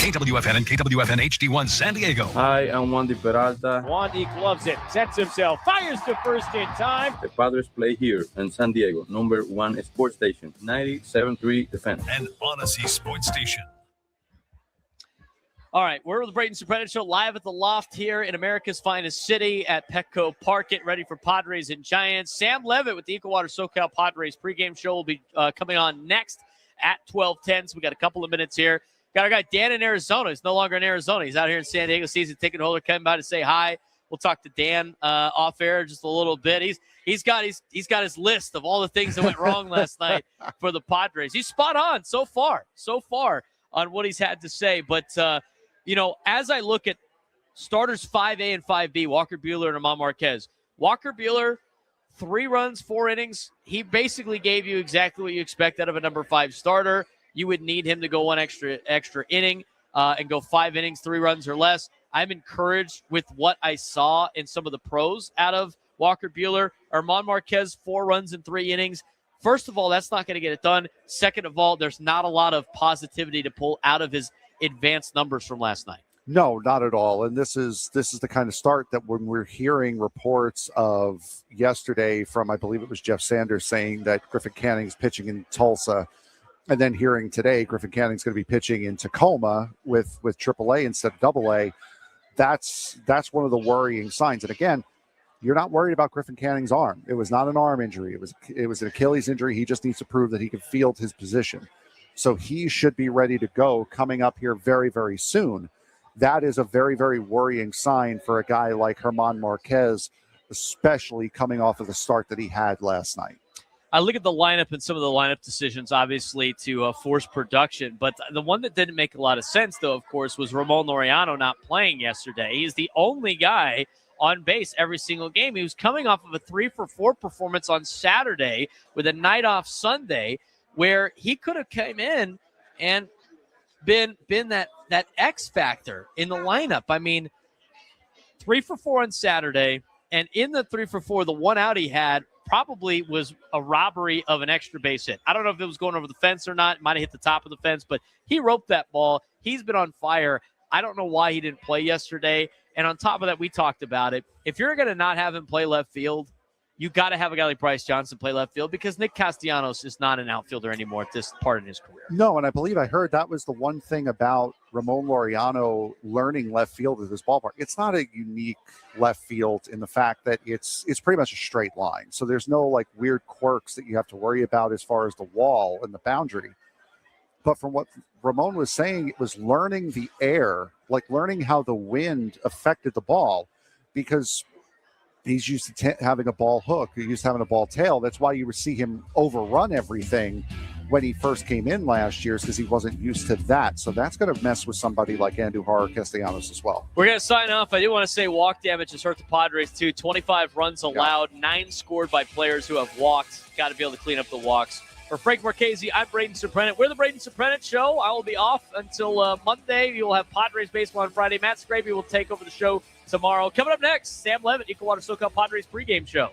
KWFN and KWFN HD1 San Diego. Hi, I'm Wandy Peralta. Wandy gloves it, sets himself, fires to first in time. The Padres play here in San Diego, number 1 sports station, 97.3 The Fan. And Odyssey Sports Station. All right, we're with the Braden Surprenant Show live at the Loft here in America's finest city at Petco Park. Get ready for Padres and Giants. Sam Levitt with the Equal Water SoCal Padres pregame show will be coming on next at 12:10. So we got a couple of minutes here. Got our guy Dan in Arizona. He's no longer in Arizona. He's out here in San Diego. Season ticket holder coming by to say hi. We'll talk to Dan off air just a little bit. He's got his list of all the things that went wrong last night for the Padres. He's spot on so far on what he's had to say, but. As I look at starters 5A and 5B, Walker Buehler and Germán Márquez, Walker Buehler, 3 runs, 4 innings. He basically gave you exactly what you expect out of a number 5 starter. You would need him to go one extra inning and go 5 innings, 3 runs or less. I'm encouraged with what I saw in some of the pros out of Walker Buehler. Germán Márquez, 4 runs in 3 innings. First of all, that's not going to get it done. Second of all, there's not a lot of positivity to pull out of his advanced numbers from last night. No, not at all. And this is the kind of start that when we're hearing reports of yesterday from, I believe it was Jeff Sanders saying that Griffin Canning's pitching in Tulsa, and then hearing today Griffin Canning's going to be pitching in Tacoma with AAA instead of AA. That's one of the worrying signs. And again, you're not worried about Griffin Canning's arm. It was not an arm injury. It was an Achilles injury. He just needs to prove that he can field his position. So he should be ready to go coming up here very, very soon. That is a very, very worrying sign for a guy like Germán Márquez, especially coming off of the start that he had last night. I look at the lineup and some of the lineup decisions, obviously, to force production. But the one that didn't make a lot of sense, though, of course, was Ramon Laureano not playing yesterday. He's the only guy on base every single game. He was coming off of a 3-for-4 performance on Saturday with a night off Sunday, where he could have come in and been that X factor in the lineup. I mean, 3-for-4 on Saturday, and in the 3-for-4, the one out he had probably was a robbery of an extra base hit. I don't know if it was going over the fence or not. It might have hit the top of the fence, but he roped that ball. He's been on fire. I don't know why he didn't play yesterday. And on top of that, we talked about it. If you're going to not have him play left field, you got to have a guy like Bryce Johnson play left field, because Nick Castellanos is not an outfielder anymore at this part in his career. No, and I believe I heard that was the one thing about Ramon Laureano learning left field at this ballpark. It's not a unique left field in the fact that it's pretty much a straight line. So there's no like weird quirks that you have to worry about as far as the wall and the boundary. But from what Ramon was saying, it was learning the air, like learning how the wind affected the ball, because he's used to having a ball hook. He's used to having a ball tail. That's why you would see him overrun everything when he first came in last year, because he wasn't used to that. So that's going to mess with somebody like Andujar Castellanos as well. We're going to sign off. I do want to say walk damage has hurt the Padres too. 25 runs allowed, 9 scored by players who have walked. Got to be able to clean up the walks. For Frank Marchese, I'm Braden Surprenant. We're the Braden Surprenant Show. I will be off until Monday. You will have Padres baseball on Friday. Matt Scraby will take over the show tomorrow. Coming up next, Sam Levitt, Equal Water SoCal Padres pregame show.